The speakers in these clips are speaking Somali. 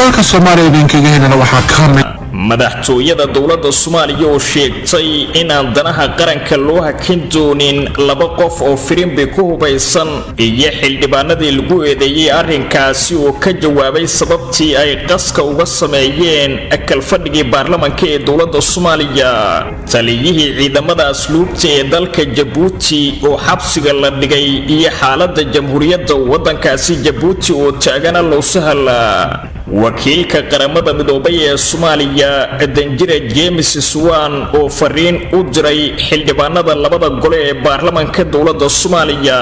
wararka Soomaaliya idinkaga helana waxaa ka mid madaxtooyada dawladda Soomaaliya oo sheegtay in aan danaha qaranka loo hakin doonin laba qof oo firimbi ku hubaysan iyo xildhibaanadii lagu eedeeyay arrinkaasi oo ka jawaabay sababtii ay qaska uga sameeyeen akal fadhigii baarlamaanka ee dawladda Soomaaliya taliyihii ciidamada asluubta ee dalka Djibouti oo xabsiga la dhigay iyo xaaladda jamhuuriyadda waddankaasi Djibouti oo taagana loo sahala wakiilka qaramada midoobay ee Soomaaliya danjire James Swan oo fariin u diray xildhibaanada labada gole ee baarlamaanka dawladda Soomaaliya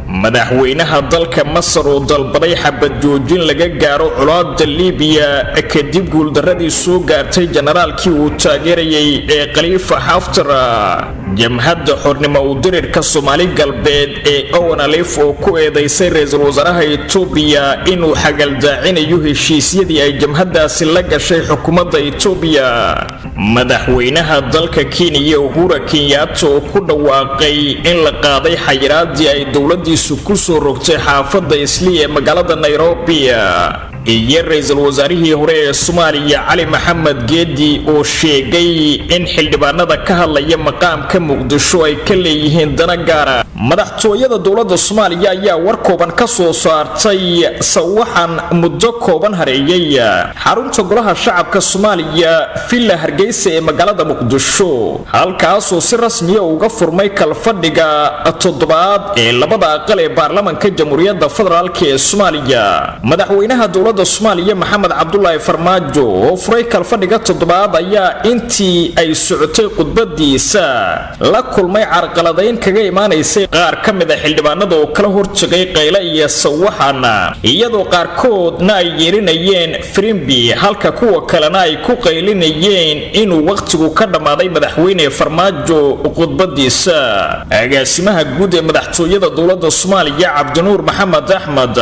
madaxweynaha dalka Masar oo dalbaday xabad joojin laga gaaro colaadda Liibiya kadib guuldaradii soo gaartay generaalkii uu taageerayay ee Khalifa Haftar jamhadda xornimo u dirirka Soomaali galbeed ee ONLF oo ku eedeysay ra'iisul wasaaraha Itoobiya inuu xagaldaacinayo heshiisyadii ay jamhaddaasi la gashay xukuumadda Itoobiya madaxweynaha dalka Kenya Uhuru Kenyatta oo ku dhawaaqay in la qaaday xayiraadii ay dawladdiisu ku soo rogtay xaafadda Islii ee magaalada Nairobi iyo ra'iisul wasaarihii hore ee Soomaaliya Cali Maxamed Geedi oo sheegay in xildhibaanada ka hadlaya maqaamka Muqdisho ay ka leeyihiin dana gaara madaxtooyada dawladda Soomaaliya ayaa war kooban ka soo saartay sawaxan muddo kooban hareeyay xarunta golaha shacabka Soomaaliya Villa Hargeysa ee magaalada Muqdisho halkaas oo si rasmi ah uga furmay kalfadhiga toddobaad ee labada aqal ee baarlamaanka Jamhuuriyadda Federaalka ee Soomaaliya madaxweynaha dawladda Soomaaliya Maxamed Cabdullaahi Farmaajo oo furay kalfadhiga toddobaad ayaa intii ay socotay khudbadiisa la kulmay carqaladayn kaga imaanaysay qaar ka mid ah xildhibaanada oo kala hortagay qayla iyo sawaxan iyadoo qaarkoodna ay yeerinayeen firimbi halka kuwa kalena ay ku qaylinayeen inuu waqtigu ka dhamaaday madaxweyne Farmaajo khudbadiisa agaasimaha guud ee madaxtooyada dawladda Soomaaliya Cabdinuur Maxamed Axmed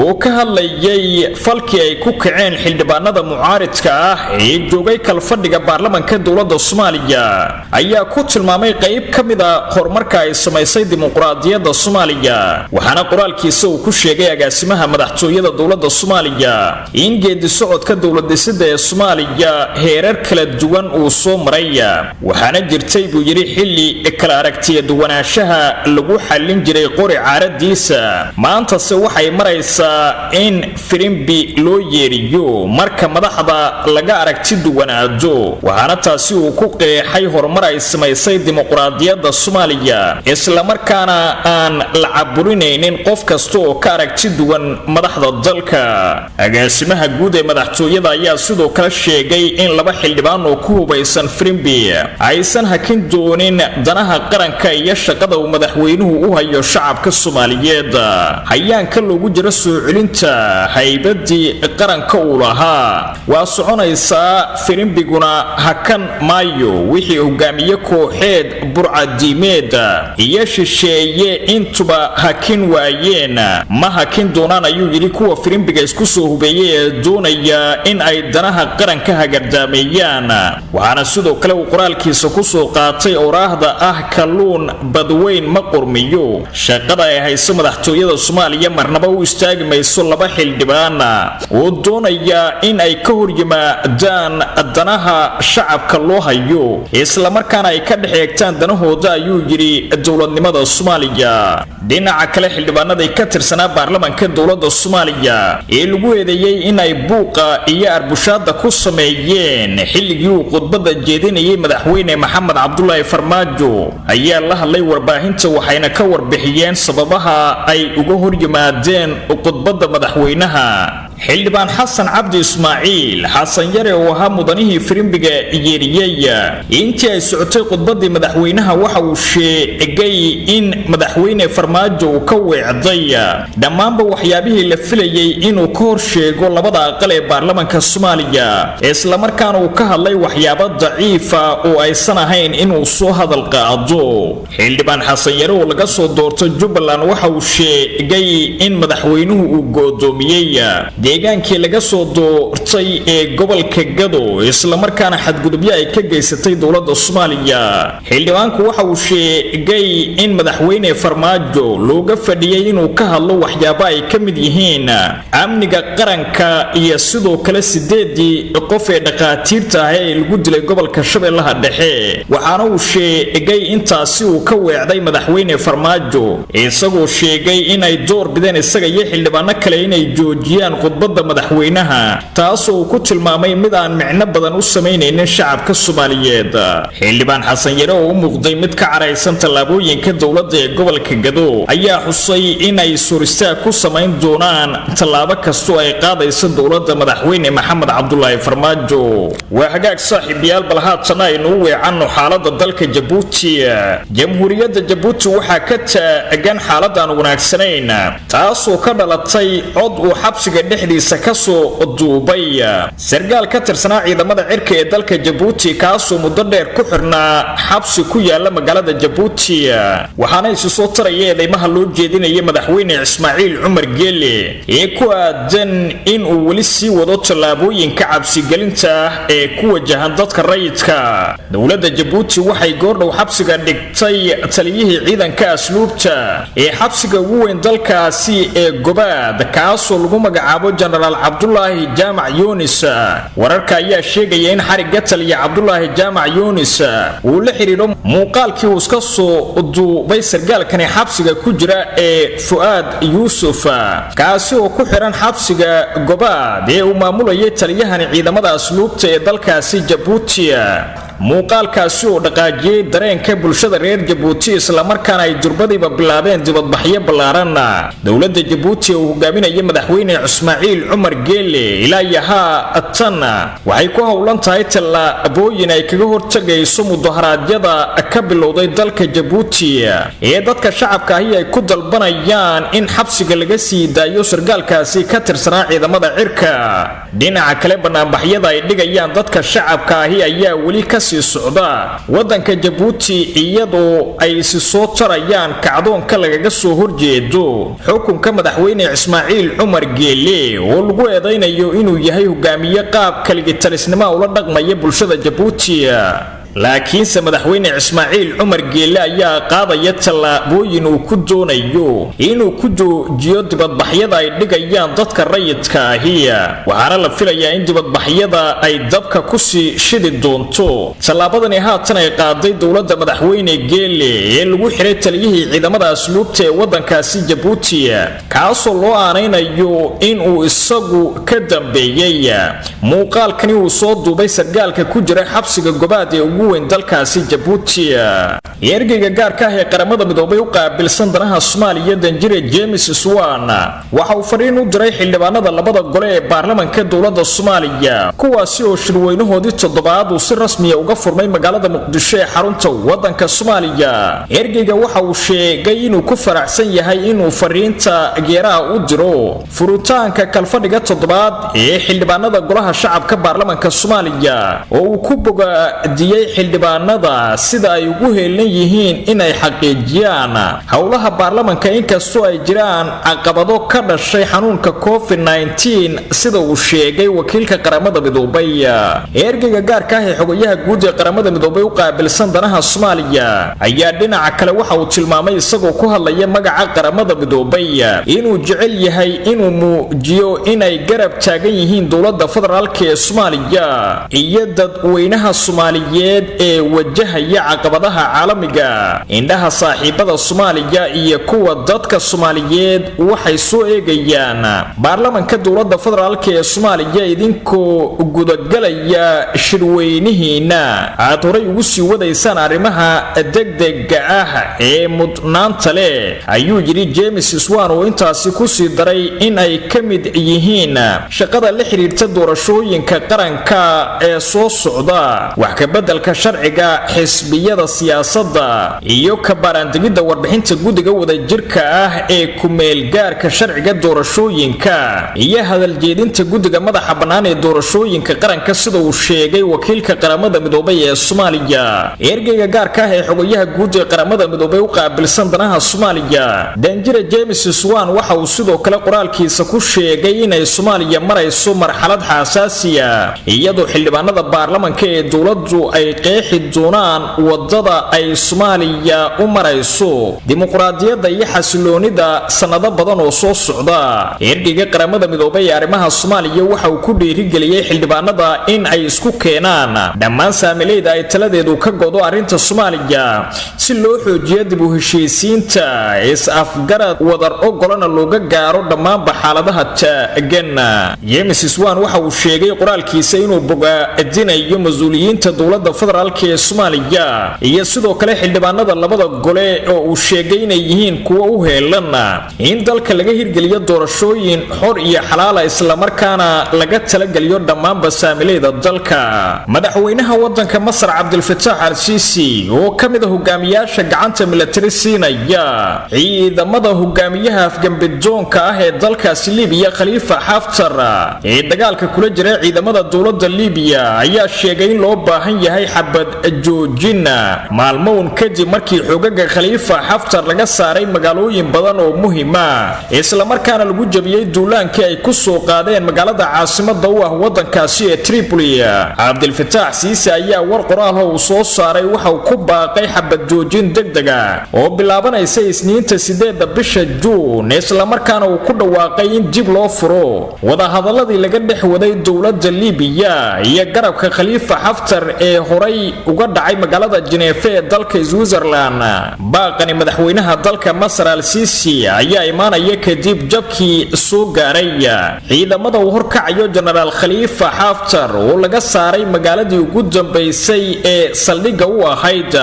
oo ka hadlayay falkii ay ku kaceen xildhibaanada mucaaridka ah ee joogay kalfadhiga baarlamaanka dawladda Soomaaliya ayaa ku tilmaamay qayb ka mid ah horumarka ay sameysay dimuqraadiyadda Soomaaliya waxaana qoraalkiisa uu ku sheegay agaasimaha madaxtooyada dawladda Soomaaliya in geedi socodka dawladisada ee Soomaaliya heerar kala duwan uu soo maray waxaana jirtay buu yiri xilli kala aragtiya duwanaanshaha lagu xallin jiray qori caaradiisa maanta se waxay maraysaa in firimbi loo yeeriyo marka madaxda laga aragti duwanaado waxaana taasi uu ku qeexay horumar ay sameysay dimuqraadiyadda Soomaaliya isla markaana aan la caburinaynin qof kasta oo ka aragti duwan madaxda dalka agaasimaha guud ee madaxtooyada ayaa sidoo kale sheegay in laba xildhibaan oo ku hubaysan firimbi aysan hakin doonin danaha qaranka iyo shaqada uu madaxweynuhu u hayo shacabka Soomaaliyeed hayaanka loogu jiro soo celinta haybadii qaranka uu lahaa waa soconaysaa firimbiguna hakan maayo wixii hogaamiye kooxeed burcadiimeed iyo shisheeye intuba hakin waayeen ma hakin doonaan ayuu yiri kuwa firimbiga isku soo hubeeyay ee doonaya in ay danaha qaranka hagardaameeyaan waxaana sidoo kale uu qoraalkiisa ku soo qaatay oraahda ah kalluun badweyn ma qurmiyo shaqada ay hayso madaxtooyada Soomaaliya marnaba u istaagi mayso laba xildhibaan oo doonaya in ay ka hor yimaadaan danaha shacabka loo hayo isla markaana ay ka dhaxeegtaan danahooda ayuu yiri dawladnimada Soomaaliya dhinaca kale xildhibaanada ka tirsanaa baarlamaanka dawladda Soomaaliya ee lagu eedeeyay in ay buuqa iyo arbushaada ku sameeyeen xilligii uu khudbada jeedinayay madaxweyne Maxamed Cabdullaahi Farmaajo ayaa la hadlay warbaahinta waxayna ka warbixiyeen sababaha ay uga hor yimaadeen khudbada madaxweynaha xildhibaan Xasan Cabdi Ismaaciil Xasan Yare oo ahaa mudanihii firimbiga yeeriyay intii ay socotay khudbadii madaxweynaha waxa uu sheegay in madaxweyne Farmaajo uu ka weecday dhammaanba waxyaabihii la filayay inuu ka hor sheego labada aqal ee baarlamaanka Soomaaliya isla markaana uu ka hadlay waxyaabo daciif ah oo aysan ahayn inuu soo hadal qaado xildhibaan Xasan Yare oo laga soo doortay Jubbaland waxa uu sheegay in madaxweynuhu uu goodoomiyay deegaankii laga soo doortay ee gobolka Gado isla markaana xadgudubyo ay ka geysatay dowladda Soomaaliya. xildhibaanku waxa uu sheegay in madaxweyne Farmaajo looga fadhiyay inuu ka hadlo waxyaabo ay ka mid yihiin amniga qaranka iyo sidoo kale 8 qof ee dhaqaatiirta ah ee lagu dilay gobolka Shabeellaha Dhexe. waxaana uu sheegay intaasi uu ka weecday madaxweyne Farmaajo isagoo sheegay inay door bideen isaga iyo xildhibaano kale inay joojiyaan khudbadda madaxweynaha taasoo uu ku tilmaamay mid aan micno badan u sameynaynin shacabka Soomaaliyeed. xildhibaan Xasan Yare oo u muuqday mid ka caraysan tallaabooyinka dowladda ee gobolka Gado ayaa xusay inay suurista ku sameyn doonaan tallaabo kasto ay qaadayso dowladda madaxweyne Maxamed Cabdullaahi Farmaajo. waa hagaag saaxiibayaal bal haatan aynu weecanno xaaladda dalka Jabuuti. jamhuuriyadda Jabuuti waxaa ka taagan xaalad aan wanaagsanayn taasoo ka dhalatay cod uu xabsiga dhexdiisa ka soo duubay sargaal ka tirsanaa ciidamada cirka ee dalka Jabuuti kaasoo muddo dheer ku xirnaa xabsi ku yaala magaalada Jabuuti. waxaana isu soo taraya eedeymaha loo jeedinayay madaxweyne Ismaaciil Cumar Geele ee ku aadan in uu weli sii wado tallaabooyinka cabsigelinta ee ku wajahan dadka rayidka. dowladda Jabuuti waxay goordhow xabsiga dhigtay taliyihii ciidanka asluubta ee xabsiga ugu weyn dalkaasi ee Gobaad kaasoo lagu magacaabo Generaal Cabdullaahi Jaamac Yunis. wararka ayaa sheegaya in xariga taliya Cabdullaahi Jaamac Yunis uu la xiriiro muuqaalkii uu iska soo duubay sargaalkani xabsiga ku jira ee Fuad Yuusuf kaasi oo ku xiran xabsiga Gobaad ee uu maamulayay taliyahani ciidamada asluubta ee dalkaasi Jabuuti. muuqaalkaasi oo dhaqaajiyay dareenka bulshada reer Jabuuti isla markaana ay durbadiiba bilaabeen dibadbaxyo ballaaran. dowladda Jabuuti oo hogaaminaya madaxweyne Ismaaciil Cumar Geele ilaa tan waxay ku howlan tahay tallaabooyin ay kaga hortagayso mudaharaadyada ka bilowday dalka Jabuuti ee dadka shacabka ahi ay ku dalbanayaan in xabsiga laga sii daayo sargaalkaasi ka tirsanaa ciidamada cirka. dhinaca kale banaanbaxyada ay dhigayaan dadka shacabka ahi ayaa weli ka sii socda wadanka Jabuuti iyadoo ay si soo tarayaan kacdoonka lagaga soo horjeedo xukunka madaxweyne Ismaaciil Cumar Geele oo lagu eedeynayo inuu yahay hogaamiye qaab kaligitalisnimo ula dhaqmaya bulshada Jabuuti. laakiinse madaxweyne Ismaaciil Cumar Geele ayaa qaadaya tallaabooyin uu ku doonayo inuu ku joojiyo dibadbaxyada ay dhigayaan dadka rayidka ahi. waxaana la filayaa in dibadbaxyada ay dabka ku sii shidi doonto tallaabadani haatan ay qaaday dowladda madaxweyne Geele ee lagu xiray taliyihii ciidamada asluubta ee wadankaasi Jabuuti kaasoo loo aanaynayo in uu isagu ka dambeeyay muuqaalkani uu soo duubay sargaalka ku jira xabsiga Gobaad ee ugu weyn dalkaasi Jabuuti. ergeyga gaarka ah ee qaramada midoobay u qaabilsan danaha Soomaaliya Danjire James Swan waxa uu fariin u diray xildhibaanada labada gole ee baarlamaanka dowladda Soomaaliya kuwaasi oo shirweynahoodii toddobaad uu si rasmi ah uga furmay magaalada Muqdisho ee xarunta wadanka Soomaaliya. ergeyga waxa uu sheegay inuu ku faraxsan yahay inuu fariinta geeraha u diro furitaanka kalfadhiga toddobaad ee xildhibaanada golaha shacabka baarlamaanka Soomaaliya oo uu ku bogaadiyay xildhibaanada sida ay ugu heelan yihiin inay xaqiijiyaan howlaha baarlamaanka inkastoo ay jiraan caqabado ka dhashay xanuunka COVID-19 sida uu sheegay wakiilka qaramada midoobay. ergeyga gaarka ah ee xogayaha guud ee qaramada midoobay u qaabilsan danaha Soomaaliya ayaa dhinaca kale waxa uu tilmaamay isagoo ku hadlaya magaca qaramada midoobay inuu jecel yahay inuu muujiyo inay garab taagan yihiin dowladda federaalka ee Soomaaliya iyo dadweynaha Soomaaliyeed ee wajahaya caqabadaha caalamiga. indhaha saaxiibada Soomaaliya iyo kuwa dadka Soomaaliyeed waxay soo eegayaan baarlamaanka dowladda federaalka ee Soomaaliya idinkoo gudagalaya shirweynihiina aad horay ugu sii wadaysaan arrimaha degdega ah ee mudnaanta leh ayuu yiri James Swan oo intaasi ku sii daray in ay ka mid yihiin shaqada la xiriirta doorashooyinka qaranka ee soo socda wax ka beddelka sharciga xisbiyada siyaasadda siyaasadda iyo ka baaraandegidda warbixinta guddiga wadajirka ah ee ku-meel gaarka sharciga doorashooyinka iyo hadaljeedinta guddiga madaxa bannaan ee doorashooyinka qaranka sida uu sheegay wakiilka qaramada midoobay ee Soomaaliya ergeyga gaarka ah ee xogayaha guud ee qaramada midoobay u qaabilsan danaha Soomaaliya Danjire James Swan waxa uu sidoo kale qoraalkiisa ku sheegay inay Soomaaliya marayso marxalad xasaasi ah iyadoo xildhibaanada baarlamaanka ee dawladdu ay qeexi doonaan wadada ay Soomaaliya u marayso dimuqraadiyadda iyo xasiloonida sanado badan oo soo socda ergeyga qaramada midoobay ee arrimaha Soomaaliya waxa uu ku dhiirigeliyay xildhibaanada in ay isku keenaan dhammaan saamilayda ay taladeedu ka go'do arrinta Soomaaliya si loo xoojiyo dib u heshiisiinta is-afgarad wadar ogolana looga gaaro dhammaan xaaladaha taagan James Swan waxa uu sheegay qoraalkiisa inuu bogaadinayo mas'uuliyiinta dawladda federaalka ee Soomaaliya iyo sidoo kale xildhibaanada labada gole oo uu sheegay inay yihiin kuwa u heelan in dalka laga hirgeliyo doorashooyin xor iyo xalaal ah isla markaana laga talageliyo dhammaan basaamilayda dalka madaxweynaha wadanka Masar Abdel Fattah al-Sisi oo kamid ah hogaamiyaasha gacanta military siinaya ciidamada hogaamiyaha afgambidoonka ah ee dalkaasi Liibiya Khalifa Haftar ee dagaalka kula jira ciidamada dawladda Liibiya ayaa sheegay in loo baahan yahay xabad joojin maalmoon kadib markii xogaga Khalifa Haftar laga saaray magaalooyin badan oo muhiim ah isla markaana lagu jabiyay duulaankii ay ku soo qaadeen magaalada caasimadda u ah wadankaasi ee Tripoli Abdel Fattah Sisi ayaa war qoraal oo soo saaray waxa uu ku baaqay xabad joojin degdeg ah oo bilaabanaysa Isniinta 8 bisha Juun isla markaana uu ku dhawaaqay in dib loo furo wada hadaladii laga dhex waday dawladda Liibiya iyo garabka Khalifa Haftar ee horay uga dhacay magaalada Geneva ee dalka Switzerland baaqani madaxweynaha dalka Masar al-Sisi ayaa imaanaya kadib jabkii soo gaaray ciidamada uu horkacayo General Khalifa Haftar oo laga saaray magaaladii ugu dambeysay ee saldhigga u ahayd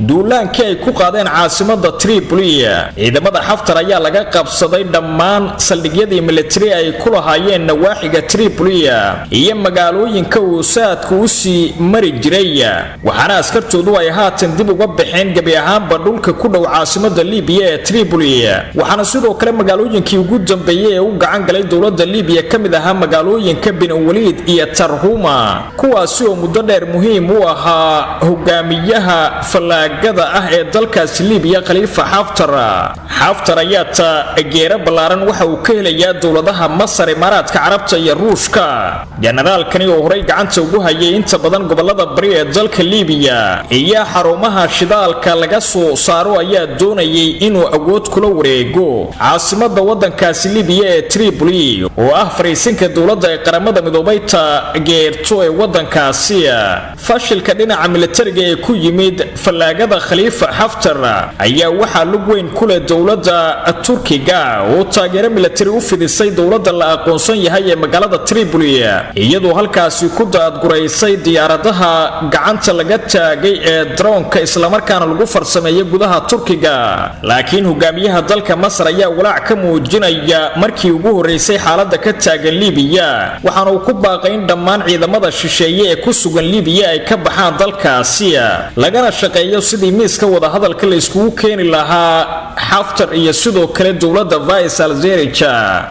duulaankii ay ku qaadeen caasimadda Tripoli ciidamada Haftar ayaa laga qabsaday dhammaan saldhigyadii military ay ku lahaayeen nawaaxiga Tripoli iyo magaalooyinka uu saadku u sii mari jiray waxaana askartoodu ay haatan dib uga baxeen gabi ahaanba dhulka ku dhow caasimadda Liibiya ee Tripoli waxaana sidoo kale magaalooyinkii ugu dambeeyay ee u gacan galay dawladda Liibiya kamid ahaa magaalooyinka Bin Walid iyo Tarhuma kuwaasi oo muddo dheer muhiim u ahaa hogaamiyaha falaagada ah ee dalkaasi Liibiya Khalifa Haftar ayaa taageero ballaaran waxa uu ka helayaa dawladaha Masar Imaaraadka Carabta iyo Ruushka generaalkani oo horay gacanta ugu hayay inta badan gobolada bari ee dalka Liibiya iyo xarumaha shidaalka laga soo saaro ayaa doonayay inuu awood kula wareego caasimadda wadankaasi Liibiya ee Tripoli oo ah fariisinka dawladda ee qaramada midoobay taageerto ee wadankaasi fashilka dhinaca militariga ee ku yimid falaagada Khalifa Haftar ayaa waxa lug weyn ku leh dawladda Turkiga oo taageero military u fidisay dawladda la aqoonsan yahay ee magaalada Tripoli iyadoo halkaasi ku daadgureysay diyaaradaha gacanta laga taagay ee droonka isla markaana lagu farsameeyay gudaha Turkiga laakiin hogaamiyaha dalka Masar ayaa walaac ka muujinaya markii ugu horeysay xaaladda ka taagan Liibiya waxaana uu ku baaqay in dhammaan ciidamada shisheeye ee ku sugan Liibiya ay ka baxaan dalkaasi lagana shaqeeyo sidii miiska wada hadalka la isku keeni lahaa Haftar iyo sidoo kale dawladda Vice al-Sarraj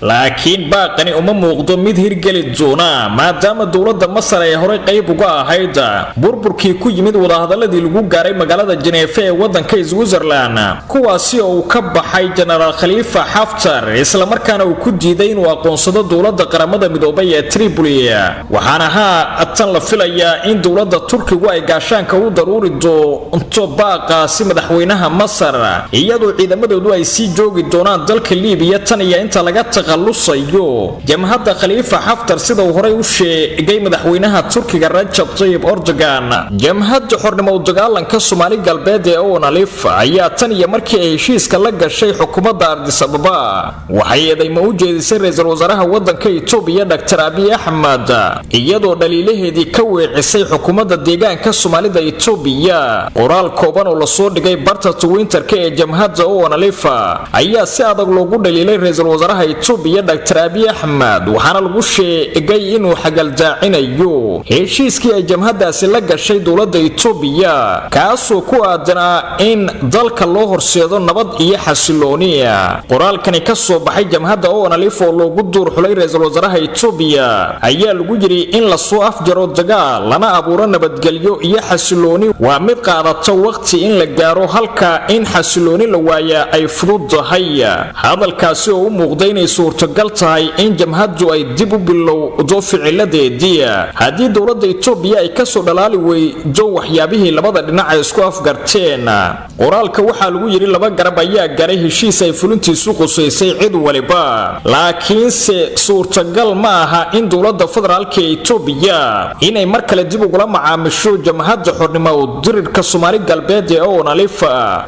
laakiin baaqani uma muuqdo mid hirgeli doona maadaama dawladda Masar ay horay qayb uga ahayd burburkii ku yimid wada hadaladii lagu gaaray magaalada Geneva ee wadanka Switzerland kuwaasi oo uu ka baxay General Khalifa Haftar isla markaana uu ku diiday inuu aqoonsado dawladda qaramada midoobay ee Tripoli waxaana tan la filayaa in dawladda Turkigu ay gaashaanka u daruuri doonto baaqaasi madaxweynaha Masar iyadoo ciidamadoodu ay sii joogi doonaan dalka Liibiya tan iyo inta laga takhalusayo jamhadda Khalifa Haftar sida uu horay u sheegay madaxweynaha Turkiga Recep Tayyip Erdogan jamhadda xornimo u dagaalanka Soomaali galbeed ee ONLF ayaa tan iyo markii ay heshiiska la gashay xukuumadda Addis Ababa waxay eedeymo u jeedisay ra'iisul wasaaraha wadanka Itoobiya Dr. Abiy Ahmed iyadoo dhaliilaheedii ka weecisay xukuumadda deegaanka Soomaalida Itoobiya qoraal kooban oo la soo dhigay barta Twitter-ka ee jamhadda ONLF ayaa si adag loogu dhaliilay ra'iisul wasaaraha Itoobiya Dr. Abiy Ahmed waxaana lagu sheegay inuu xagaldaacinayo heshiiskii ay jamhaddaasi la gashay dawladda Itoobiya kaasoo oo ku aadanaa in dalka loo horseedo nabad iyo xasilooni. qoraalkani ka soo baxay jamhadda ONLF oo loogu duur xulay ra'iisul wasaaraha Itoobiya ayaa lagu yiri in la soo afjaro dagaal lana abuuro nabadgelyo iyo xasilooni waa mid qaadata waqti in la gaaro halka in xasilooni la waaya ay fududahay. hadalkaasi oo u muuqday inay suurtagal tahay in jamhaddu ay dib u bilowdo ficiladeedii haddii dowladda Itoobiya ay ka soo dhalaali weydo waxyaabihii labada dhinac ay isku afgarteen. qoraalka waxaa lagu yiri laba garab ayaa garay heshiis ay fulintiisu qusaysay cid waliba, laakiinse suurtagal ma aha in dowladda federaalka Itoobiya inay mar kale dib ugula macaamisho jamhadda xornimo u dirirka Soomaali galbeed ee ONLF.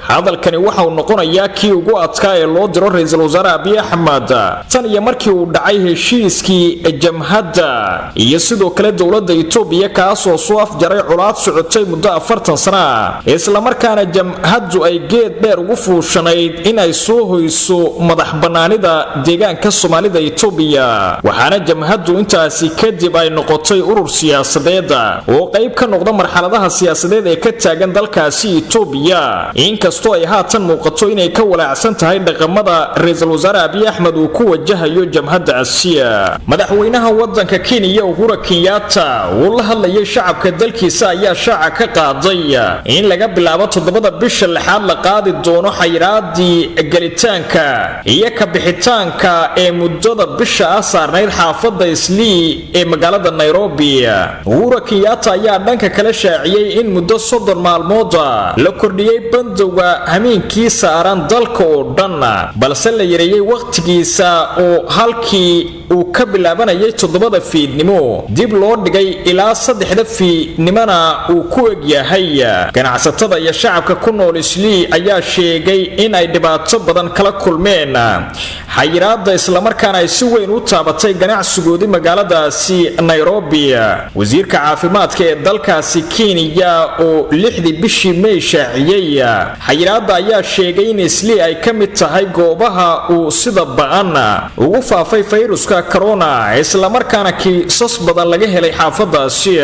hadalkani waxa uu noqonayaa kii ugu adkaa ee loo diro ra'iisul wasaare Abiy Ahmed tan iyo markii uu dhacay heshiiskii jamhadda iyo sidoo kale dowladda Itoobiya kaas oo soo afjaray culaad socotay muddo 40 sano isla markaana jamhaddu ay geed dheer ugu fuushanayd in ay soo hoyso madax banaanida deegaanka Soomaalida Itoobiya. waxaana jamhaddu intaasi kadib ay noqotay urur siyaasadeed oo qayb ka noqda marxaladaha siyaasadeed ee ka taagan dalkaasi Itoobiya, inkastoo ay haatan muuqato inay ka walaacsan tahay dhaqamada ra'iisul wasaare Abiy Ahmed uu ku wajahayo jamhadda Asiya. madaxweynaha wadanka Kenya Uhuru Kenyatta oo la hadlayay shacabka dalkiisa ayaa shaaca ka qaaday in laga bilaabo 7 bisha lixaad la qaadi doono xayiraadii galitaanka iyo ka bixitaanka ee muddada bisha saarnayd xaafadda Islii ee magaalada Nairobi. Uhuru Kenyatta ayaa dhanka kale shaaciyay in muddo 30 maalmood la kordhiyay bandowga hameenkii saaran dalka oo dhan, balse la yareeyay waqtigiisa oo halkii uu ka bilaabanayay 7 fiidnimo dib loo dhigay ilaa 3 fiidnimana uu ku eg yahay. ganacsatada iyo shacabka ku nool Islii ayaa sheegay in ay dhibaato badan kala kulmeen xayiraadda isla markaana ay si weyn u taabatay ganacsigoodii magaaladaasi Nairobi. wasiirka caafimaadka ee dalkaasi Kenya oo 6 bishii May shaaciyay xayiraadda ayaa sheegay in Islii ay ka mid tahay goobaha uu sida ba'an ugu faafay fayruska corona isla markaana kiisas badan laga helay xaafadaasi.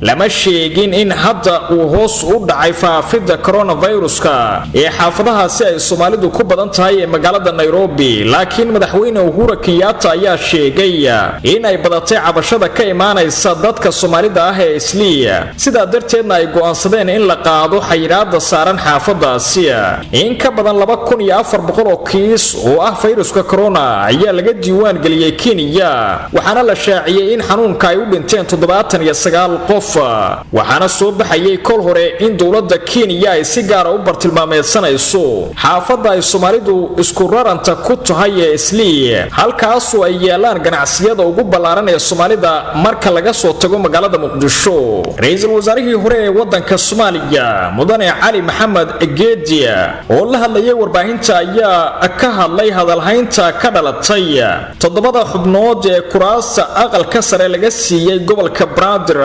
lama sheegin in hadda uu hoos u dhacay faafidda coronaviruska ee xaafadahaasi ay Soomaalidu ku badan tahay ee magaalada Nairobi, laakiin madaxweyne Uhuru Kenyatta ayaa sheegay in ay badatay cabashada ka imaanaysa dadka Soomaalida ah ee Islii, sidaa darteedna ay go'aansadeen in la qaado xayiraadda saaran xaafadaasi. in ka badan 2400 oo kiis oo ah fayruska corona ayaa laga diiwaan geliyay Kenya, waxaana la shaaciyay in xanuunka ay u dhinteen 79 qof. waxaana soo baxayay kol hore in dowladda Kenya ay si gaar ah u bartilmaameedsanayso xaafadda ay Soomaalidu isku raranta ku tahay ee Islii, halkaas oo ay yeelaan ganacsiyada ugu ballaaran ee Soomaalida marka laga soo tago magaalada Muqdisho. ra'iisul wasaarihii hore ee wadanka Soomaaliya mudane Cali Maxamed Geedi oo la hadlayay warbaahinta ayaa ka hadlay hadalhaynta ka dhalatay 7 xubnood ee kuraasta aqalka sare laga siiyay gobolka Banaadir.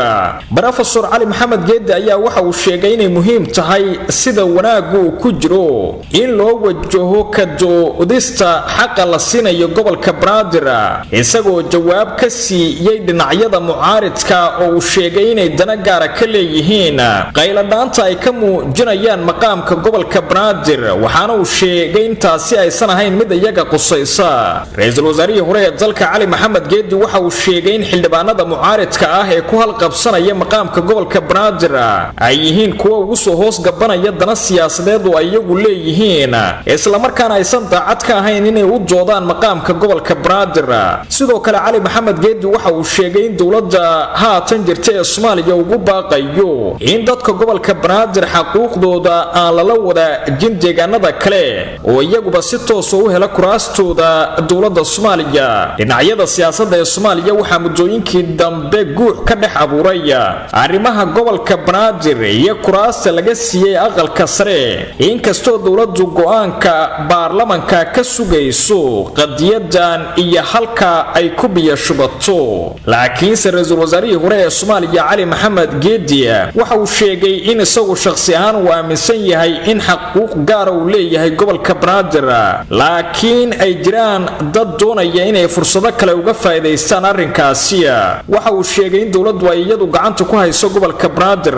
Professor Cali Maxamed Geedi ayaa waxa uu sheegay inay muhiim tahay sida wanaagu ku jiro in loo wajaho ka doodista xaqa la siinayo gobolka Banaadir, isagoo jawaab ka siiyay dhinacyada mucaaridka oo uu sheegay inay dana gaar ah ka leeyihiin qayladhaanta ay ka muujinayaan maqaamka gobolka Banaadir, waxaana uu sheegay intaasi aysan ahayn mid iyaga qusaysa. ra'iisul wasaarihii hore ee dalka Cali Maxamed Geedi waxa uu sheegay in xildhibaanada mucaaridka ah ee ku halqabsanaya maqaamka gobolka Banaadir ay yihiin kuwa ugu soo hoos gabanaya dana siyaasadeed oo ay iyagu leeyihiin isla markaana aysan daacad ka ahayn inay u doodaan maqaamka gobolka Banaadir. sidoo kale Cali Maxamed Geedi waxa uu sheegay in dowladda haatan jirta ee Soomaaliya ugu baaqayo in dadka gobolka Banaadir xuquuqdooda aan la wadaajin deegaanada kale oo iyaguba si toos ah u hela kuraastooda dowladda Soomaaliya. dhinacyada siyaasadda ee Soomaaliya waxa muddooyinkii dambe guux ka dhex abuuray arrimaha gobolka Banaadir iyo kuraasta laga siiyay aqalka sare, inkastoo dowladdu go'aanka baarlamaanka ka sugayso qadiyadan iyo halka ay ku biyo shubato. laakiin ra'iisul wasaarihii hore ee Soomaaliya Cali Maxamed Geedi waxa uu sheegay in isagu shakhsi ahaan uu aaminsan yahay in xuquuq gaar ah uu leeyahay gobolka Banaadir, laakiin ay jiraan dad doonaya inay fursado kale uga faa'iideystaan arrinkaasi. waxa uu sheegay in dowladdu ay iyadu gacanta ku hayso gobolka Banaadir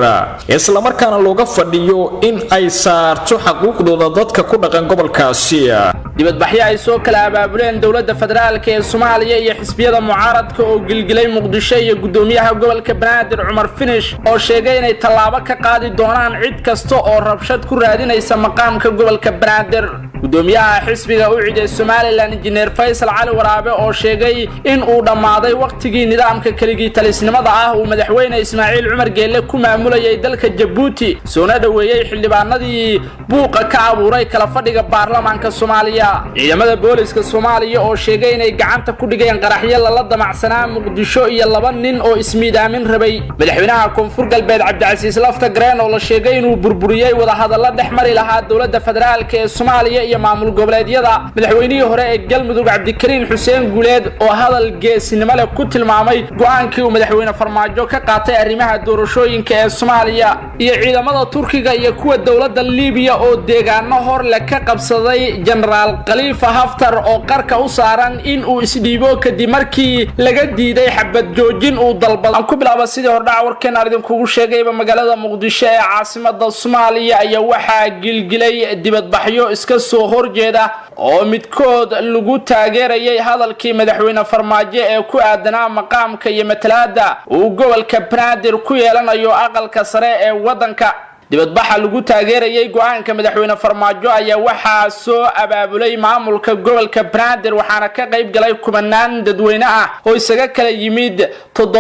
isla markaana looga looga fadhiyo in ay saarto xuquuqdooda dadka ku dhaqan gobolkaasi. dibadbaxyo ay soo kala abaabuleen dowladda federaalka ee Soomaaliya iyo xisbiyada mucaaradka oo gilgilay Muqdisho iyo gudoomiyaha gobolka Banaadir Cumar Finish oo sheegay inay tallaabo ka qaadi doonaan cid kasta oo rabshad ku raadinaysa maqaamka gobolka Banaadir. gudoomiyaha xisbiga u ciiday Soomaaliland Engineer Faisal Cali Waraabe oo sheegay in uu dhamaaday waqtigii nidaamka kaligii talisnimada ah uu madaxweyne Ismaaciil Cumar Geelle ku maamulayay dalka Djibouti soona dhaweeyay xildhibaanadii buuqa ka abuuray kala fadhiga baarlamaanka Soomaaliya. ciidamada booliska Soomaaliya oo sheegay inay gacanta ku dhigeen qaraxyo la damacsanaa Muqdisho iyo 2 nin oo ismiidaamin rabay. madaxweynaha Koonfur Galbeed Cabdicasiis Laftagreen oo la sheegay inuu burburiyay wada hadallo dhexmari lahaa dowladda federaalka ee Soomaaliya iyo maamul goboleedyada. madaxweynihii hore ee Galmudug Cabdikariin Xuseen Guuleed oo hadal geesinimo leh ku tilmaamay go'aankii uu madaxweyne Farmaajo ka qaatay arrimaha doorashooyinka ee Soomaaliya. iyo ciidamada Turkiga iyo kuwa dowladda Liibiya oo deegaano hor la ka qabsaday General Khalifa Haftar oo qarka u saaran in uu isdhiibo kadib markii laga diiday xabad joojin uu dalbaday. aan ku bilaabo sidii hordhac warkeen arin kugu sheegayba magaalada Muqdisho ee caasimadda Soomaaliya ayaa waxaa gilgilay dibadbaxyo iska soo horjeeda oo midkood lagu taageerayay hadalkii madaxweyne Farmaajo ee ku aadanaa maqaamka iyo matalaada uu gobolka Banaadir ku yeelanayo aqalka sare ee wadanka. dibadbaxa lagu taageerayay go'aanka madaxweyne Farmaajo ayaa waxaa soo abaabulay maamulka gobolka Banaadir waxaana ka qayb galay kumanaan dadweyne ah oo isaga kala yimid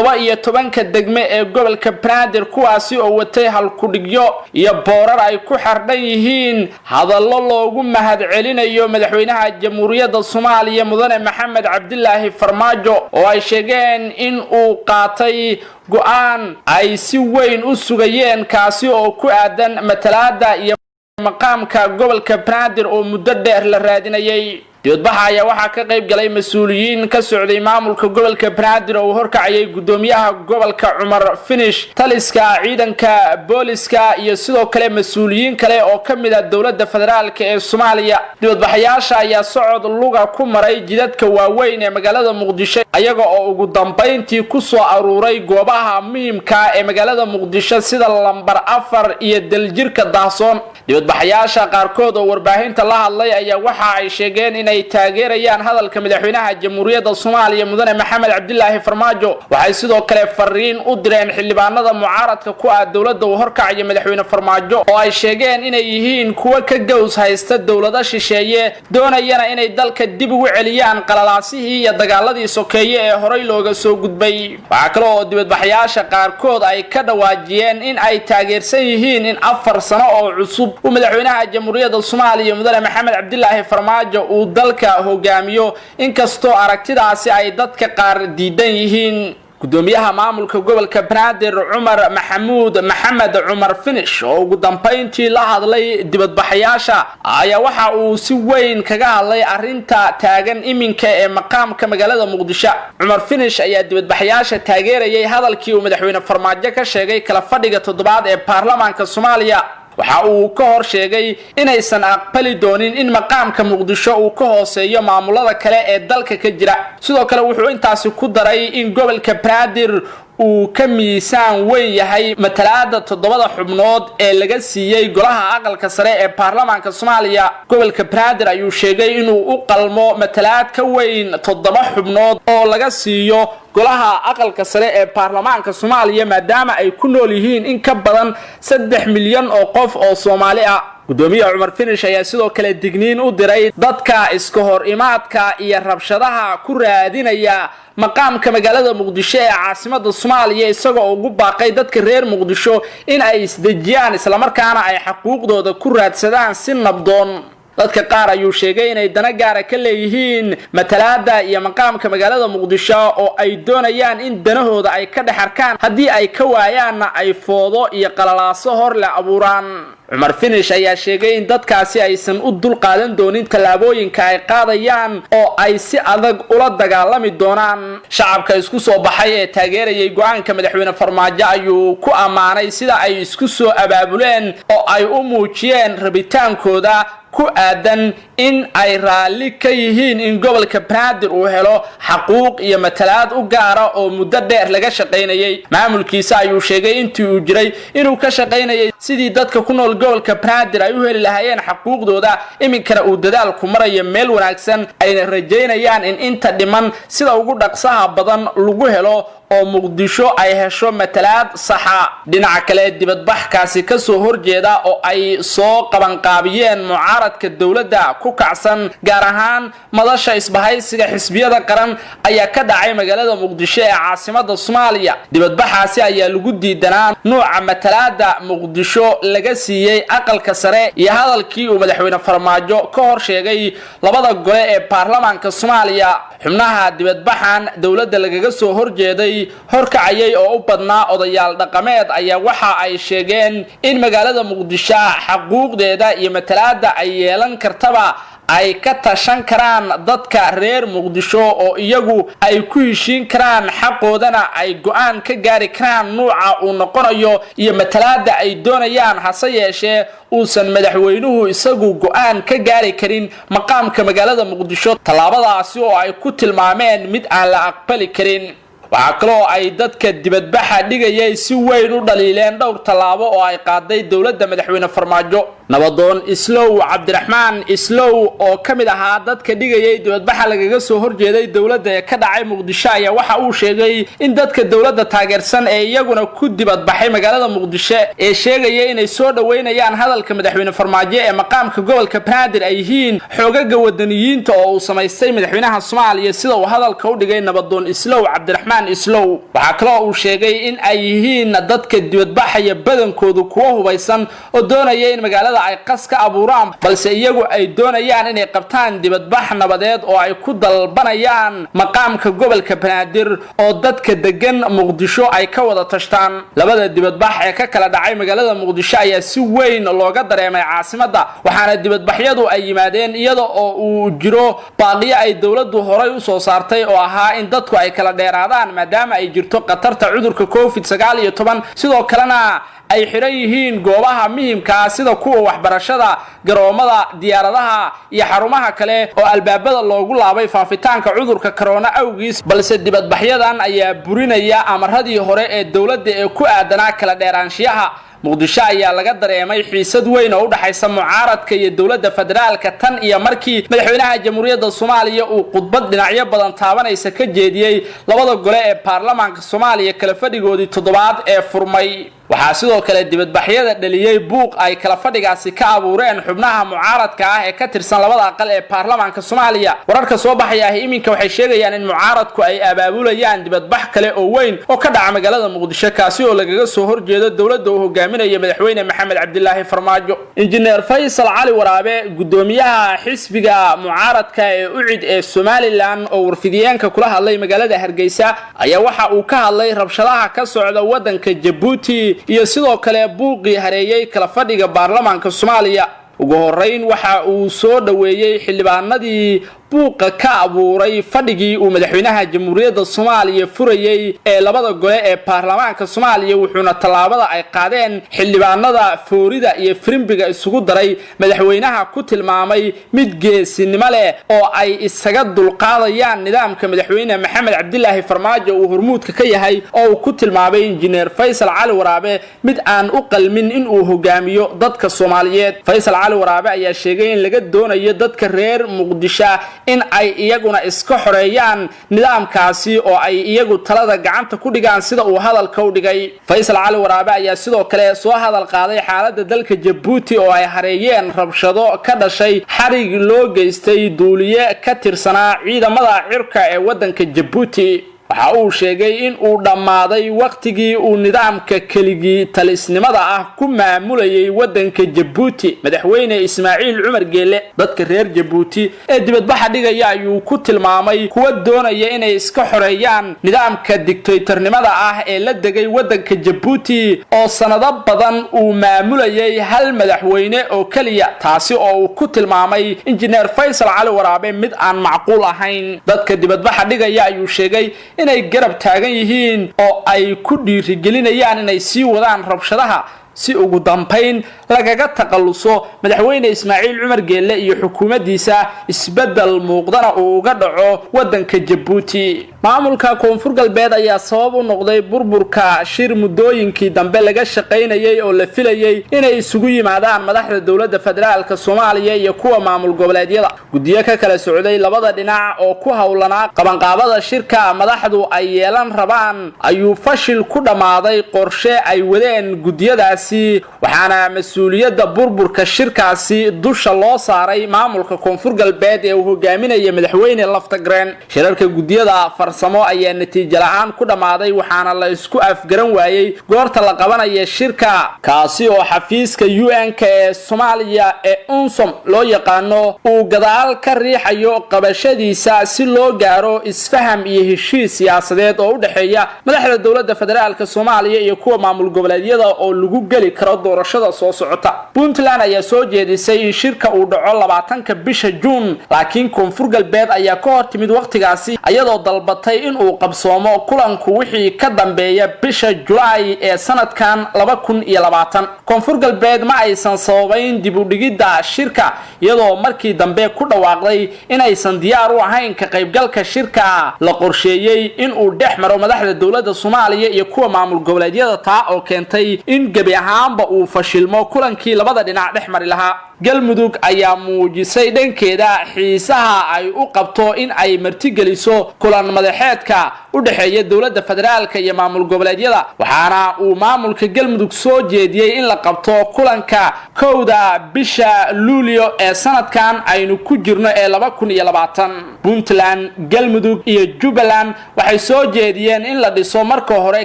17 degme ee gobolka Banaadir kuwaasi oo watay halkudhigyo iyo boorar ay ku xardhan yihiin hadallo loogu mahadcelinayo madaxweynaha Jamhuuriyadda Soomaaliya Mudane Maxamed Cabdilaahi Farmaajo oo ay sheegeen in uu qaatay go'aan ay si weyn u sugayeen kaasi oo ku aadan matalaada iyo maqaamka gobolka Banaadir oo muddo dheer la raadinayay. dibadbaxa ayaa waxaa ka qayb galay mas'uuliyiin ka socday maamulka gobolka Banaadir oo horkacayay gudoomiyaha gobolka Cumar Finish, taliska ciidanka booliska iyo sidoo kale mas'uuliyiin kale oo kamid ah dowladda federaalka ee Soomaaliya. dibadbaxayaasha ayaa socod luga ku maray jidadka waaweyn ee magaalada Muqdisho ayaga oo ugu dambeyntii ku soo aruuray goobaha muhiimka ee magaalada Muqdisho sida lambar 4 iyo daljirka Daahsoon. dibadbaxayaasha qaarkood oo warbaahinta la hadlay ayaa waxa ay sheegeen in ay taageerayaan hadalka madaxweynaha Jamhuuriyadda Soomaaliya Mudane Maxamed Cabdilaahi Farmaajo. waxay sidoo kale fariin u direen xildhibaanada mucaaradka ku ah dowladda uu horkacay madaxweyne Farmaajo oo ay sheegeen inay yihiin kuwa ka gows haysta dowladda shisheeye doonayana inay dalka dib ugu celiyaan qalalaasihii iyo dagaaladii sokeeye ee horey looga soo gudbay. waxa kale oo dibadbaxayaasha qaarkood ay ka dhawaajiyeen in ay taageersan yihiin in 4 sano oo cusub uu madaxweynaha Jamhuuriyadda Soomaaliya Mudane Maxamed Cabdilaahi Farmaajo uu dalka hogaamiyo inkastoo aragtidaasi ay dadka qaar diidan yihiin. gudoomiyaha maamulka gobolka Banaadir Cumar Maxamed Cumar Finish oo ugu dambeyntii la hadlay dibadbaxayaasha ayaa waxa uu si weyn kaga hadlay arinta taagan iminka ee maqaamka magaalada Muqdisho. Cumar Finish ayaa dibadbaxayaasha taageerayay hadalkii uu madaxweyne Farmaajo ka sheegay kala fadhiga 7aad ee baarlamaanka Soomaaliya. waxa uu ka hor sheegay inaysan aqbali doonin in maqaamka Muqdisho uu ka hooseeyo maamulada kale ee dalka ka jira. sidoo kale wuxuu intaasi ku daray in gobolka Banaadir uu ka miisaan weyn yahay matalaada 7 xubnood ee laga siiyay golaha aqalka sare ee baarlamaanka Soomaaliya. gobolka Banaadir ayuu sheegay inuu u qalmo matalaad ka weyn 7 xubnood oo laga siiyo golaha aqalka sare ee baarlamaanka Soomaaliya maadaama ay ku nool yihiin in ka badan 3 milyan oo qof oo Soomaali ah. gudoomiyaha Cumar Finish ayaa sidoo kale digniin u diray dadka iska hor imaadka iyo rabshadaha ku raadinaya maqaamka magaalada Muqdisho ee caasimadda Soomaaliya isagoo ugu baaqay dadka reer Muqdisho in ay isdejiyaan isla markaana ay xuquuqdooda ku raadsadaan si nabdoon. dadka qaar ayuu sheegay inay dana gaar ah ka leeyihiin matalaada iyo maqaamka magaalada Muqdisho oo ay doonayaan in danahooda ay ka dhaxarkaan haddii ay ka waayaanna ay foodo iyo qalalaaso hor la abuuraan. Cumar Finish ayaa sheegay in dadkaasi aysan u dul qaadan doonin talaabooyinka ay qaadayaan oo ay si adag ula dagaalami doonaan. shacabka isku soo baxay ee taageerayay go'aanka madaxweyne Farmaajo ayuu ku amaanay sida ay isku soo abaabuleen oo ay u muujiyeen rabitaankooda ku aadan in ay raali ka yihiin in gobolka Banaadir uu helo xaquuq iyo matalaad u gaara oo muddo dheer laga shaqeynayay maamulkiisa ayuu sheegay intii uu jiray inuu ka shaqeynayay sidii dadka ku nool gobolka Banaadir ay u heli lahaayeen xaquuqdooda iminkana uu dadaal ku marayo meel wanaagsan ayna rajeynayaan in inta dhiman sida ugu dhaqsaha badan lagu helo oo Muqdisho ay hesho matalaad saxa dhinaca kale dibadbaxkaasi ka soo horjeeda oo ay soo qaban qaabiyeen mucaaradka dawladda ku kacsan gaar ahaan madasha isbahaysiga xisbiyada qaran ayaa ka dhacay magaalada Muqdisho ee caasimadda Soomaaliya dibadbaxaasi ayaa lagu diidanaa nooca matalaada Muqdisho laga siiyay aqalka sare iyo hadalkii uu madaxweyne Farmaajo ka hor sheegay labada gole ee baarlamaanka Soomaaliya xubnaha dibadbaxan dawladda lagaga soo horjeeday horkacayay oo u badnaa odayaal dhaqameed ayaa waxa ay sheegeen in magaalada Muqdisho xaquuqdeeda iyo matalaada ay yeelan kartaba ay ka tashan karaan dadka reer Muqdisho oo iyagu ay ku heshiin karaan xaqoodana ay go'aan ka gaari karaan nooca uu noqonayo iyo matalaada ay doonayaan hase yeeshee uusan madaxweynuhu isagu go'aan ka gaari karin maqaamka magaalada Muqdisho talaabadaasi oo ay ku tilmaameen mid aan la aqbali karin waxa kale oo ay dadka dibadbaxa dhigayay si weyn u dhaliileen dhowr talaabo oo ay qaaday dawladda madaxweyne Farmaajo nabadoon Islow Cabdiraxmaan Islow oo kamid ahaa dadka dhigayay dibadbaxa lagaga soo horjeeday dawladda ee ka dhacay Muqdisho ayaa waxa uu sheegay in dadka dawladda taageersan ee iyaguna ku dibadbaxay magaalada Muqdisho ee sheegay inay soo dhaweynayaan hadalka madaxweyne Farmaajo ee maqaamka gobolka Banaadir ay yihiin xoogaga wadaniyiinta oo uu sameystay madaxweynaha Soomaaliya sida uu hadalka u dhigay nabadoon Islow Cabdiraxmaan Islow waxa kale oo uu sheegay in ay yihiin dadka dibadbaxaya badankoodu kuwa hubaysan oo doonaya in magaalada ay qas ka abuuraan balse iyagu ay doonayaan inay qabtaan dibadbax nabadeed oo ay ku dalbanayaan maqaamka gobolka Banaadir oo dadka degan Muqdisho ay ka wada tashtaan labada dibadbax ee ka kala dhacay magaalada Muqdisho ayaa si weyn looga dareemay caasimadda waxaana dibadbaxyadu ay yimaadeen iyada oo uu jiro baaqiyo ay dawladdu horay u soo saartay oo ahaa in dadku ay kala dheeraadaan maadaama ay jirto qatarta cudurka COVID-19 sidoo kalena ay xiran yihiin goobaha muhiimka sida kuwa waxbarashada garoomada diyaaradaha iyo xarumaha kale oo albaabada loogu laabay faafitaanka cudurka corona awgiis balse dibadbaxyadan ayaa burinaya amaradii hore ee dawladda ee ku aadanaa kala dheeraanshiyaha Muqdisho ayaa laga dareemay xiisad weyn oo u dhaxaysa mucaaradka iyo dawladda federaalka tan iyo markii madaxweynaha jamhuuriyadda Soomaaliya uu khudbad dhinacyo badan taabanaysa ka jeediyay labada gole ee baarlamaanka Soomaaliya kala fadhigoodii toddobaad ee furmay waxaa sidoo kale dibadbaxyada dhaliyay buuq ay kala fadhigaasi ka abuureen xubnaha mucaaradka ah ee ka tirsan labada aqal ee baarlamaanka Soomaaliya wararka soo baxaya iminka waxay sheegayaan in mucaaradku ay abaabulayaan dibadbax kale oo weyn oo ka dhaca magaalada Muqdisho kaasi oo lagaga soo horjeedo dawladda uu hogaaminayo madaxweyne Maxamed Cabdilaahi Farmaajo injineer Faysal Cali Waraabe gudoomiyaha xisbiga mucaaradka ee UCID ee Somaliland oo warfidiyeenka kula hadlay magaalada Hargeysa ayaa waxa uu ka hadlay rabshadaha ka socda wadanka Djibouti iyo sidoo kale buuqii hareeyay kala fadhiga baarlamaanka Soomaaliya ugu horeyn waxa uu soo dhaweeyay xildhibaanadii buuqa ka abuuray fadhigii uu madaxweynaha jamhuuriyadda Soomaaliya furayay ee labada gole ee baarlamaanka Soomaaliya wuxuuna talaabada ay qaadeen xildhibaanada foorida iyo firimbiga isugu daray madaxweynaha ku tilmaamay mid geesinimo leh oo ay isaga dulqaadayaan nidaamka madaxweyne Maxamed Cabdilaahi Farmaajo uu hormuudka ka yahay oo uu ku tilmaamay injineer Faysal Cali Waraabe mid aan u qalmin in uu hogaamiyo dadka Soomaaliyeed Faysal Cali Waraabe ayaa sheegay in laga doonayo dadka reer Muqdisho in ay iyaguna iska xoreeyaan nidaamkaasi oo ay iyagu talada gacanta ku dhigaan sida uu hadalka u dhigay Faysal Cali Waraabe ayaa sidoo kale soo hadal qaaday xaaladda dalka Djibouti oo ay hareeyeen rabshado ka dhashay xarig loo geystay duuliye ka tirsanaa ciidamada cirka ee wadanka Djibouti waxa uu sheegay in uu dhamaaday waqtigii uu nidaamka keligii talisnimada ah ku maamulayay wadanka Djibouti madaxweyne Ismaaciil Cumar Geele dadka reer Djibouti ee dibadbaxa dhigaya ayuu ku tilmaamay kuwa doonaya inay iska xoreeyaan nidaamka dictatornimada ah ee la degay wadanka Djibouti oo sanado badan uu maamulayay hal madaxweyne oo kaliya taasi oo uu ku tilmaamay injineer Faysal Cali Waraabe mid aan macquul ahayn dadka dibadbaxa dhigaya ayuu sheegay inay garab taagan yihiin oo ay ku dhiirigelinayaan inay sii wadaan rabshadaha si ugu dambayn lagaga taqalluso madaxweyne Ismaaciil Cumar Geelle iyo xukuumaddiisa isbedel muuqdana uu uga dhaco wadanka Djibouti. maamulka Koonfur Galbeed ayaa sabab u noqday burburka shir muddooyinkii dambe laga shaqeynayay oo la filayay inay isugu yimaadaan madaxda dawladda federaalka Soomaaliya iyo kuwa maamul goboleedyada. guddiyo ka kala socday labada dhinac oo ku hawlanaa qabanqaabada shirka madaxdu ay yeelan rabaan ayuu fashil ku dhamaaday qorshe ay wadeen guddiyadaasi, waxaana mas'uuliyadda burburka shirkaasi dusha loo saaray maamulka Koonfur Galbeed ee uu hogaaminaya madaxweyne Laftagreen. shirarka guddiyada farsamo ayaa natiijo la'aan ku dhamaaday, waxaana la isku afgaran waayay goorta la qabanayo shirka kaasi oo xafiiska UN-ka ee Soomaaliya ee UNSOM loo yaqaano uu gadaal ka riixayo qabashadiisa si loo gaaro isfaham iyo heshiis siyaasadeed oo u dhaxeeya madaxda dawladda federaalka Soomaaliya iyo kuwa maamul goboleedyada oo lagu gali karo doorashada soo socota. Puntland ayaa soo jeedisay in shirka uu dhaco 20ka bisha Juun, laakiin Koonfur Galbeed ayaa ka hortimid waqtigaasi iyadoo dalbatay in uu qabsoomo kulanku wixii ka dambeeya bisha July ee sanadkan 2020. Koonfur Galbeed ma aysan sababayn dib u dhigidda shirka iyadoo markii dambe ku dhawaaqday inaysan diyaar u ahayn ka qaybgalka shirka la qorsheeyay in uu dhex maro madaxda dawladda Soomaaliya iyo kuwa maamul goboleedyada taa oo keentay in gabi ahaanba uu fashilmo kulankii labada dhinac dhex mari lahaa. galmudug ayaa muujisay dhankeeda xiisaha ay u qabto in ay martigeliso kulan madaxeedka u dhaxeeya dawladda federaalka iyo maamul goboleedyada, waxaana uu maamulka galmudug soo jeediyay in la qabto kulanka 1 bisha Luulyo ee sanadkan aynu ku jirno ee 2020. Puntland, galmudug iyo Jubbaland waxay soo jeediyeen in la dhiso marka hore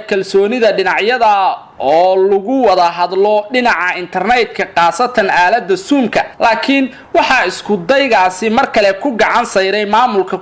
kalsoonida dhinacyada oo lagu wada hadlo dhinaca internetka qaasatan aalada Zoom-ka, laakiin waxa isku daygaasi mar kale ku gacan sayray maamulka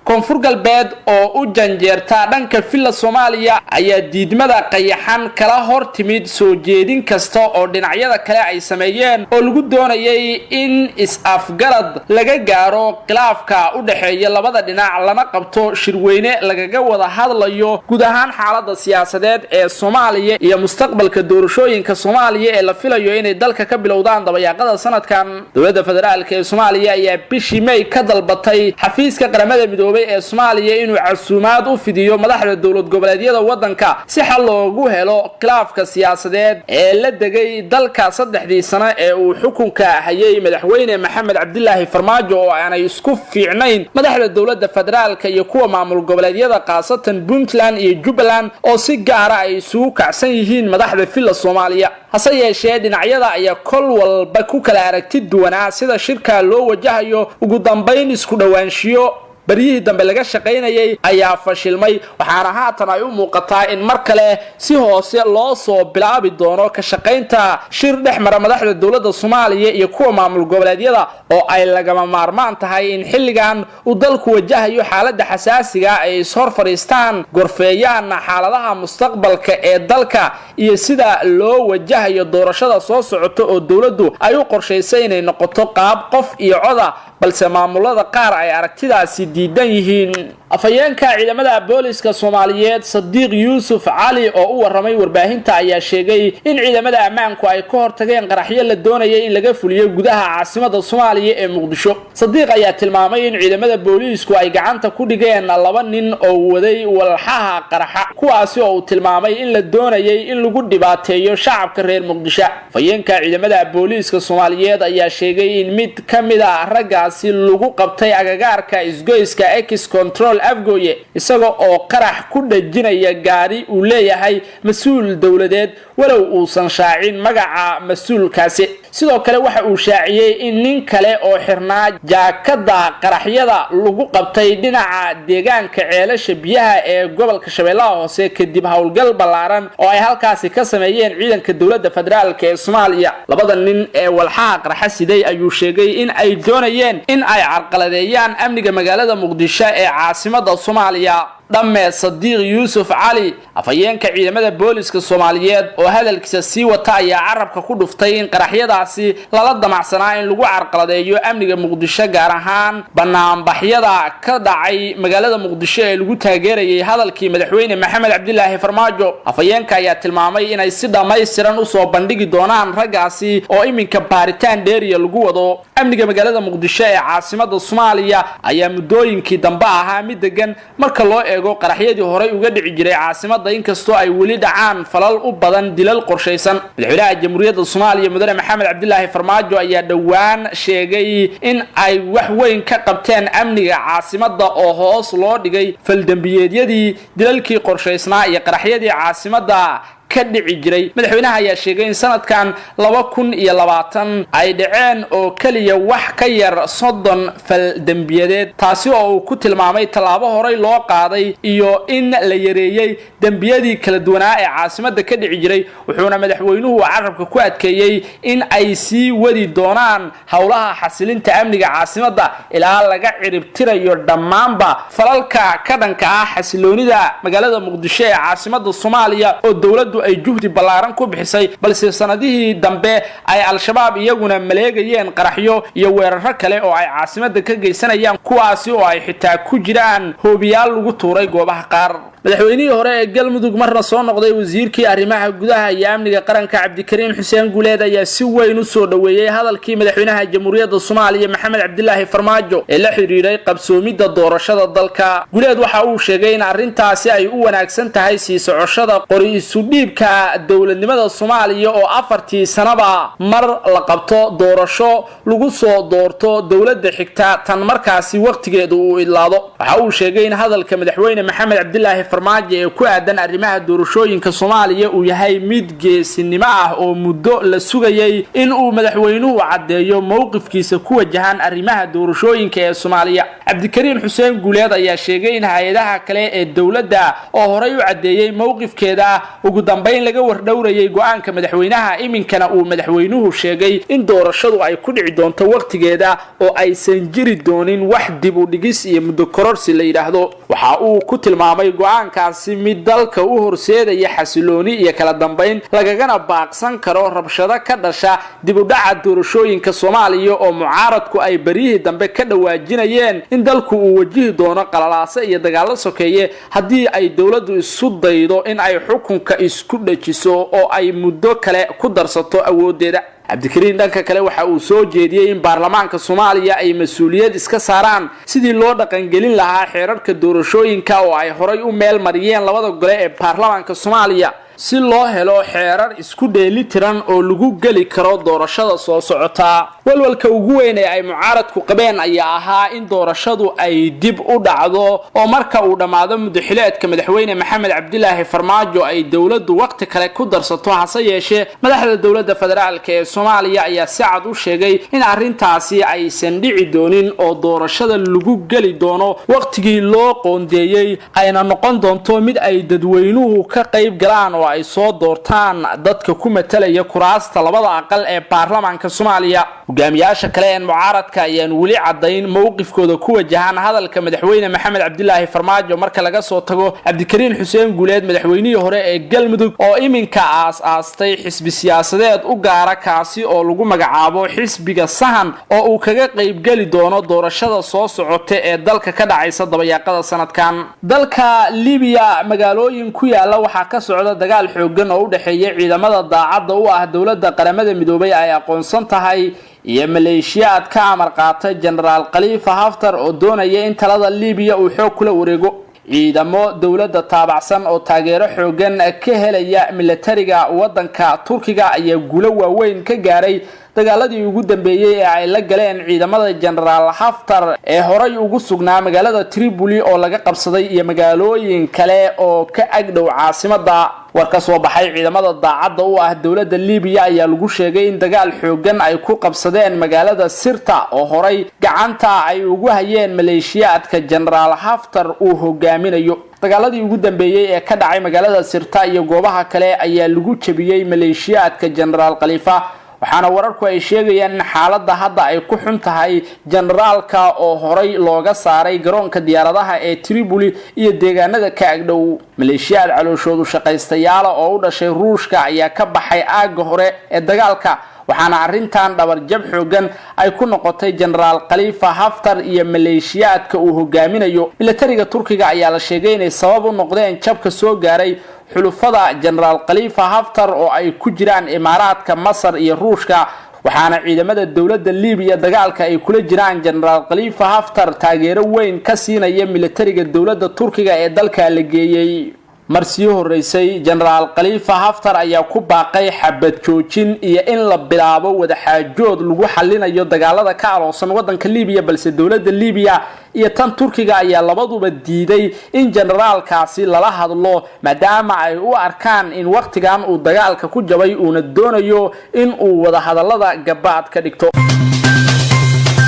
Koonfur Galbeed oo u janjeerta dhanka filla Soomaaliya ayaa diidmada qayaxan kala hor timid soo jeedin kasta oo dhinacyada kale ay sameeyeen oo lagu doonayay in is-afgarad laga gaaro khilaafka u dhaxeeya labada dhinac lana qabto shirweyne lagaga wada hadlayo guud ahaan xaaladda siyaasadeed ee Soomaaliya iyo mustaqbalka doorashooyinka Soomaaliya ee la filayo inay dalka ka bilowdaan dabayaaqada sanadkan. dawladda federaalka ee Soomaaliya ayaa bishii May ka dalbatay xafiiska qaramada midoobay ee Soomaaliya inuu casuumaad u fidiyo madaxda dawlad goboleedyada wadanka si xal loogu helo khilaafka siyaasadeed ee la degay dalka 3 sano ee uu xukunka hayay madaxweyne Maxamed Cabdilaahi Farmaajo oo aanay isku fiicnayn madaxda dawladda federaalka iyo kuwa maamul goboleedyada qaasatan Puntland iyo Jubbaland oo si gaar ah ay isugu kacsan yihiin madaxda filla Soomaaliya. hase yeeshee dhinacyada ayaa kol walba ku kala aragti duwanaa sida shirka loo wajahayo. ugu dambayn isku dhawaanshiyo bariyihii dambe laga shaqeynayay ayaa fashilmay, waxaana haatan ay u muuqataa in mar kale si hoose loo soo bilaabi doono ka shaqeynta shir dhex mara madaxda dawladda Soomaaliya iyo kuwa maamul goboleedyada oo ay lagama maarmaan tahay in xilligan uu dalku wajahayo xaaladda xasaasiga ay hor fariistaan gorfeeyaan xaaladaha mustaqbalka ee dalka iyo sida loo wajahayo doorashada soo socota oo dawladdu ay u qorsheysay inay noqoto qaab qof iyo coda, balse maamulada qaar ay aragtidaasi diidan yihiin. afayeenka ciidamada booliska Soomaaliyeed Sadiq Yuusuf Cali oo u waramay warbaahinta ayaa sheegay in ciidamada ammaanku ay ka hortageen qaraxyo la doonayay in laga fuliyo gudaha caasimadda Soomaaliya ee Muqdisho. Sadiq ayaa tilmaamay in ciidamada boolisku ay gacanta ku dhigeen 2 nin oo waday walxaha qaraxa, kuwaasi oo tilmaamay in la doonayay in lagu dhibaateeyo shacabka reer Muqdisho. afayeenka ciidamada booliska Soomaaliyeed ayaa sheegay in mid kamid ah raggaasi lagu qabtay agagaarka isgoyska X Control Afgooye isaga oo qarax ku dhajinaya gaari uu leeyahay mas'uul dawladeed walow uusan shaacin magaca mas'uulkaasi. sidoo kale waxa uu shaaciyay in nin kale oo xirnaa jaakada qaraxyada lagu qabtay dhinaca deegaanka ceelasha biyaha ee gobolka Shabeellaha Hoose kadib hawlgal ballaaran oo ay halkaasi ka sameeyeen ciidanka dawladda federaalka ee Soomaaliya. labada nin ee walxaha qaraxa siday ayuu sheegay in ay doonayeen in ay carqaladeeyaan amniga magaalada Muqdisho ee caasimadda Soomaaliya. dhamme Sadiiq Yuusuf Cali afayeenka ciidamada booliska Soomaaliyeed oo hadalkiisa sii wata ayaa carabka ku dhuftay in qaraxyadaasi lala damacsanaa in lagu carqaladeeyo amniga Muqdisho gaar ahaan banaanbaxyada ka dhacay magaalada Muqdisho ee lagu taageerayay hadalkii madaxweyne Maxamed Cabdilaahi Farmaajo afayeenka ayaa tilmaamay inay si dhameystiran u soo bandhigi doonaan ragaasi oo iminka baaritaan dheeriya lagu wado amniga magaalada Muqdisho ee caasimadda Soomaaliya ayaa muddooyinkii dambe ahaa mid degan marka loo eego qaraxyadii hore uga dhici jiray caasimadda inkastoo ay weli dhacaan falal u badan dilal qorshaysan madaxweynaha jamhuuriyadda Soomaaliya mudane Maxamed Cabdilaahi Farmaajo ayaa dhawaan sheegay in ay wax weyn ka qabteen amniga caasimadda oo hoos loo dhigay faldambiyeedyadii dilalkii qorshaysnaa iyo qaraxyadii caasimadda ka dhici jiray madaxweynaha ayaa sheegay in sanadkan 2020 ay dhaceen oo kaliya wax ka yar 30 fal dambiyadeed taasi oo uu ku tilmaamay talaabo hore loo qaaday iyo in la yareeyay dambiyadii kala duwanaa ee caasimadda ka dhici jiray wuxuuna madaxweynuhu carabka ku adkeeyay in ay sii wadi doonaan howlaha xasilinta amniga caasimadda ilaa laga ciribtirayo dhammaanba falalka ka dhanka ah xasiloonida magaalada Muqdisho ee caasimadda Soomaaliya oo dawladdu ay juhdi ballaaran ku bixisay balse sanadihii dambe ay al-shabaab iyaguna maleegayeen qaraxyo iyo weeraro kale oo ay caasimadda ka geysanayaan kuwaasi oo ay xitaa ku jiraan hoobiyaal lagu tuuray goobaha qaar madaxweynihii hore ee galmudug marna soo noqday wasiirkii arrimaha gudaha iyo amniga qaranka Cabdikariin Xuseen Guuleed ayaa si weyn u soo dhaweeyay hadalkii madaxweynaha jamhuuriyadda Soomaaliya Maxamed Cabdilaahi Farmaajo ee la xiriiray qabsoomidda doorashada dalka Guuleed waxa uu sheegay in arrintaasi ay u wanaagsan tahay sii socoshada qori isu dhiibka dawladnimada Soomaaliya oo 4 sanaba mar la qabto doorasho lagu soo doorto dawladda xigta tan markaasi waqtigeedu uu idlaado waxa uu sheegay in hadalka madaxweyne Maxamed Cabdilaahi Farmaajo ee ku aadan arrimaha doorashooyinka Soomaaliya uu yahay mid geesinimo ah oo muddo la sugayay in uu madaxweynuhu cadeeyo mowqifkiisa ku wajahan arrimaha doorashooyinka ee Soomaaliya Cabdikariin Xuseen Guuleed ayaa sheegay in hay'adaha kale ee dawladda oo horey u cadeeyay mowqifkeeda ugu dambeyn laga wardhowrayay go'aanka madaxweynaha iminkana uu madaxweynuhu sheegay in doorashadu ay ku dhici doonto waqtigeeda oo aysan jiri doonin wax dib u dhigis iyo muddo kororsi la yiraahdo waxa uu ku tilmaamay go'aankaasi mid dalka u horseedaya xasilooni iyo kala dambeyn lagagana baaqsan karo rabshado ka dhasha dib u dhaca doorashooyinka Soomaaliya oo mucaaradku ay barihii dambe ka dhawaajinayeen in dalku uu wajihi doono qalalaase iyo dagaalo sokeeye haddii ay dawladdu isu daydo in ay xukunka isku dhajiso oo ay muddo kale ku darsato awoodeeda Cabdikariin dhanka kale waxa uu soo jeediyay in baarlamaanka Soomaaliya ay mas'uuliyad iska saaraan sidii loo dhaqan gelin lahaa xeerarka doorashooyinka oo ay horay u meel mariyeen labada gole ee baarlamaanka Soomaaliya si loo helo xeerar isku dheelitiran oo lagu gali karo doorashada soo socota walwalka ugu weyn ee ay mucaaradku qabeen ayaa ahaa in doorashadu ay dib u dhacdo oo marka uu dhamaado muddaxileedka madaxweyne Maxamed Cabdilaahi Farmaajo ay dawladdu waqti kale ku darsato hase yeeshee madaxda dawladda federaalka ee Soomaaliya ayaa si cad u sheegay in arrintaasi aysan dhici doonin oo doorashada lagu gali doono waqtigii loo qoondeeyay ayna noqon doonto mid ay dadweynuhu ka qayb galaan ay soo doortaan dadka ku metelaya kuraasta labada aqal ee baarlamaanka Soomaaliya hogaamiyaasha kale ee mucaaradka ayaan wali cadeyn mowqifkooda ku wajahan hadalka madaxweyne Maxamed Cabdilaahi Farmaajo marka laga soo tago Cabdikariin Xuseen Guuleed madaxweynihii hore ee galmudug oo iminka aastay xisbi siyaasadeed u gaara kaasi oo lagu magacaabo xisbiga Sahan oo uu kaga qayb gali doono doorashada soo socota ee dalka ka dhacaysa dabayaaqada sanadkan dalka Liibiya magaalooyin ku yaala waxa ka socda xoogan oo u dhaxeeya ciidamada daacadda u ah dawladda qaramada midoobay ay aqoonsan tahay iyo maleeshiyaad ka amar qaatay Generaal Khalifa Haftar oo doonaya in talada Liibiya uu xoog kula wareego ciidamo dawladda taabacsan oo taageero xoogan ka helaya militariga wadanka Turkiga ayaa guulo waaweyn ka gaaray dagaaladii ugu dambeeyay ee ay la galeen ciidamada Generaal Haftar ee horay ugu sugnaa magaalada Tripoli oo laga qabsaday iyo magaalooyin kale oo ka agdhow caasimadda warka soo baxay ciidamada daacadda u ah dawladda Liibiya ayaa lagu sheegay in dagaal xoogan ay ku qabsadeen magaalada Sirta oo horay gacanta ay ugu hayeen maleeshiyaadka Generaal Haftar uu hogaaminayo dagaaladii ugu dambeeyay ee ka dhacay magaalada Sirta iyo goobaha kale ayaa lagu jabiyay maleeshiyaadka Generaal Khalifa waxaana wararku ay sheegayaan in xaaladda hadda ay ku xun tahay generaalka oo horay looga saaray garoonka diyaaradaha ee Tripoli iyo deegaanada ka agdhow maleeshiyaad calooshoodu shaqaystayaal oo u dhashay Ruushka ayaa ka baxay aagga hore ee dagaalka waxaana arrintan dhabar jab xoogan ay ku noqotay generaal Khalifa Haftar iyo maleeshiyaadka uu hogaaminayo militariga Turkiga ayaa la sheegay inay sabab u noqdeen jabka soo gaaray xulufada generaal Khalifa Haftar oo ay ku jiraan Imaaraadka Masar iyo Ruushka waxaana ciidamada dawladda Liibiya dagaalka ay kula jiraan generaal Khalifa Haftar taageero weyn ka siinaya militariga dawladda Turkiga ee dalka la geeyay markii horeysay generaal Khalifa Haftar ayaa ku baaqay xabad joojin iyo in la bilaabo wada xaajood lagu xalinayo dagaalada ka aloosan wadanka Liibiya balse dawladda Liibiya iyo tan Turkiga ayaa labaduba diiday in generaalkaasi lala hadlo maadaama ay u arkaan in waqtigan uu dagaalka ku jabay uu doonayo in uu wada hadalada gabaad ka dhigto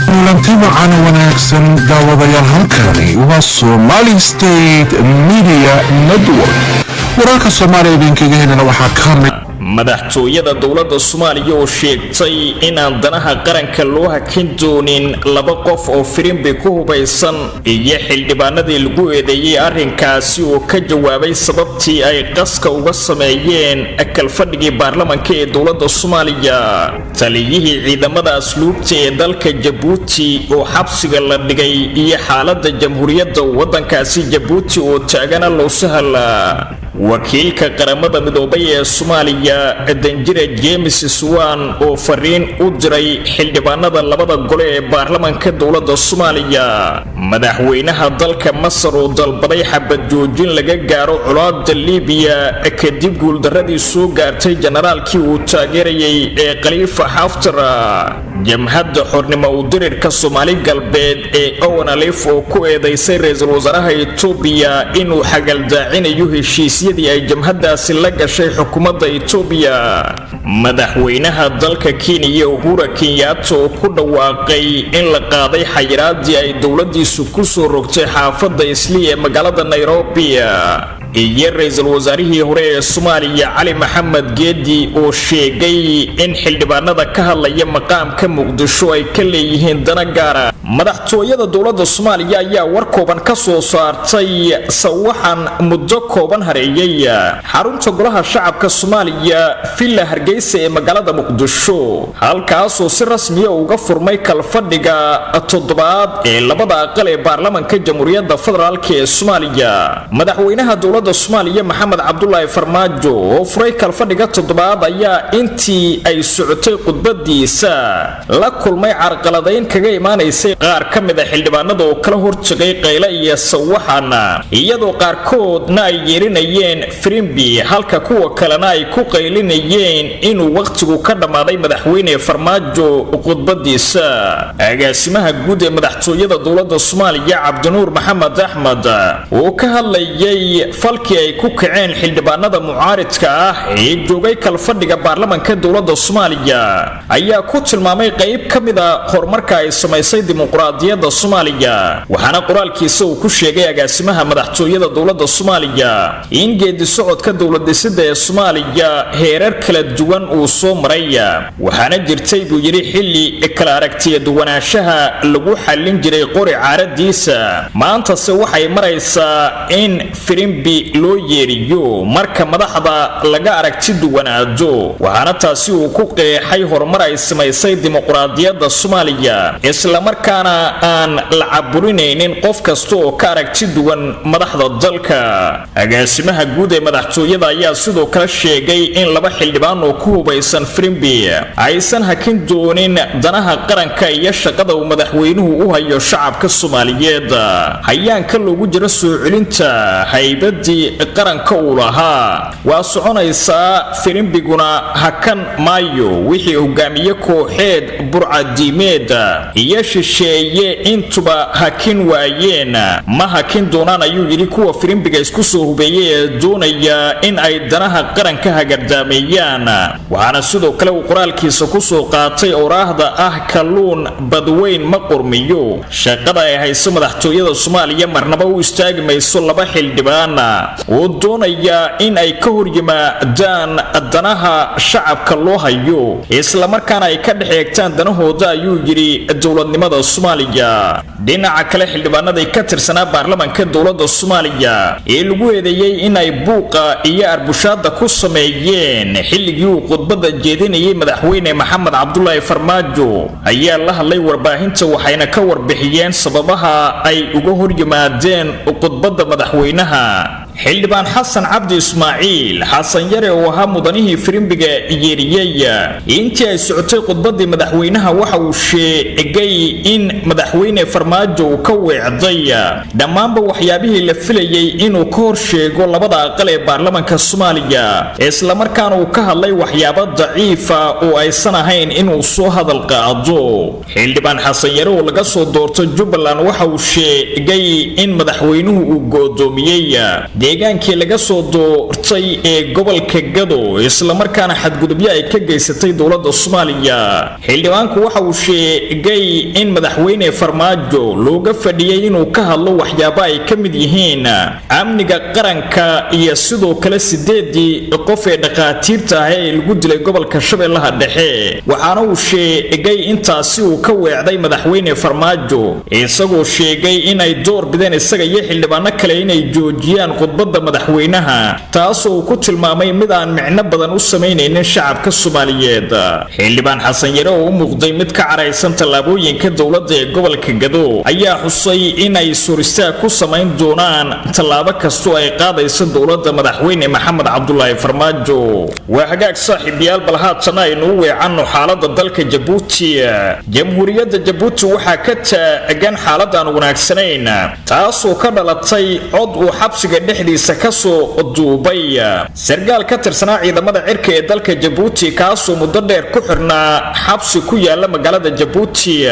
kulantiba aan wanaagsan daawadayaal halkani waa Somali State Media Network wararka Soomaaliya idinkaga helana waxaa ka mid madaxtooyada dawladda Soomaaliya oo sheegtay inaan danaha qaranka loo hakin doonin laba qof oo firimbi ku hubaysan iyo xildhibaanadii lagu eedeeyay arrinkaasi oo ka jawaabay sababtii ay qaska uga sameeyeen akal fadhigii baarlamaanka ee dawladda Soomaaliya taliyihii ciidamada asluubta ee dalka Djibouti oo xabsiga la dhigay iyo xaaladda jamhuuriyadda wadankaasi Djibouti oo taagana loo sahla wakiilka qaramada midoobay ee Soomaaliya danjire James Swan oo fariin u diray xildhibaanada labada gole ee baarlamaanka dawladda Soomaaliya madaxweynaha dalka Masar oo dalbaday xabad joojin laga gaaro colaadda Liibiya kadib guuldaradii soo gaartay generaalkii uu taageerayay ee Khalifa Haftar jamhadda xornimo u dirirka Soomaali galbeed ee Owen Alif oo ku eedeysay ra'iisul wasaaraha Itoobiya inuu xagaldaacinayo heshiisyadii ay jamhaddaasi la gashay xukuumadda Itoobiya madaxweynaha dalka Kenya Uhuru Kenyatta oo ku dhawaaqay in la qaaday xayiraadii ay dawladdiisu ku soo rogtay xaafadda Islii ee magaalada Nairobi iyo ra'iisul wasaarihii hore ee Soomaaliya Cali Maxamed Geedi oo sheegay in xildhibaanada ka hadlaya maqaamka Muqdisho ay ka leeyihiin dana gaar ah madaxtooyada dawladda Soomaaliya ayaa war kooban ka soo saartay sawaxan muddo kooban hareeyay xarunta golaha shacabka Soomaaliya Villa Hargeysa ee magaalada Muqdisho halkaas oo si rasmi ah uga furmay kal fadhiga toddobaad ee labada aqal ee baarlamaanka Jamhuuriyadda Federaalka ee Soomaaliya madaxweynaha dawladda Soomaaliya Maxamed Cabdullaahi Farmaajo oo furay kal fadhiga toddobaad ayaa intii ay socotay khudbadiisa la kulmay carqaladayn kaga imaanaysay qaar ka mid ah xildhibaanada oo kala hortagay qayla iyo sawaxan iyadoo qaarkoodna ay yeerinayeen firimbi halka kuwa kalena ay ku qaylinayeen inuu waqtigu ka dhamaaday madaxweyne Farmaajo khudbadiisa agaasimaha guud ee madaxtooyada dawladda Soomaaliya Cabdinuur Maxamed Axmed oo ka hadlayay falkii ay ku kaceen xildhibaanada mucaaridka ah ee joogay kal fadhiga baarlamaanka dawladda Soomaaliya ayaa ku tilmaamay qayb ka mid ah horumarka ay sameysay dimuqraadiyadda Soomaaliya waxaana qoraalkiisa uu ku sheegay agaasimaha madaxtooyada dawladda Soomaaliya in geedi socodka dawladda ee Soomaaliya heerar kala duwan uu soo maray waxaana jirtay buu yiri xilli kala aragtiya duwanaanshaha lagu xallin jiray qori caaradiisa maanta se waxay maraysaa in firimbi loo yeeriyo marka madaxda laga aragti duwanaado waxaana taasi uu ku qeexay horumar ay sameysay dimuqraadiyadda Soomaaliya isla markaana aan la caburinaynin qof kasta oo ka aragti duwan madaxda dalka agaasimaha guud ee madaxtooyada ayaa sidoo kale sheegay in laba xildhibaan oo ku hubaysan firimbi aysan hakin doonin danaha qaranka iyo shaqada uu madaxweynuhu u hayo shacabka Soomaaliyeed hayaanka loogu jiro soo celinta haybadii qaranka uu lahaa waa soconaysaa firimbiguna hakan maayo wixii hogaamiye kooxeed burcadiimeed iyo shisheeye intuba hakin waayeen ma hakin doonaan ayuu yiri kuwa firimbiga isku soo hubeeyay ee doonaya in ay danaha qaranka hagardaameeyaan waxaana sidoo kale uu qoraalkiisa ku soo qaatay oraahda ah kalluun badweyn ma qurmiyo shaqada ay hayso madaxtooyada Soomaaliya marnaba u istaagi mayso laba xildhibaan oo doonaya in ay ka hor yimaadaan danaha shacabka loo hayo isla markaana ay ka dhexeegtaan danahooda ayuu yiri dowladnimada Soomaaliya dhinaca kale xildhibaanada ka tirsanaa baarlamaanka dowladda Soomaaliya ee lagu eedeeyay in ay buuqa iyo arbushaada ku sameeyeen xilligii uu khudbada jeedinayay madaxweyne Maxamed Cabdullaahi Farmaajo ayaa la hadlay warbaahinta waxayna ka warbixiyeen sababaha ay uga hor yimaadeen khudbada madaxweynaha xildhibaan xasan cabdi ismaaciil xasan yare oo ahaa mudanihii firimbiga yeeriyay intii ay socotay khudbadii madaxweynaha waxa uu sheegay in madaxweyne Farmaajo uu ka weecday dhammaanba waxyaabihii la filayay inuu ka hor sheego labada aqal ee baarlamaanka Soomaaliya isla markaana uu ka hadlay waxyaabo daciif ah oo aysan ahayn inuu soo hadal qaado xildhibaan xasan yare oo laga soo doorto Jubbaland waxa uu sheegay in madaxweynuhu uu goodoomiyay deegaankii laga soo doortay ee gobolka Gado isla markaana xadgudubyo ay ka geysatay dowladda Soomaaliya xildhibaanku waxa uu sheegay in madaxweyne Farmaajo looga fadhiyay inuu ka hadlo waxyaabo ay ka mid yihiin amniga qaranka iyo sidoo kale 8 qof ee dhaqaatiirta ah ee lagu dilay gobolka Shabeellaha Dhexe waxaana uu sheegay intaasi uu ka weecday madaxweyne Farmaajo isagoo sheegay in ay door bideen isaga iyo xildhibaano kale inay joojiyaan khudbada madaxweynaha taasoo ku tilmaamay mid aan micno badan u sameynaynin shacabka Soomaaliyeed xildhibaan xasan yare oo u muuqday mid ka caraysan talaabooyinka dowladda ee gobolka Gado ayaa xusay in ay suurista ku sameyn doonaan talaabo kasto ay qaadayso dowladda madaxweyne Maxamed Cabdullaahi Farmaajo waa hagaag saaxiibayaal bal haatan aynu weecanno xaaladda dalka Djibouti jamhuuriyadda Djibouti waxaa ka taagan xaalad aan wanaagsanayn taasoo ka dhalatay cod uu xabsiga dhexdiisa ka soo duubay sargaal ka tirsanaa ciidamada cirka ee dalka Djibouti kaasoo muddo dheer ku xirnaa xabsi ku yaala magaalada Djibouti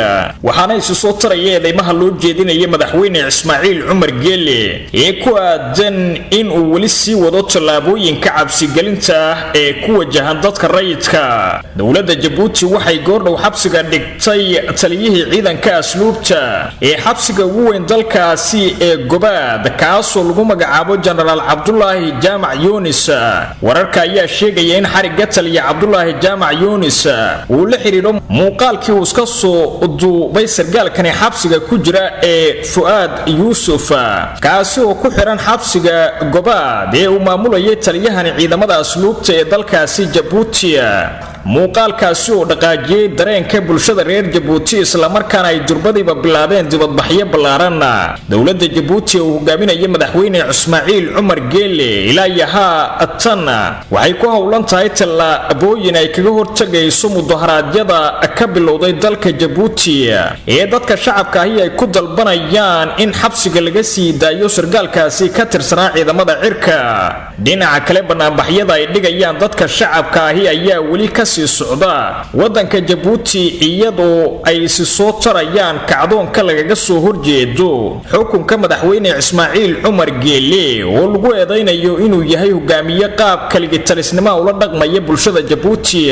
waxaana isu soo tarayay eedeymaha loo jeedinayay madaxweyne Ismaaciil Cumar Geele ee ku aadan in uu wali sii wado talaabooyinka cabsigelinta ee ku wajahan dadka rayidka dowladda Djibouti waxay goordhow xabsiga dhigtay taliyihii ciidanka asluubta ee xabsiga ugu weyn dalkaasi ee Gobaad kaasoo lagu magacaabo General Cabdullaahi Jaamac Yunis wararka ayaa sheegaya in xariga taliya Cabdullaahi Jaamac Yunis uu la xiriiro muuqaalkii uu iska soo duubay sargaalkan xabsiga ku jira ee Fuad Yusuf kaasi oo ku xiran xabsiga Gobaad ee uu maamulayay taliyahani ciidamada asluubta ee dalkaasi Djibouti muuqaalkaasi oo dhaqaajiyay dareenka bulshada reer Djibouti isla markaana ay durbadiiba bilaabeen dibadbaxyo ballaaran dowladda Djibouti oo hogaaminaya madaxweyne Ismaaciil Cumar Geele ilaa yaha tan waxay ku howlan tahay talaabooyin ay kaga hortagayso mudaharaadyada ka bilowday dalka Djibouti ee dadka shacabka ah ay ku dalbanayaan in xabsiga laga sii daayo sargaalkaasi ka tirsanaa ciidamada cirka dhinaca kale banaanbaxyada ay dhigayaan dadka shacabka ah ayaa wali ka sii socda wadanka Djibouti iyadoo ay si soo tarayaan kacdoonka lagaga soo horjeedo xukunka madaxweyne Ismaaciil Cumar Geele oo lagu eedeynayo inuu yahay hogaamiye qaab kaligitalisnimo ula dhaqmaya bulshada Djibouti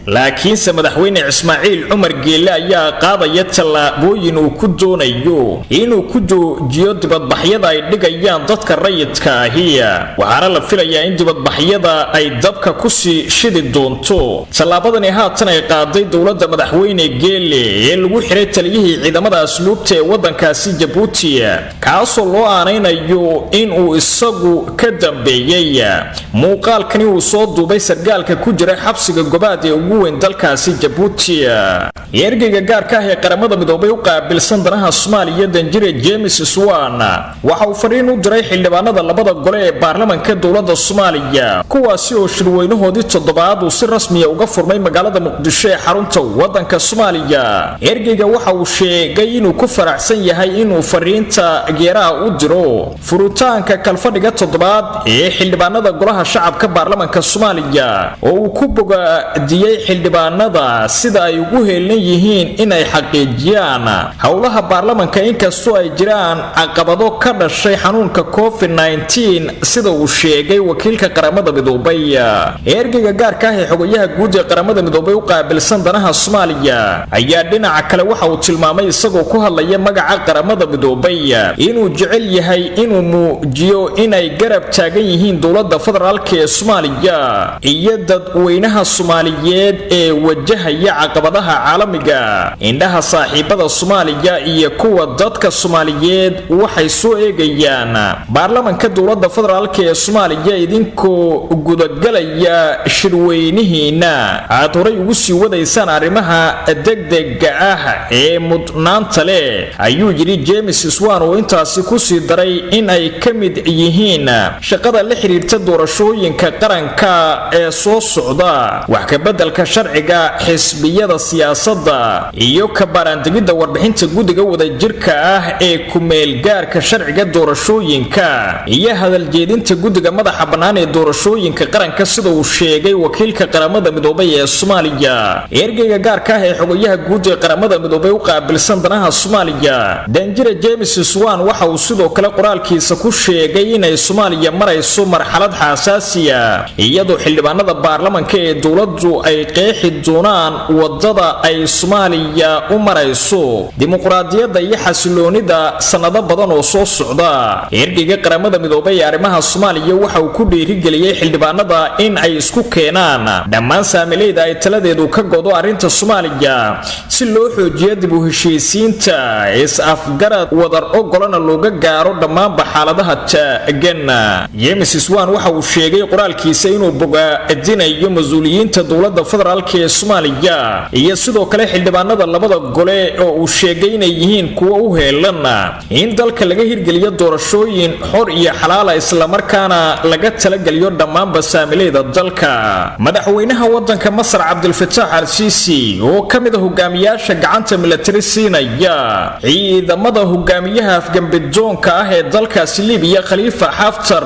laakiinse madaxweyne Ismaaciil Cumar Geele ayaa qaadaya talaabooyin uu ku doonayo inuu ku joojiyo dibadbaxyada ay dhigayaan dadka rayidka ah waxaana la filayaa in dibadbaxyada ay dabka ku sii shidi doonto talaabadani haatan ay qaaday dowladda madaxweyne Geele ee lagu xiray taliyihii ciidamada asluubta ee wadankaasi Djibouti kaasoo loo aanaynayo in uu isagu ka dambeeyay muuqaalkani uu soo duubay sargaalka ku jira xabsiga Gobaad ee ugu weyn dalkaasi Djibouti ergeyga gaarka ah ee qaramada midoobay u qaabilsan danaha Soomaaliya Danjire James Swan waxa uu fariin u diray xildhibaanada labada gole ee baarlamaanka dowladda Soomaaliya kuwaasi oo shirweynahoodii toddobaad uu si rasmi ah uga furmay magaalada Muqdisho ee xarunta wadanka Soomaaliya ergeyga waxa uu sheegay inuu ku faraxsan yahay inuu fariinta geeraha u diro furitaanka kalfadhiga toddobaad ee xildhibaanada golaha shacabka baarlamaanka Soomaaliya oo uu ku bogaadiyay xildhibaanada sida ay ugu heelan yihiin inay xaqiijiyaan howlaha baarlamaanka inkastoo ay jiraan caqabado ka dhashay xanuunka COVID-19 sida uu sheegay wakiilka qaramada midoobay ergeyga gaarka ah ee xogayaha guud ee qaramada midoobay u qaabilsan danaha Soomaaliya ayaa dhinaca kale waxa uu tilmaamay isagoo ku hadlaya magaca qaramada midoobay inuu jecel yahay inuu muujiyo inay garab taagan yihiin dowladda federaalka ee Soomaaliya iyo dadweynaha Soomaaliyeed Soomaaliyeed ee wajahaya caqabadaha caalamiga indhaha saaxiibada Soomaaliya iyo kuwa dadka Soomaaliyeed waxay soo eegayaan baarlamaanka dowladda federaalka ee Soomaaliya idinkoo gudagalaya shirweynihiina aad horay ugu sii wadaysaan arrimaha degdega ah ee mudnaanta leh ayuu yiri James Swan oo intaasi ku sii daray in ay ka mid yihiin shaqada la xiriirta doorashooyinka qaranka ee soo socda wax ka bedelka sharciga xisbiyada siyaasadda iyo ka baaraandegida warbixinta guddiga wadajirka ah ee ku meel gaarka sharciga doorashooyinka iyo hadal jeedinta guddiga madaxa bannaan ee doorashooyinka qaranka sida uu sheegay wakiilka qaramada midoobay ee Soomaaliya ergeyga gaarka ah ee xogayaha guud ee qaramada midoobay u qaabilsan danaha Soomaaliya Danjire James Swan waxa uu sidoo kale qoraalkiisa ku sheegay in ay Soomaaliya marayso marxalad xasaasi ah iyadoo xildhibaanada baarlamaanka ee dowladdu ay qeexi doonaan wadada ay Soomaaliya u marayso dimuqraadiyadda iyo xasiloonida sanado badan oo soo socda ergeyga qaramada midoobay ee arrimaha Soomaaliya waxa uu ku dhiirigeliyay xildhibaanada in ay isku keenaan dhammaan saamilayda ay taladeedu ka go'do arrinta Soomaaliya si loo xoojiyo dib u heshiisiinta is-afgarad wadar ogolana looga gaaro dhammaan xaaladaha taagan James Swan waxa uu sheegay qoraalkiisa inuu bogaadinayo mas'uuliyiinta dowladda federaalka ee Soomaaliya iyo sidoo kale xildhibaanada labada gole oo uu sheegay inay yihiin kuwa u heelan in dalka laga hirgeliyo doorashooyin xor iyo xalaal ah isla markaana laga talageliyo dhammaan basaamilayda dalka madaxweynaha wadanka Masar Abdel Fattah al-Sisi oo kamid ah hogaamiyaasha gacanta military siinaya ciidamada hogaamiyaha afgambidoonka ah ee dalkaasi Liibiya Khalifa Haftar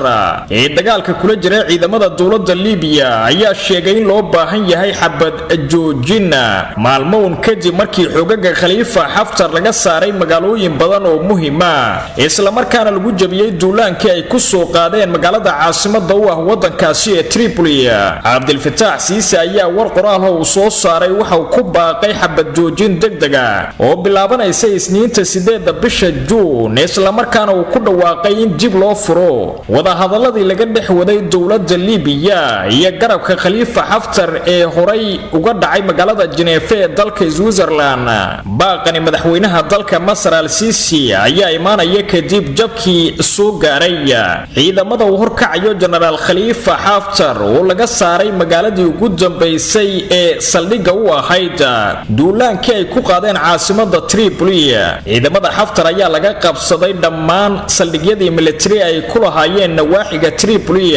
ee dagaalka kula jira ciidamada dowladda Liibiya ayaa sheegay in loo baahan yahay xabad joojin maalmoon kadib markii xogaga Khalifa Haftar laga saaray magaalooyin badan oo muhiim ah isla markaana lagu jabiyay duulaankii ay ku soo qaadeen magaalada caasimadda u ah wadankaasi ee Tripoli Abdel Fattah Sisi ayaa war qoraal ah uu soo saaray waxa uu ku baaqay xabad joojin degdeg ah oo bilaabanaysa Isniinta 8 bisha Juun isla markaana uu ku dhawaaqay in dib loo furo wada hadaladii laga dhex waday dowladda Liibiya iyo garabka Khalifa Haftar ee horay uga dhacay magaalada Geneva ee dalka Switzerland baaqani madaxweynaha dalka Masar al-Sisi ayaa imaanaya kadib jabkii soo gaaray ciidamada uu horkacayo General Khalifa Haftar oo laga saaray magaaladii ugu dambeysay ee saldhigga u ahayd duulaankii ay ku qaadeen caasimadda Tripoli ciidamada Haftar ayaa laga qabsaday dhammaan saldhigyadii military ay ku lahaayeen nawaaxiga Tripoli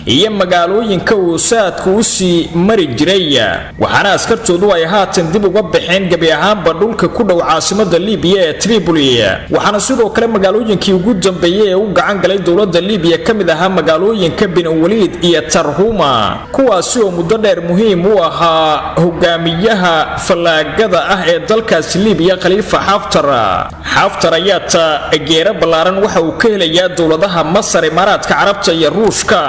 iyo magaalooyinka uu saadku u sii mari jiray waxaana askartoodu ay haatan dib uga baxeen gabi ahaanba dhulka ku dhow caasimadda Liibiya ee Tripoli waxaana sidoo kale magaalooyinkii ugu dambeeyay ee u gacan galay dowladda Liibiya kamid ahaa magaalooyinka Bin Walid iyo Tarhuma kuwaasi oo muddo dheer muhiim u ahaa hogaamiyaha falaagada ah ee dalkaasi Liibiya Khalifa Haftar ayaa taageero ballaaran waxa uu ka helayaa dowladaha Masar Imaaraadka Carabta iyo Ruushka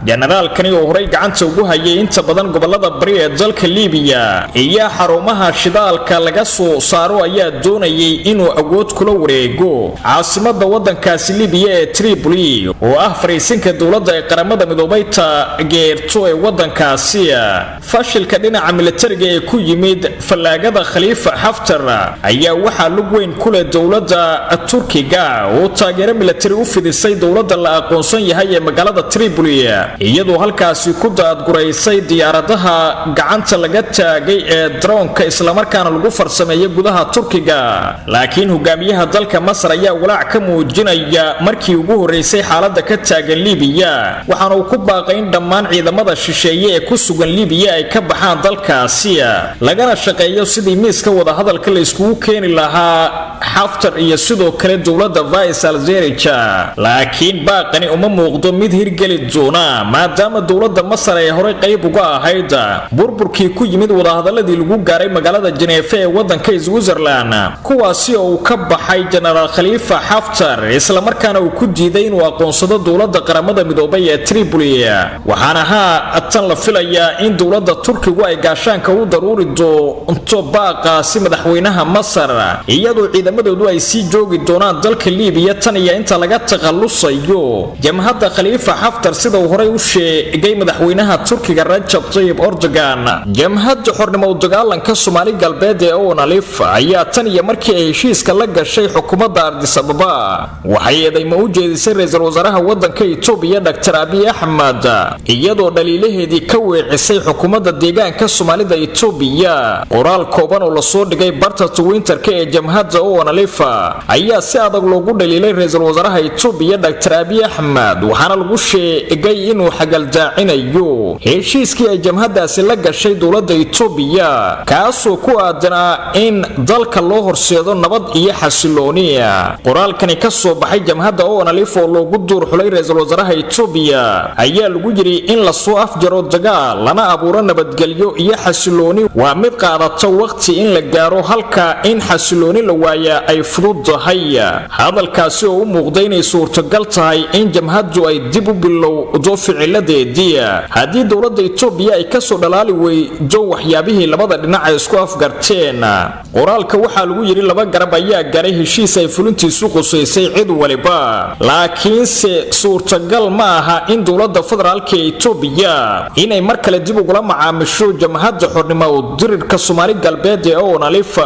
generaalkani oo horay gacanta ugu hayay inta badan gobolada bari ee dalka Liibiya iyo xarumaha shidaalka laga soo saaro ayaa doonayay inuu awood kula wareego caasimadda wadankaasi Liibiya ee Tripoli oo ah fariisinka dowladda ee qaramada midoobay taageerto ee wadankaasi fashilka dhinaca militariga ee ku yimid falaagada Khalifa Haftar ayaa waxa lug weyn ku leh dowladda Turkiga oo taageero militari u fidisay dowladda la aqoonsan yahay ee magaalada Tripoli iyadoo halkaasi ku daadgureysay diyaaradaha gacanta laga taagay ee droonka isla markaana lagu farsameeyay gudaha Turkiga laakiin hogaamiyaha dalka Masar ayaa walaac ka muujinaya markii ugu horeysay xaaladda ka taagan Liibiya waxaana uu ku baaqay in dhammaan ciidamada shisheeye ee ku sugan Liibiya ay ka baxaan dalkaasi lagana shaqeeyo sidii miiska wada hadalka la isku keeni lahaa Haftar iyo sidoo kale dowladda Vice al-Sarraj laakiin baaqani uma muuqdo mid hirgeli doona maadaama dowladda Masar ay horay qayb uga ahayd burburkii ku yimid wada hadaladii lagu gaaray magaalada Geneva ee wadanka Switzerland kuwaasi oo ka baxay General Khalifa Haftar isla markaana uu ku diiday inuu aqoonsado dowladda qaramada midoobay ee Tripoli waxaana tan la filayaa in dowladda Turkigu ay gaashaanka u daruuri doonto baaqaasi madaxweynaha Masar iyadoo ciidamadoodu ay sii joogi doonaan dalka Liibiya tan iyo inta laga takhalusayo jamhadda Khalifa Haftar sida uu horey u sheegay madaxweynaha Turkiga Recep Tayyip Erdogan. jamhadda xornimo u dagaalanka Soomaali galbeed ee ONALIF ayaa tan iyo markii ay heshiiska la gashay xukuumadda Addis Ababa waxay eedeymo u jeedisay ra'iisul wasaaraha waddanka Itoobiya Dr. Abiy Ahmed iyadoo dhaliilaheedii ka weecisay xukuumadda deegaanka Soomaalida Itoobiya. qoraal kooban oo la soo dhigay barta Twitterka ee jamhadda ONALIF ayaa si adag loogu dhaliilay ra'iisul wasaaraha Itoobiya Dr. Abiy Ahmed waxaana lagu sheegay inuu xagaldaacinayo heshiiskii ay jamhaddaasi la gashay dowladda Itoobiya kaasoo ku aadanaa in dalka loo horseedo nabad iyo xasilooni. qoraalkani ka soo baxay jamhadda ONALIF oo loogu duur xulay ra'iisul wasaaraha Itoobiya ayaa lagu yiri in la soo afjaro dagaal lana abuuro nabadgelyo iyo xasilooni waa mid qaadata waqti in la gaaro halka in xasilooni la waaya ay fududahay. hadalkaasi oo u muuqday inay suurtagal tahay in jamhaddu ay dib u bilowdo ficiladeedii haddii dowladda Itoobiya ay ka soo dhalaali weydo waxyaabihii labada dhinac ay isku afgarteen. qoraalka waxaa lagu yiri laba garab ayaa garay heshiis ay fulintiisu qusaysay cid waliba laakiinse suurtagal ma aha in dowladda federaalka ee Itoobiya inay mar kale dib ugu macaamisho jamhadda xornimo u dirirka Soomaali galbeed ee ONALIF.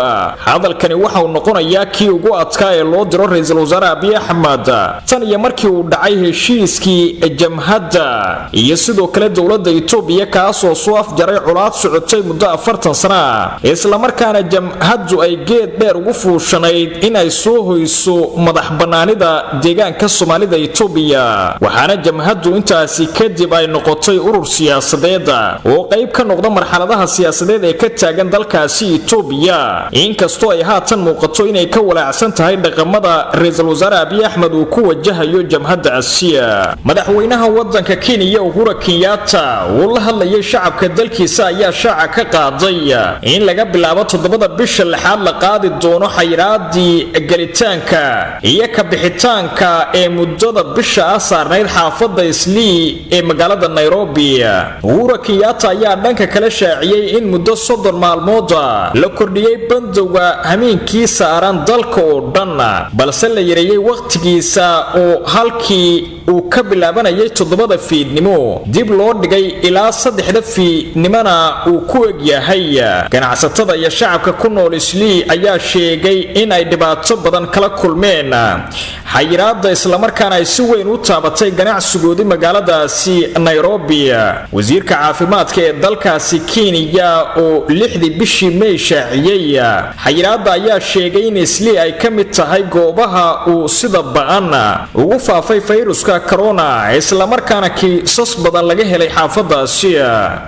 hadalkani waxa uu noqonayaa kii ugu adkaa ee loo diro ra'iisul wasaare Abiy Ahmed tan iyo markii uu dhacay heshiiskii jamhadda iyo sidoo kale dowladda Itoobiya kaasoo soo afjaray culaad socotay muddo 40 sano isla markaana jamhaddu ay geed dheer ugu fuushanayd inay soo hoyso madax banaanida deegaanka Soomaalida Itoobiya. waxaana jamhaddu intaasi kadib ay noqotay urur siyaasadeed oo qayb ka noqda marxaladaha siyaasadeed ee ka taagan dalkaasi Itoobiya inkastoo ay haatan muuqato inay ka walaacsan tahay dhaqamada ra'iisul wasaare Abiy Ahmed uu ku wajahayo jamhadda Asiya. madaxweynaha waddanka Kenya Uhuru Kenyatta oo la hadlayay shacabka dalkiisa ayaa shaaca ka qaaday in laga bilaabo 7 bisha lixaad la qaadi doono xayiraadii galitaanka iyo ka bixitaanka ee muddada bisha saarnayd xaafadda Islii ee magaalada Nairobi. Uhuru Kenyatta ayaa dhanka kale shaaciyay in muddo 30 maalmood la kordhiyay bandowga hameenkii saaran dalka oo dhan balse la yareeyay waqtigiisa oo halkii uu ka bilaabanayay 7 fiidnimo dib loo dhigay ilaa 3 fiidnimana uu ku eg yahay. ganacsatada iyo shacabka ku nool Islii ayaa sheegay in ay dhibaato badan kala kulmeen xayiraadda isla markaana ay si weyn u taabatay ganacsigoodii magaaladaasi Nairobi. wasiirka caafimaadka ee dalkaasi Kenya oo 6 bishii May shaaciyay xayiraadda ayaa sheegay in Islii ay ka mid tahay goobaha uu sida ba'an ugu faafay fayruska corona isla markaana kiisas badan laga helay xaafadaasi.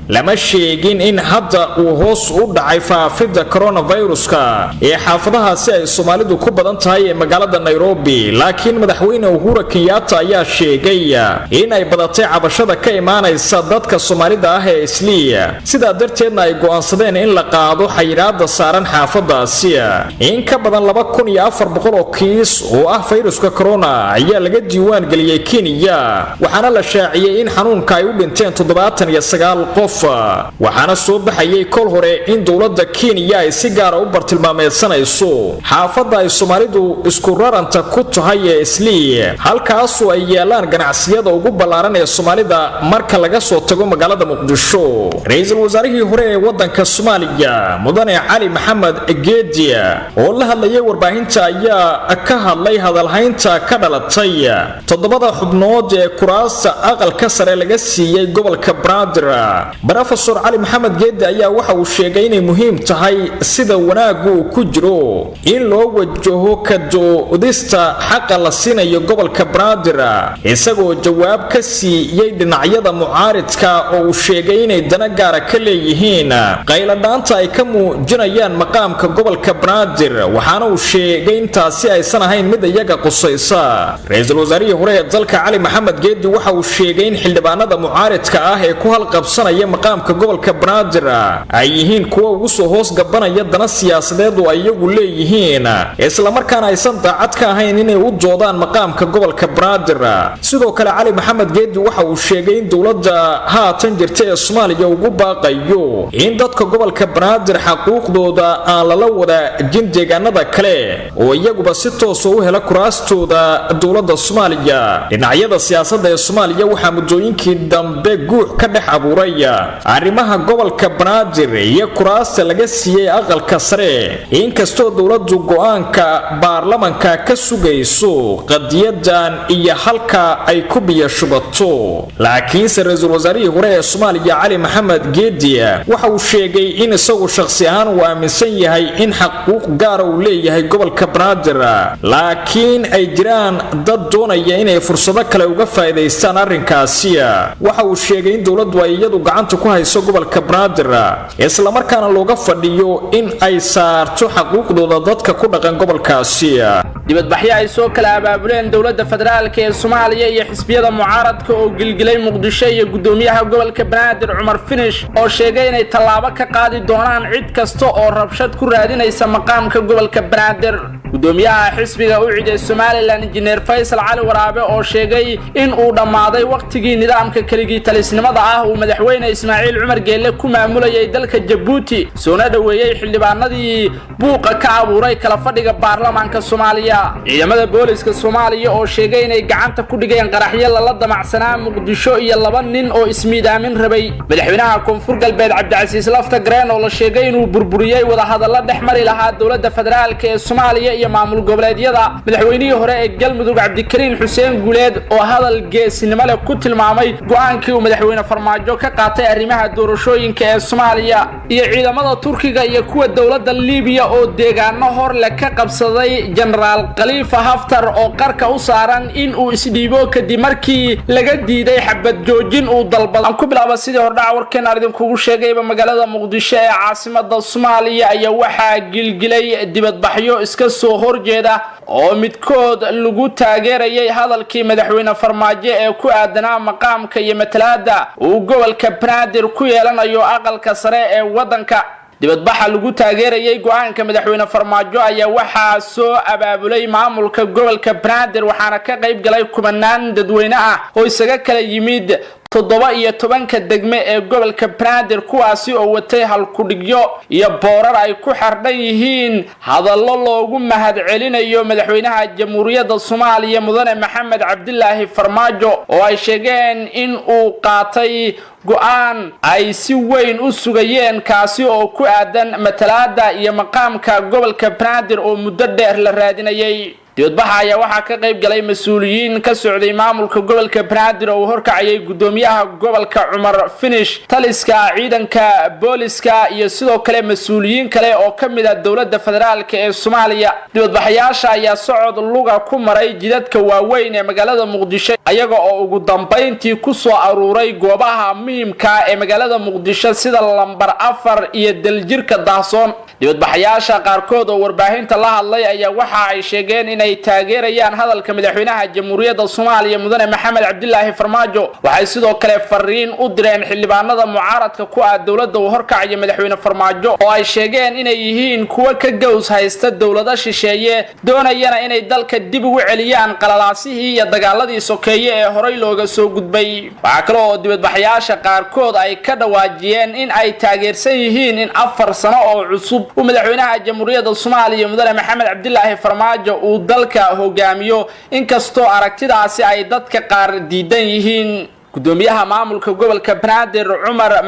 lama sheegin in hadda uu hoos u dhacay faafidda coronaviruska ee xaafadahaasi ay Soomaalidu ku badan tahay ee magaalada Nairobi laakiin madaxweyne Uhuru Kenyatta ayaa sheegay in ay badatay cabashada ka imaanaysa dadka Soomaalida ah ee Islii sida darteedna ay go'aansadeen in la qaado xayiraadda saaran xaafadaasi. in ka badan 2400 oo kiis oo ah fayruska corona ayaa laga diiwaan galiyay Kenya waxaana la shaaciyay in xanuunka ay u dhinteen 79 qof. waxaana soo baxayay kol hore in dowladda Kenya ay si gaar ah u bartilmaameedsanayso xaafadda ay Soomaalidu isku raranta ku tahay ee Islii halkaas oo ay yeelaan ganacsiyada ugu ballaaran ee Soomaalida marka laga soo tago magaalada Muqdisho. ra'iisul wasaarihii hore ee waddanka Soomaaliya mudane Cali Maxamed Geedi oo la hadlayay warbaahinta ayaa ka hadlay hadalhaynta ka dhalatay 7 xubnood ee kuraasta aqalka sare laga siiyay gobolka Banaadir. Professor Cali Maxamed Geedi ayaa waxa uu sheegay inay muhiim tahay sida wanaagu ku jiro in loo wajaho ka doodista xaq la siinayo gobolka Banaadir isagoo jawaab ka siiyay dhinacyada mucaaridka oo uu sheegay inay dana gaar ah ka leeyihiin qayladhaanta ay ka muujinayaan maqaamka gobolka Banaadir waxaana uu sheegay in taasi aysan ahayn mid iyaga qusaysa. ra'iisul wasaarihii hore ee dalka Cali Maxamed Geedi waxa uu sheegay in xildhibaanada mucaaridka ah ee ku halqabsanaya maqaamka gobolka Banaadir ay yihiin kuwa ugu soo hoos gabanaya dana siyaasadeed oo ay iyagu leeyihiin isla markaana aysan daacad ka ahayn inay u doodaan maqaamka gobolka Banaadir. sidoo kale Cali Maxamed Geedi waxa uu sheegay in dowladda haatan jirta ee Soomaaliya ugu baaqayo in dadka gobolka Banaadir xuquuqdooda aan lala wadaajin deegaanada kale oo iyaguba si toos u hela kuraastooda dowladda Soomaaliya dhinacyada siyaasadda ee Soomaaliya waxa mudooyinkii dambe guux ka dhex abuuray arrimaha gobolka Banaadir iyo kuraasta laga siiyay aqalka sare inkastoo dowladdu go'aanka baarlamaanka ka sugayso qadiyadan iyo halka ay ku biyo shubato laakiin ra'iisul wasaarihii hore ee Soomaaliya Cali Maxamed Geedi waxa uu sheegay in isagu shakhsi ahaan uu aaminsan yahay in xuquuq gaar ah uu leeyahay gobolka Banaadir laakiin ay jiraan dad doonaya inay fursado kale uga faa'iideystaan arrinkaasi waxa uu sheegay in dowladdu ay iyadu gacanta ku hayso gobolka Banaadir isla markaana looga fadhiyo in ay saarto xuquuqdooda dadka ku dhaqan gobolkaasi dibadbaxyo ay soo kala abaabuleen dowladda federaalka ee Soomaaliya iyo xisbiyada mucaaradka oo gilgilay Muqdisho iyo gudoomiyaha gobolka Banaadir Cumar Finish oo sheegay inay tallaabo ka qaadi doonaan cid kasta oo rabshad ku raadinaysa maqaamka gobolka Banaadir gudoomiyaha xisbiga u ciiday Somaliland Engineer Faisal Cali Waraabe oo sheegay in uu dhamaaday waqtigii nidaamka kaligii talisnimada ah uu madaxweyne Ismaaciil Cumar Geelle ku maamulayay dalka Djibouti soo dhaweeyay xildhibaanadii buuqa ka abuuray kala fadhiga baarlamaanka Soomaaliya ciidamada booliska Soomaaliya oo sheegay inay gacanta ku dhigeen qaraxyo la damacsanaa Muqdisho iyo laba nin oo ismiidaamin rabay madaxweynaha Koonfur Galbeed Cabdicasiis Lafta Gareen oo la sheegay inuu burburiyay wada hadallo dhexmari lahaa dowladda federaalka ee Soomaaliya iyo maamul goboleedyada madaxweynihii hore ee Galmudug Cabdikariin Xuseen Guuleed oo hadal geesinimo leh ku tilmaamay go'aankii uu madaxweyne Farmaajo ka qaatay arrimaha doorashooyinka ee Soomaaliya iyo ciidamada Turkiga iyo kuwa dowladda Liibiya oo deegaano hor la ka qabsaday General Khalifa Haftar oo qarka u saaran in uu isdhiibo kadib markii laga diiday xabad joojin uu dalbaday ku bilaabay sidii hordhac warkeen arin kugu sheegayba magaalada Muqdisho ee caasimadda Soomaaliya ayaa waxa gilgilay dibadbaxyo iska soo horjeeda oo midkood lagu taageerayay hadalkii madaxweyne Farmaajo ee ku aadanaa maqaamka iyo matalaada uu gobolka Banaadir ku yeelanayo aqalka sare ee wadanka dibadbaxa lagu taageerayay go'aanka madaxweyne Farmaajo ayaa waxa soo abaabulay maamulka gobolka Banaadir waxaana ka qayb galay kumanaan dadweyne ah oo isaga kala yimid 17 degme ee gobolka Banaadir kuwaasi oo watay hal ku dhigyo iyo boorar ay ku xardhan yihiin hadallo loogu mahad celinayo madaxweynaha Jamhuuriyadda Soomaaliya Mudane Maxamed Cabdilaahi Farmaajo oo ay sheegeen in uu qaatay go'aan ay si weyn u sugayeen kaasi oo ku aadan matalaada iyo maqaamka gobolka Banaadir oo muddo dheer la raadinayay dibadbaxa ayaa waxa ka qayb galay mas'uuliyiin ka socday maamulka gobolka Banaadir oo horkacayay gudoomiyaha gobolka Cumar Finish taliska ciidanka booliska iyo sidoo kale mas'uuliyiin kale oo kamid ah dowladda federaalka ee Soomaaliya dibadbaxayaasha ayaa socod luga ku maray jidadka waaweyn ee magaalada Muqdisho ayaga oo ugu dambeyntii ku soo aruuray goobaha muhiimka ee magaalada Muqdisho sida lambar 4 iyo daljirka Daahsoon dibadbaxayaasha qaarkood oo warbaahinta la hadlay ayaa waxa ay sheegeen in ay taageerayaan hadalka madaxweynaha Jamhuuriyadda Soomaaliya Mudane Maxamed Cabdilaahi Farmaajo waxay sidoo kale fariin u direen xildhibaanada mucaaradka ku ah dowladda uu horkacay madaxweyne Farmaajo oo ay sheegeen inay yihiin kuwa ka gows haysta dowladda shisheeye doonayana inay dalka dib ugu celiyaan qalalaasihii iyo dagaaladii sokeeye ee horay looga soo gudbay waxa kale oo dibadbaxayaasha qaarkood ay ka dhawaajiyeen in ay taageersan yihiin in 4 sano oo cusub uu madaxweynaha Jamhuuriyadda Soomaaliya Mudane Maxamed Cabdilaahi Farmaajo uu dalka hogaamiyo inkastoo aragtidaasi ay dadka qaar diidan yihiin gudoomiyaha maamulka gobolka Banaadir Cumar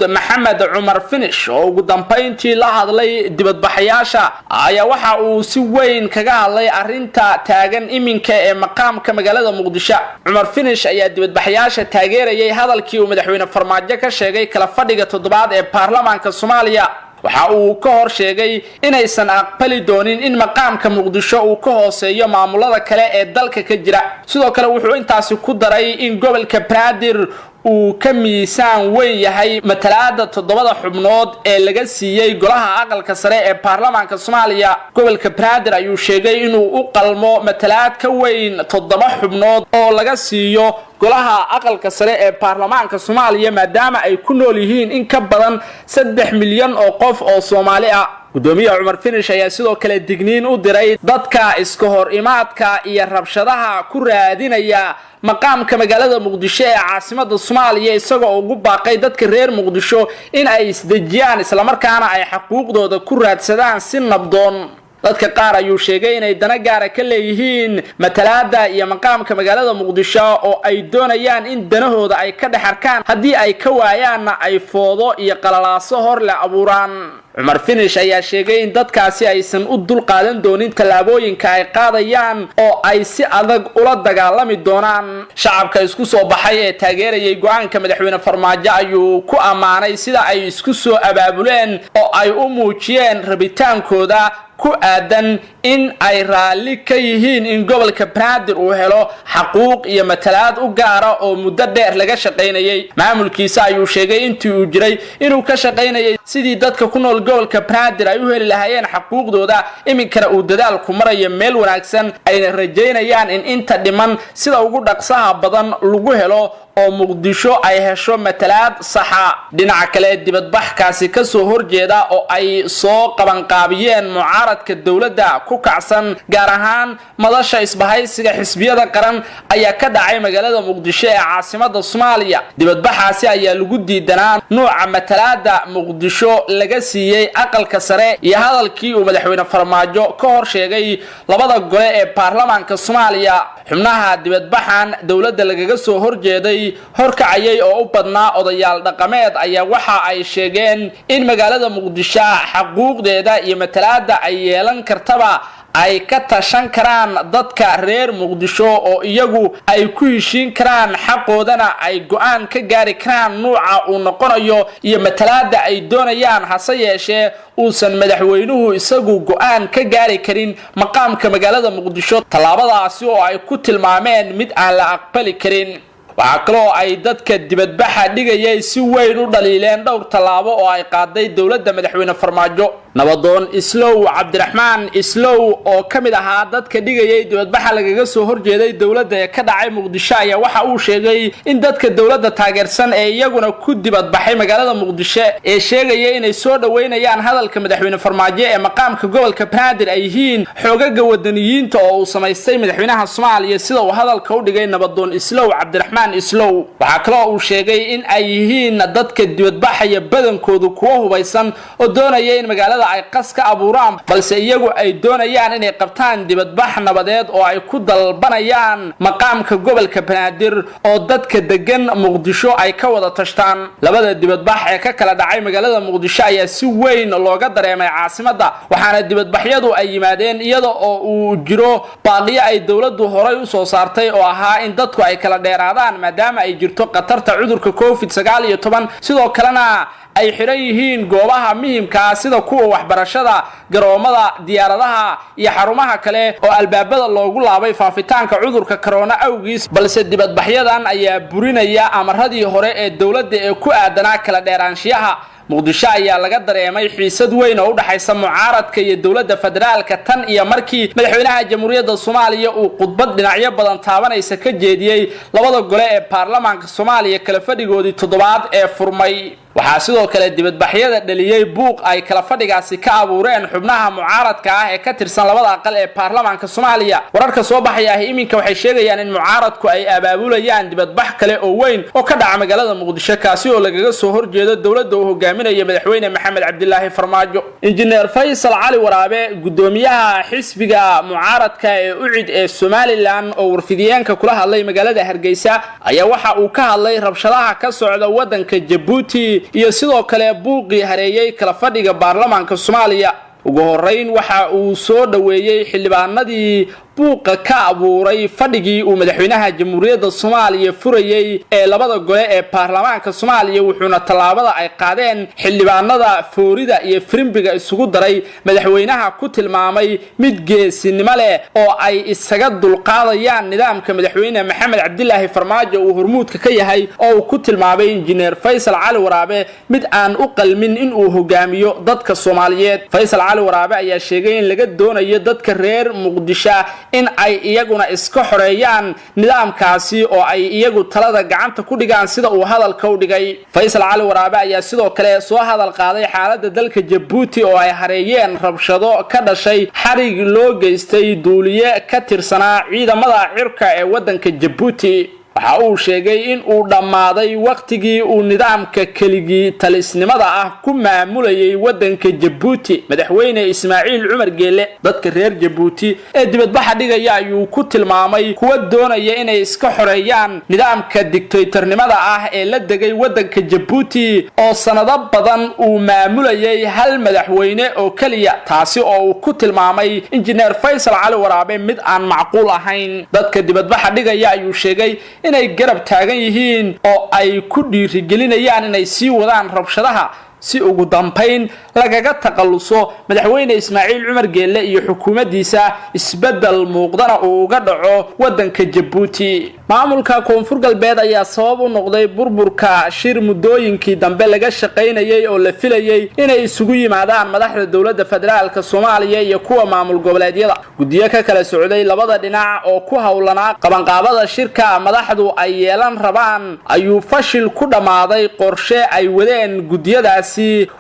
Maxamed Cumar Finish oo ugu dambeyntii la hadlay dibadbaxayaasha ayaa waxa uu si weyn kaga hadlay arinta taagan iminka ee maqaamka magaalada Muqdisho Cumar Finish ayaa dibadbaxayaasha taageerayay hadalkii uu madaxweyne Farmaajo ka sheegay kala fadhiga 7aad ee baarlamaanka Soomaaliya waxa uu ka hor sheegay inaysan aqbali doonin in maqaamka Muqdisho uu ka hooseeyo maamulada kale ee dalka ka jira sidoo kale wuxuu intaasi ku daray in gobolka Banaadir uu ka miisaan weyn yahay matalaada 7 xubnood ee laga siiyay golaha aqalka sare ee baarlamaanka Soomaaliya gobolka Banaadir ayuu sheegay inuu u qalmo matalaad ka weyn 7 xubnood oo laga siiyo golaha aqalka sare ee baarlamaanka Soomaaliya maadaama ay ku nool yihiin in ka badan 3 milyan oo qof oo Soomaali ah gudoomiyaha Cumar Finish ayaa sidoo kale digniin u diray dadka iska hor imaadka iyo rabshadaha ku raadinaya maqaamka magaalada Muqdisho ee caasimadda Soomaaliya isagoo ugu baaqay dadka reer Muqdisho in ay isdejiyaan isla markaana ay xuquuqdooda ku raadsadaan si nabdoon dadka qaar ayuu sheegay inay dana gaara ka leeyihiin matalaada iyo maqaamka magaalada muqdisho oo ay doonayaan in danahooda ay ka dhex arkaan haddii ay ka waayaanna ay foodo iyo qalalaaso hor le abuuraan cumar finish ayaa sheegay in dadkaasi aysan u dul qaadan doonin tallaabooyinka ay qaadayaan oo ay si adag ula dagaalami doonaan shacabka isku soo baxay ee taageerayay go'aanka madaxweyne farmaajo ayuu ku ammaanay sida ay isku soo abaabuleen oo ay u muujiyeen rabitaankooda ku aadan in ay raalli ka yihiin in gobolka banaadir uu helo xaquuq iyo matalaad u gaara oo muddo dheer laga shaqaynayay maamulkiisa ayuu sheegay intii uu jiray inuu ka shaqaynayay sidii dadka ku nool gobolka banaadir ay u heli lahaayeen xaquuqdooda iminkana uu dadaalku marayo meel wanaagsan ayna rajaynayaan in inta dhiman sida ugu dhaqsaha badan lagu helo oo muqdisho ay hesho matalaad saxa dhinaca kale dibadbaxkaasi ka soo horjeeda oo ay soo qabanqaabiyeen mucaaradka dawladda ku kacsan gaar ahaan madasha isbahaysiga xisbiyada qaran ayaa ka dhacay magaalada muqdisho ee caasimada Soomaaliya dibadbaxaasi ayaa lagu diidanaa nooca matalaada muqdisho laga siiyay aqalka sare iyo hadalkii uu madaxweyne farmaajo ka hor sheegay labada gole ee baarlamaanka Soomaaliya xubnaha dibadbaxan dawladda lagaga soo horjeeday horkacayay oo u badnaa odayaal dhaqameed ayaa waxa ay sheegeen in magaalada muqdisho xaquuqdeeda iyo matalaada ay yeelan kartaba ay ka tashan karaan dadka reer muqdisho oo iyagu ay ku heshiin karaan xaqoodana ay go'aan ka gaari karaan nooca uu noqonayo iyo matalaada ay doonayaan hase yeeshee uusan madaxweynuhu isagu go'aan ka gaari karin maqaamka magaalada muqdisho tallaabadaasi oo ay ku tilmaameen mid aan la aqbali karin waxa kaloo ay dadka dibadbaxa dhigayay si weyn u dhaliileen dhowr tallaabo oo ay qaaday dawladda madaxweyne farmaajo nabadoon islow cabdiraxmaan islow oo ka mid ahaa dadka dhigayay dibadbaxa lagaga soo horjeeday dawladda ee ka dhacay muqdisho ayaa waxa uu sheegay in dadka dawladda taageersan ee iyaguna ku dibadbaxay magaalada muqdisho ee sheegaya inay soo dhaweynayaan hadalka madaxweyne farmaajo ee maqaamka gobolka banaadir ay yihiin xoogaga wadaniyiinta oo uu samaystay madaxweynaha Soomaaliya sida uu hadalka u dhigay nabadoon islow cabdiraxmaan islow waxa kaloo uu sheegay in ay yihiin dadka dibadbaxaya badankoodu kuwa hubaysan oo doonaya in magaalada ay qas ka abuuraan balse iyagu ay doonayaan inay qabtaan dibadbax nabadeed oo ay ku dalbanayaan maqaamka gobolka banaadir oo dadka degan muqdisho ay ka wada tashtaan labada dibadbax ee ka kala dhacay magaalada muqdisho ayaa si weyn looga dareemay caasimada waxaana dibadbaxyadu ay yimaadeen iyada oo uu jiro baaqiyo ay dawladdu horay u soo saartay oo ahaa in dadku ay kala dheeraadaan maadaama ay jirto qatarta cudurka COVID-19 sidoo kalena ay xiran yihiin goobaha muhiimka sida kuwa waxbarashada garoomada diyaaradaha iyo xarumaha kale oo albaabada loogu laabay faafitaanka cudurka corona awgiis balse dibadbaxyadan ayaa burinaya amaradii hore ee dawladda ee ku aadanaa kala dheeraanshiyaha muqdisho ayaa laga dareemay xiisad weyn oo u dhaxaysa mucaaradka iyo dawladda federaalka tan iyo markii madaxweynaha jamhuuriyadda Soomaaliya uu khudbad dhinacyo badan taabanaysa ka jeediyay labada gole ee baarlamaanka Soomaaliya kala fadhigoodii toddobaad ee furmay waxaa sidoo kale dibadbaxyada dhaliyay buuq ay kala fadhigaasi ka abuureen xubnaha mucaaradka ah ee ka tirsan labada aqal ee baarlamaanka Soomaaliya wararka soo baxaya iminka waxay sheegayaan in mucaaradku ay abaabulayaan dibadbax kale oo weyn oo ka dhaca magaalada muqdisho kaasi oo lagaga soo horjeedo dawladda uu hogaaminayo madaxweyne maxamed cabdilaahi farmaajo injineer faysal cali waraabe gudoomiyaha xisbiga mucaaradka ee ucid ee Somaliland oo warfidiyeenka kula hadlay magaalada Hargeysa ayaa waxa uu ka hadlay rabshadaha ka socda wadanka Djibouti iyo sidoo kale buuqii hareeyay kala fadhiga baarlamaanka Soomaaliya ugu horeyn waxa uu soo dhaweeyay xildhibaanadii buuqa ka abuuray fadhigii uu madaxweynaha jamhuuriyadda Soomaaliya furayay ee labada gole ee baarlamaanka Soomaaliya wuxuuna talaabada ay qaadeen xildhibaanada foorida iyo firimbiga isugu daray madaxweynaha ku tilmaamay mid geesinimo leh oo ay isaga dulqaadayaan nidaamka madaxweyne maxamed cabdilaahi farmaajo uu hormuudka ka yahay oo uu ku tilmaamay injineer faysal cali waraabe mid aan u qalmin in uu hogaamiyo dadka Soomaaliyeed faysal cali waraabe ayaa sheegay in laga doonayo dadka reer muqdisho in ay iyaguna iska xoreeyaan nidaamkaasi oo ay iyagu talada gacanta ku dhigaan sida uu hadalka u dhigay faysal cali waraabe ayaa sidoo kale soo hadal qaaday xaaladda dalka Djibouti oo ay hareeyeen rabshado ka dhashay xarig loo geystay duuliye ka tirsanaa ciidamada cirka ee wadanka Djibouti waxa uu sheegay in uu dhammaaday waqtigii uu nidaamka keligii talisnimada ah ku maamulayay waddanka Jabuuti madaxweyne Ismaaciil Cumar Geele dadka reer Jabuuti ee dibadbaxa dhigaya ayuu ku tilmaamay kuwa doonaya inay iska xoreeyaan nidaamka dictatornimada ah ee la degay waddanka Jabuuti oo sanado badan uu maamulayay hal madaxweyne oo kaliya taasi oo uu ku tilmaamay injineer Faysal Cali Waraabe mid aan macquul ahayn dadka dibadbaxa dhigaya ayuu sheegay inay garab taagan yihiin oo ay ku dhiirigelinayaan inay sii wadaan rabshadaha si ugu dambeyn lagaga taqaluso madaxweyne Ismaaciil Cumar Geele iyo xukuumaddiisa isbedel muuqdana uu uga dhaco waddanka Jabuuti maamulka koonfur galbeed ayaa sabab u noqday burburka shir muddooyinkii dambe laga shaqeynayay oo la filayay inay isugu yimaadaan madaxda dawladda federaalka Soomaaliya iyo kuwa maamul goboleedyada gudiyo ka kala socday labada dhinac oo ku hawlanaa qabanqaabada shirka madaxdu ay yeelan rabaan ayuu fashil ku dhamaaday qorshe ay wadeen gudiyadaasi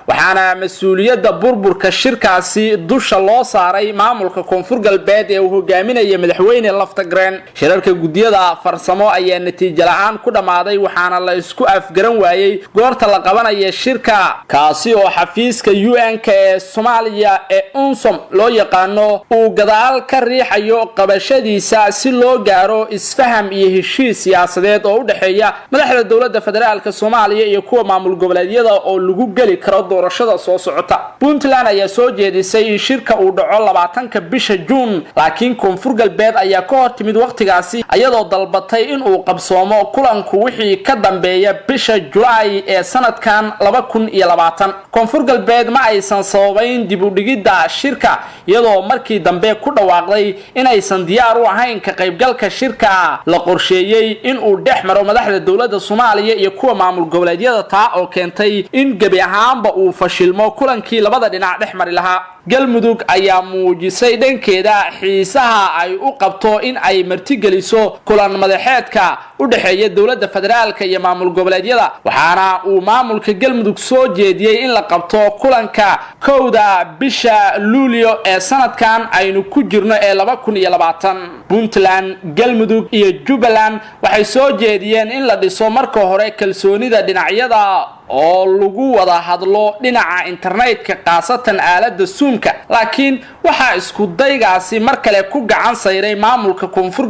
waxaana mas'uuliyadda burburka shirkaasi dusha loo saaray maamulka koonfur galbeed ee uu hogaaminayay madaxweyne Laftagreen shirarka gudiyada farsamo ayaa natiijo la'aan ku dhamaaday waxaana la isku afgaran waayay goorta la qabanayo shirka kaasi oo xafiiska UN-ka ee Soomaaliya ee UNSOM loo yaqaano uu gadaal ka riixayo qabashadiisa si loo gaaro isfaham iyo heshiis siyaasadeed oo u dhaxeeya madaxda dawladda federaalka Soomaaliya iyo kuwa maamul goboleedyada oo lagu gali karo doorashada soo socota Puntland ayaa soo jeedisay in shirka uu dhaco 20ka bisha June laakiin koonfur galbeed ayaa ka hor timid waqtigaasi ayadoo dalbatay in uu qabsoomo kulanku wixii ka dambeeya bisha July ee sanadkan 2020 koonfur galbeed ma aysan sababayn dib u dhigidda shirka iyadoo markii dambe ku dhawaaqday in aysan diyaar u ahayn ka qaybgalka shirka la qorsheeyay in uu dhex maro madaxda dawladda Soomaaliya iyo kuwa maamul goboleedyada taa oo keentay in gabi ahaanba uu fashilmo kulankii labada dhinac dhex mari lahaa galmudug ayaa muujisay dhankeeda xiisaha ay u qabto in ay martigeliso kulan madaxeedka u dhaxeeya dawladda federaalka iyo maamul goboleedyada waxaana uu maamulka galmudug soo jeediyay in la qabto kulanka kowda bisha Luulyo ee sanadkan aynu ku jirno ee 2020 Puntland galmudug iyo Jubbaland waxay soo jeediyeen in la dhiso marka hore kalsoonida dhinacyada oo lagu wada hadlo dhinaca internetka qaasatan aalada Zoom-ka laakiin waxa isku daygaasi mar kale ku gacan sayray maamulka koonfur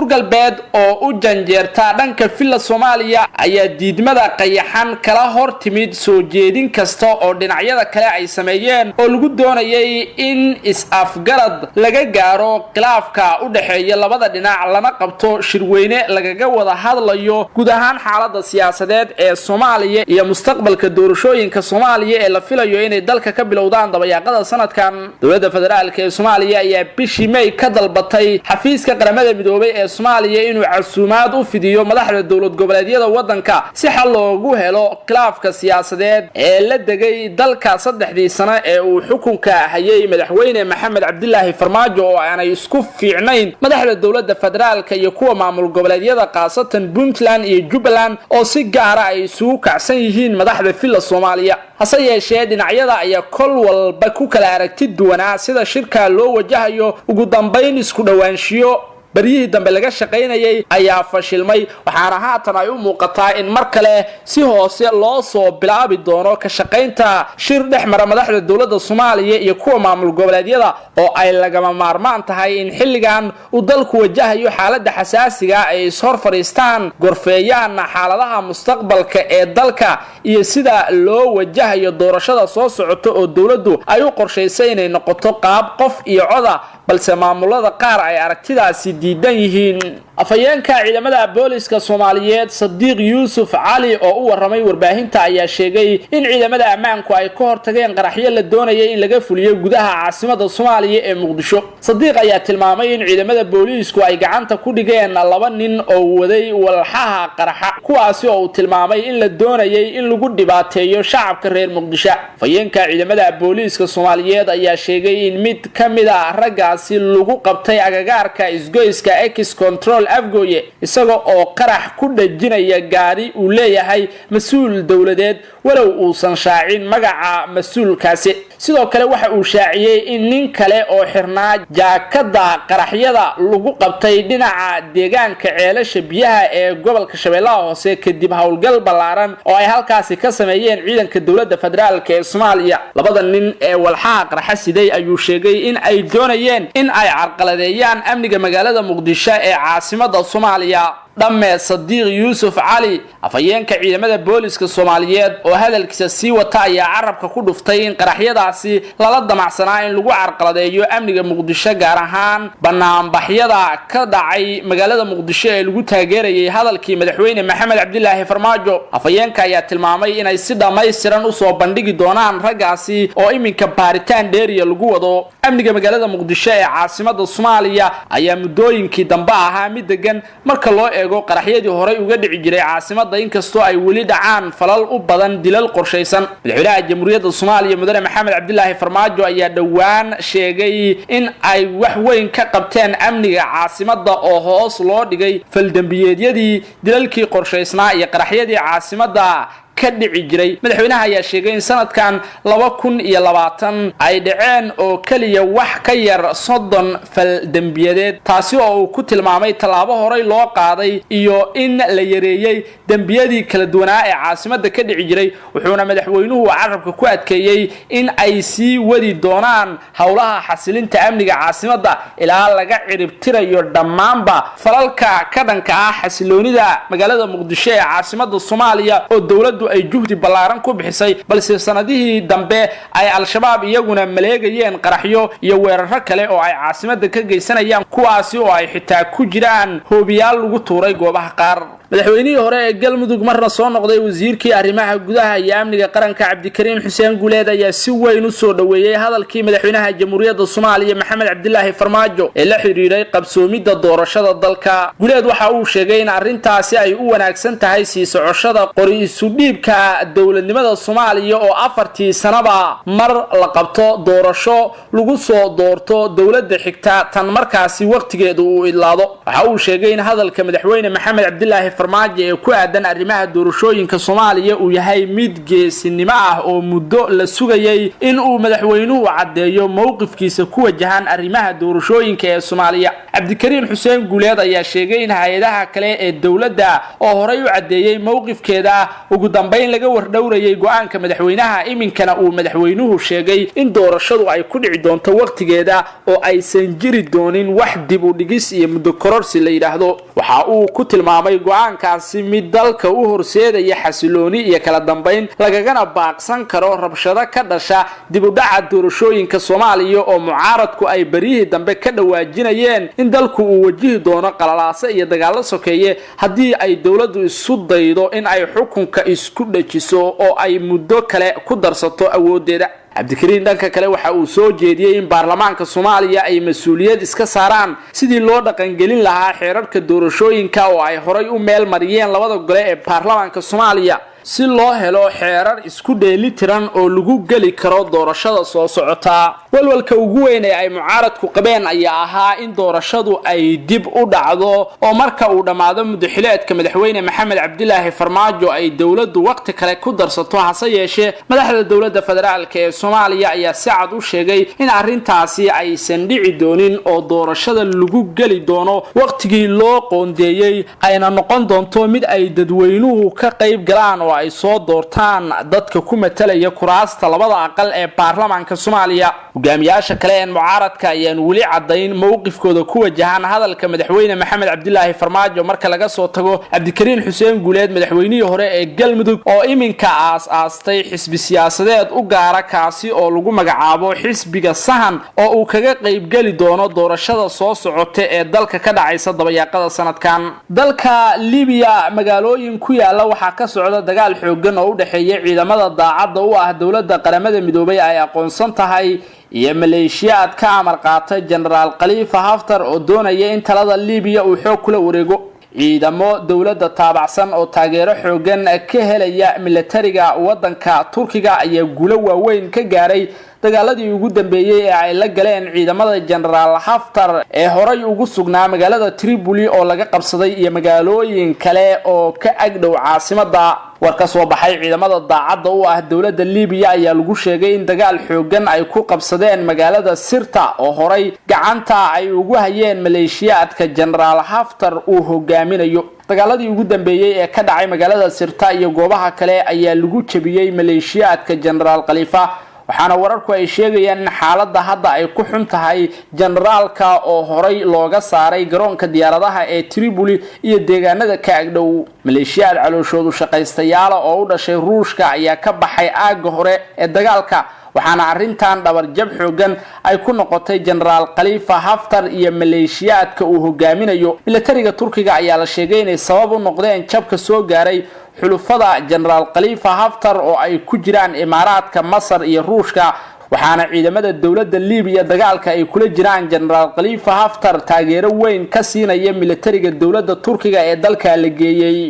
galbeed oo u janjeerta dhanka filla Soomaaliya ayaa diidmada qayaxan kala hor timid soo jeedin kasta oo dhinacyada kale ay sameeyeen oo lagu doonayay in is-afgarad laga gaaro khilaafka u dhaxeeya labada dhinac lana qabto shirweyne lagaga wada hadlayo guud ahaan xaaladda siyaasadeed ee Soomaaliya iyo mustaqbalka doorashooyinka Soomaaliya ee la filayo inay dalka ka bilowdaan dabayaaqada sanadkan dawladda federaalka ee Soomaaliya ayaa bishii May ka dalbatay xafiiska qaramada midoobay ee Soomaaliya inuu casuumaad u fidiyo madaxda dawlad goboleedyada waddanka si xal loogu helo khilaafka siyaasadeed ee la degay dalka 3 sano ee uu xukunka hayay madaxweyne Maxamed Cabdilaahi Farmaajo oo aanay isku fiicnayn madaxda dawladda federaalka iyo kuwa maamul goboleedyada qaasatan Puntland iyo Jubbaland oo si gaar ah ay isugu kacsan yihiin madaxda filla Soomaaliya hase yeeshee dhinacyada ayaa kol walba ku kala aragti duwanaa sida shirka loo wajahayo ugu dambeyn isku dhawaanshiyo bariyihii dambe laga shaqeynayay ayaa fashilmay waxaana haatan ay u muuqataa in mar kale si hoose loo soo bilaabi doono ka shaqeynta shir dhex mara madaxda dawladda Soomaaliya iyo kuwa maamul goboleedyada oo ay lagama maarmaan tahay in xilligan uu dalku wajahayo xaaladda xasaasiga ay hor fariistaan gorfeeyaan xaaladaha mustaqbalka ee dalka iyo sida loo wajahayo doorashada soo socota oo dawladdu ay u qorsheysay inay noqoto qaab qof iyo coda balse maamulada qaar ay aragtidaasi diidan yihiin afayeenka ciidamada booliska Soomaaliyeed Sadiq Yuusuf Cali oo u waramay warbaahinta ayaa sheegay in ciidamada ammaanku ay ka hortageen qaraxyo la doonayay in laga fuliyo gudaha caasimadda Soomaaliya ee Muqdisho Sadiq ayaa tilmaamay in ciidamada boolisku ay gacanta ku dhigeen 2 nin oo waday walxaha qaraxa kuwaasi oo uu tilmaamay in la doonayay in lagu dhibaateeyo shacabka reer Muqdisho afayeenka ciidamada booliska Soomaaliyeed ayaa sheegay in mid kamid ah raggaasi lagu qabtay agagaarka isgoyska X Control afgooye isaga oo qarax ku dhajinaya gaari uu leeyahay mas'uul dawladeed walow uusan shaacin magaca mas'uulkaasi sidoo kale waxa uu shaaciyay in nin kale oo xirnaa jaakada qaraxyada lagu qabtay dhinaca deegaanka ceelasha biyaha ee gobolka Shabeellaha Hoose kadib hawlgal balaaran oo ay halkaasi ka sameeyeen ciidanka dawladda federaalka ee Soomaaliya labada nin ee walxaha qaraxa siday ayuu sheegay in ay doonayeen in ay carqaladeeyaan amniga magaalada Muqdisho ee caasimadda Soomaaliya dhamme Sadiq Yusuf Ali afayeenka ciidamada booliska Soomaaliyeed oo hadalkiisa sii wata ayaa carabka ku dhuftay in qaraxyadaasi lala damacsanaa in lagu carqaladeeyo amniga Muqdisho gaar ahaan banaanbaxyada ka dhacay magaalada Muqdisho ee lagu taageerayay hadalkii madaxweyne Maxamed Cabdilaahi Farmaajo afayeenka ayaa tilmaamay in ay si dhameystiran u soo bandhigi doonaan ragaasi oo iminka baaritaan dheeriya lagu wado amniga magaalada Muqdisho ee caasimadda Soomaaliya ayaa muddooyinkii dambe ahaa mid degan marka loo qaraxyadii horay uga dhici jiray caasimadda inkastoo ay weli dhacaan falal u badan dilal qorshaysan madaxweynaha jamhuuriyadda Soomaaliya mudane Maxamed Cabdilaahi Farmaajo ayaa dhawaan sheegay in ay wax weyn ka qabteen amniga caasimadda oo hoos loo dhigay faldambiyeedyadii dilalkii qorshaysnaa iyo qaraxyadii caasimadda ka dhici jiray madaxweynaha ayaa sheegay in sanadkan 2020 ay dhaceen oo kaliya wax ka yar 30 fal dambiyadeed taasi oo uu ku tilmaamay talaabo horay loo qaaday iyo in la yareeyay dambiyadii kala duwanaa ee caasimadda ka dhici jiray wuxuuna madaxweynuhu carabka ku adkeeyay in ay sii wadi doonaan hawlaha xasilinta amniga caasimadda ilaa laga ciribtirayo dhammaanba falalka ka dhanka ah xasiloonida magaalada Muqdisho ee caasimadda Soomaaliya oo dawladdu ay juhdi balaaran ku bixisay balse sanadihii dambe ay al-shabaab iyaguna maleegayeen qaraxyo iyo weeraro kale oo ay caasimadda ka geysanayaan kuwaasi oo ay xitaa ku jiraan hoobiyaal lagu tuuray goobaha qaar madaxweynihii hore ee Galmudug marna soo noqday wasiirkii arrimaha gudaha iyo amniga qaranka Cabdikariin Xuseen Guuleed ayaa si weyn u soo dhaweeyay hadalkii madaxweynaha jamhuuriyadda Soomaaliya Maxamed Cabdilaahi Farmaajo ee la xiriiray qabsoomidda doorashada dalka Guuleed waxa uu sheegay in arrintaasi ay u wanaagsan tahay sii socoshada qori isu dhiibka dawladnimada Soomaaliya oo 4 sanaba mar la qabto doorasho lagu soo doorto dawladda xigta tan markaasi waqtigeedu uu idlaado waxa uu sheegay in hadalka madaxweyne Maxamed Cabdilaahi Farmaajo ee ku aadan arrimaha doorashooyinka Soomaaliya uu yahay mid geesinimo ah oo muddo la sugayay in uu madaxweynuhu cadeeyo mowqifkiisa ku wajahan arrimaha doorashooyinka ee Soomaaliya Cabdikariin Xuseen Guuleed ayaa sheegay in hay'adaha kale ee dawladda oo horay u cadeeyay mowqifkeeda ugu dambeyn laga wardhowrayay go'aanka madaxweynaha iminkana uu madaxweynuhu sheegay in doorashadu ay ku dhici doonto waqtigeeda oo aysan jiri doonin wax dib u dhigis iyo muddo kororsi la yiraahdo waxa uu ku tilmaamay go'aankaasi mid dalka u horseedaya xasilooni iyo kala dambeyn lagagana baaqsan karo rabshado ka dhasha dib u dhaca doorashooyinka Soomaaliya oo mucaaradku ay barihii dambe ka dhawaajinayeen in dalku uu wajihi doono qalalaase iyo dagaalo sokeeye haddii ay dawladdu isu daydo in ay xukunka isku dhajiso oo ay muddo kale ku darsato awoodeeda Cabdikariin dhanka kale waxa uu soo jeediyay in baarlamaanka Soomaaliya ay mas'uuliyad iska saaraan sidii loo dhaqan gelin lahaa xeerarka doorashooyinka oo ay horay u meel mariyeen labada gole ee baarlamaanka Soomaaliya si loo helo xeerar isku dheelitiran oo lagu gali karo doorashada soo socota walwalka ugu weyn ee ay mucaaradku qabeen ayaa ahaa in doorashadu ay dib u dhacdo oo marka uu dhamaado muddaxileedka madaxweyne Maxamed Cabdilaahi Farmaajo ay dawladdu waqti kale ku darsato hase yeeshee madaxda dawladda federaalka ee Soomaaliya ayaa si cad u sheegay in arrintaasi aysan dhici doonin oo doorashada lagu gali doono waqtigii loo qoondeeyay ayna noqon doonto mid ay dadweynuhu ka qayb galaan oo ay soo doortaan dadka ku metelaya kuraasta labada aqal ee baarlamaanka Soomaaliya hogaamiyaasha kale ee mucaaradka ayaan wali cadayn mowqifkooda ku wajahan hadalka madaxweyne Maxamed Cabdilaahi Farmaajo marka laga soo tago Cabdikariin Xuseen Guuleed madaxweynihii hore ee Galmudug oo iminka aastay xisbi siyaasadeed u gaara kaasi oo lagu magacaabo xisbiga Sahan oo uu kaga qayb gali doono doorashada soo socota ee dalka ka dhacaysa dabayaaqada sanadkan dalka Liibiya magaalooyin ku yaala waxa ka socda dagaal xooggan oo u dhaxeeya ciidamada daacadda u ah dawladda qaramada midoobay ay aqoonsan tahay iyo maleeshiyaad ka amar qaatay Generaal Khalifa Haftar oo doonaya in talada Liibiya uu xoog kula wareego ciidamo dawladda taabacsan oo taageero xooggan ka helaya militariga wadanka Turkiga ayaa guulo waaweyn ka gaaray dagaaladii ugu dambeeyay ee ay la galeen ciidamada General Haftar ee horay ugu sugnaa magaalada Tripoli oo laga qabsaday iyo magaalooyin kale oo ka agdhow caasimada. war ka soo baxay ciidamada daacadda u ah dawladda Liibiya ayaa lagu sheegay in dagaal xoogan ay ku qabsadeen magaalada Sirta oo horay gacanta ay ugu hayeen maleeshiyaadka General Haftar uu hogaaminayo. dagaaladii ugu dambeeyay ee ka dhacay magaalada Sirta iyo goobaha kale ayaa lagu jabiyay maleeshiyaadka General Khalifa, waxaana wararku ay sheegayaan in xaaladda hadda ay ku xun tahay generaalka oo horay looga saaray garoonka diyaaradaha ee Tripoli iyo deegaanada ka agdhow. maleeshiyaad calooshoodu shaqaystayaal oo u dhashay Ruushka ayaa ka baxay aagga hore ee dagaalka, waxaana arrintan dhabar jab xoogan ay ku noqotay General Khalifa Haftar iyo maleeshiyaadka uu hogaaminayo. militariga Turkiga ayaa la sheegay inay sabab u noqdeen jabka soo gaaray xulufada General Khalifa Haftar oo ay ku jiraan Imaaraadka, Masar iyo Ruushka, waxaana ciidamada dawladda Liibiya dagaalka ay kula jiraan General Khalifa Haftar taageero weyn ka siinaya militariga dawladda Turkiga ee dalka la geeyay.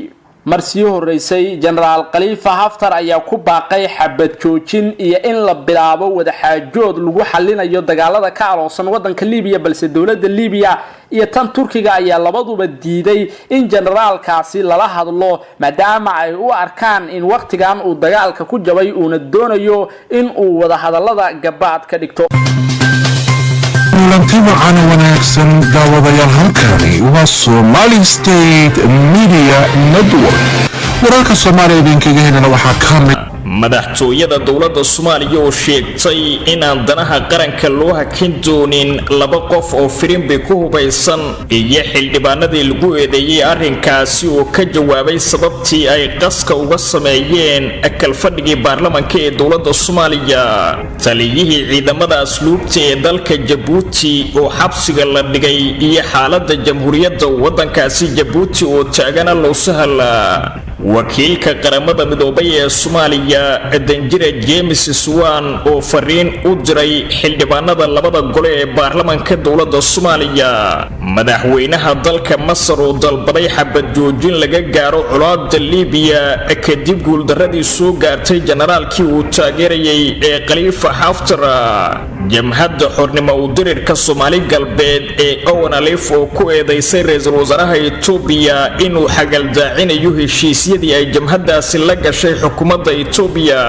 markii horeysay General Khalifa Haftar ayaa ku baaqay xabad joojin iyo in la bilaabo wada xaajood lagu xalinayo dagaalada ka aloosan wadanka Liibiya, balse dawladda Liibiya iyo tan Turkiga ayaa labaduba diiday in generaalkaasi lala hadlo maadaama ay u arkaan in waqtigan uu dagaalka ku jabay uuna doonayo in uu wada hadalada gabaad ka dhigto. kulanti wacan wanaagsan daawadayaal, halkani waa Somali State Media Network. wararka Soomaaliya idinkaga helana waxaa ka mid madaxtooyada dawladda Soomaaliya oo sheegtay inaan danaha qaranka loo hakin doonin laba qof oo firimbi ku hubaysan iyo xildhibaanadii lagu eedeeyay arrinkaasi oo ka jawaabay sababtii ay qaska uga sameeyeen kalfadhigii baarlamaanka ee dawladda Soomaaliya. taliyihii ciidamada asluubta ee dalka Djibouti oo xabsiga la dhigay iyo xaaladda jamhuuriyadda wadankaasi Djibouti oo taagana loo sahla. wakiilka qaramada midoobay ee Soomaaliya Danjire James Swan oo fariin u diray xildhibaanada labada gole ee baarlamaanka dawladda Soomaaliya. madaxweynaha dalka Masar oo dalbaday xabad joojin laga gaaro colaadda Liibiya kadib guuldaradii soo gaartay generaalkii uu taageerayay ee Khalifa Haftar. jamhadda xornimo u dirirka Soomaali galbeed ee ONLF oo ku eedeysay ra'iisul wasaaraha Itoobiya inuu xagaldaacinayo heshiisyadii ay jamhaddaasi la gashay xukuumadda Itoobiya.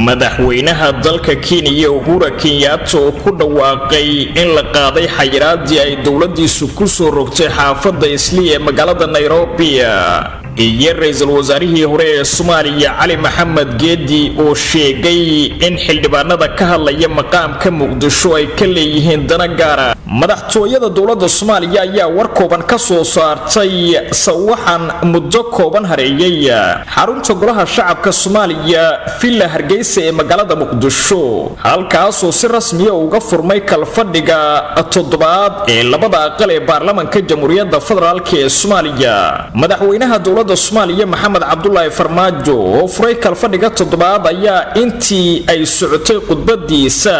madaxweynaha dalka Kenya Uhuru Kenyatta oo ku dhawaaqay in la qaaday xayiraadii ay dawladdiisu ku soo rogtay xaafadda Islii ee magaalada Nairobi. iyo ra'iisul wasaarihii hore ee Soomaaliya Cali Maxamed Geedi oo sheegay in xildhibaanada ka hadlaya maqaamka Muqdisho ay ka leeyihiin dana gaara. madaxtooyada dawladda Soomaaliya ayaa war kooban ka soo saartay sawaxan muddo kooban hareeyay xarunta golaha shacabka Soomaaliya Villa Hargeysa ee magaalada Muqdisho, halkaas oo si rasmi ah uga furmay kalfadhiga toddobaad ee labada aqal ee baarlamaanka Jamhuuriyadda Federaalka ee Soomaaliya. madaxweynaha dawladda Soomaaliya Maxamed Cabdullaahi Farmaajo oo furay kalfadhiga toddobaad ayaa intii ay socotay khudbadiisa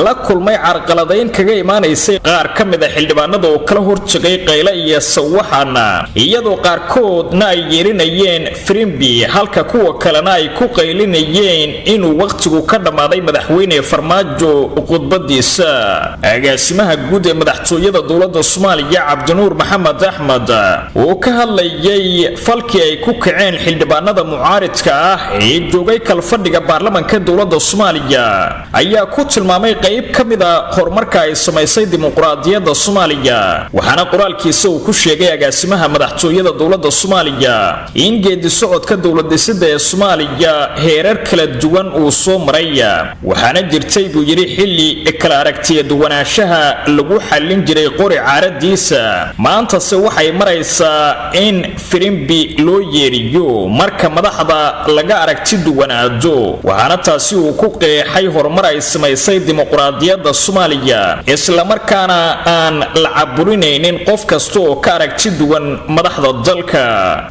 la kulmay carqaladayn kaga imaanaysay qaar ka mid ah xildhibaanada oo kala horjagay qayla iyo sawaxan, iyadoo qaarkoodna ay yeerinayeen firimbi halka kuwa kalena ay ku qaylinayeen inuu waqtigu ka dhamaaday madaxweyne Farmaajo khudbadiisa. agaasimaha guud ee madaxtooyada dawladda Soomaaliya Cabdinuur Maxamed Axmed oo ka hadlayay falkii ay ku kaceen xildhibaanada mucaaridka ah ee joogay kalfadhiga baarlamaanka dawladda Soomaaliya ayaa ku tilmaamay qayb ka mid ah horumarka ay samaysay dimuqraadiyadda Soomaaliya. waxaana qoraalkiisa uu ku sheegay agaasimaha madaxtooyada dawladda Soomaaliya in geedi socodka dawlad-dhisidda ee Soomaaliya heerar kala duwan uu soo maray, waxaana jirtay buu yiri xilli kala aragtiya duwanaanshaha lagu xallin jiray qori caaradiisa. maanta se waxay maraysaa in firimbi loo yeeriyo marka madaxda laga aragti duwanaado, waxaana taasi uu ku qeexay horumar ay samaysay dimuqraadiyadda Soomaaliya isla markaa islamarkaana aan la caburinaynin qof kasta oo ka aragti duwan madaxda dalka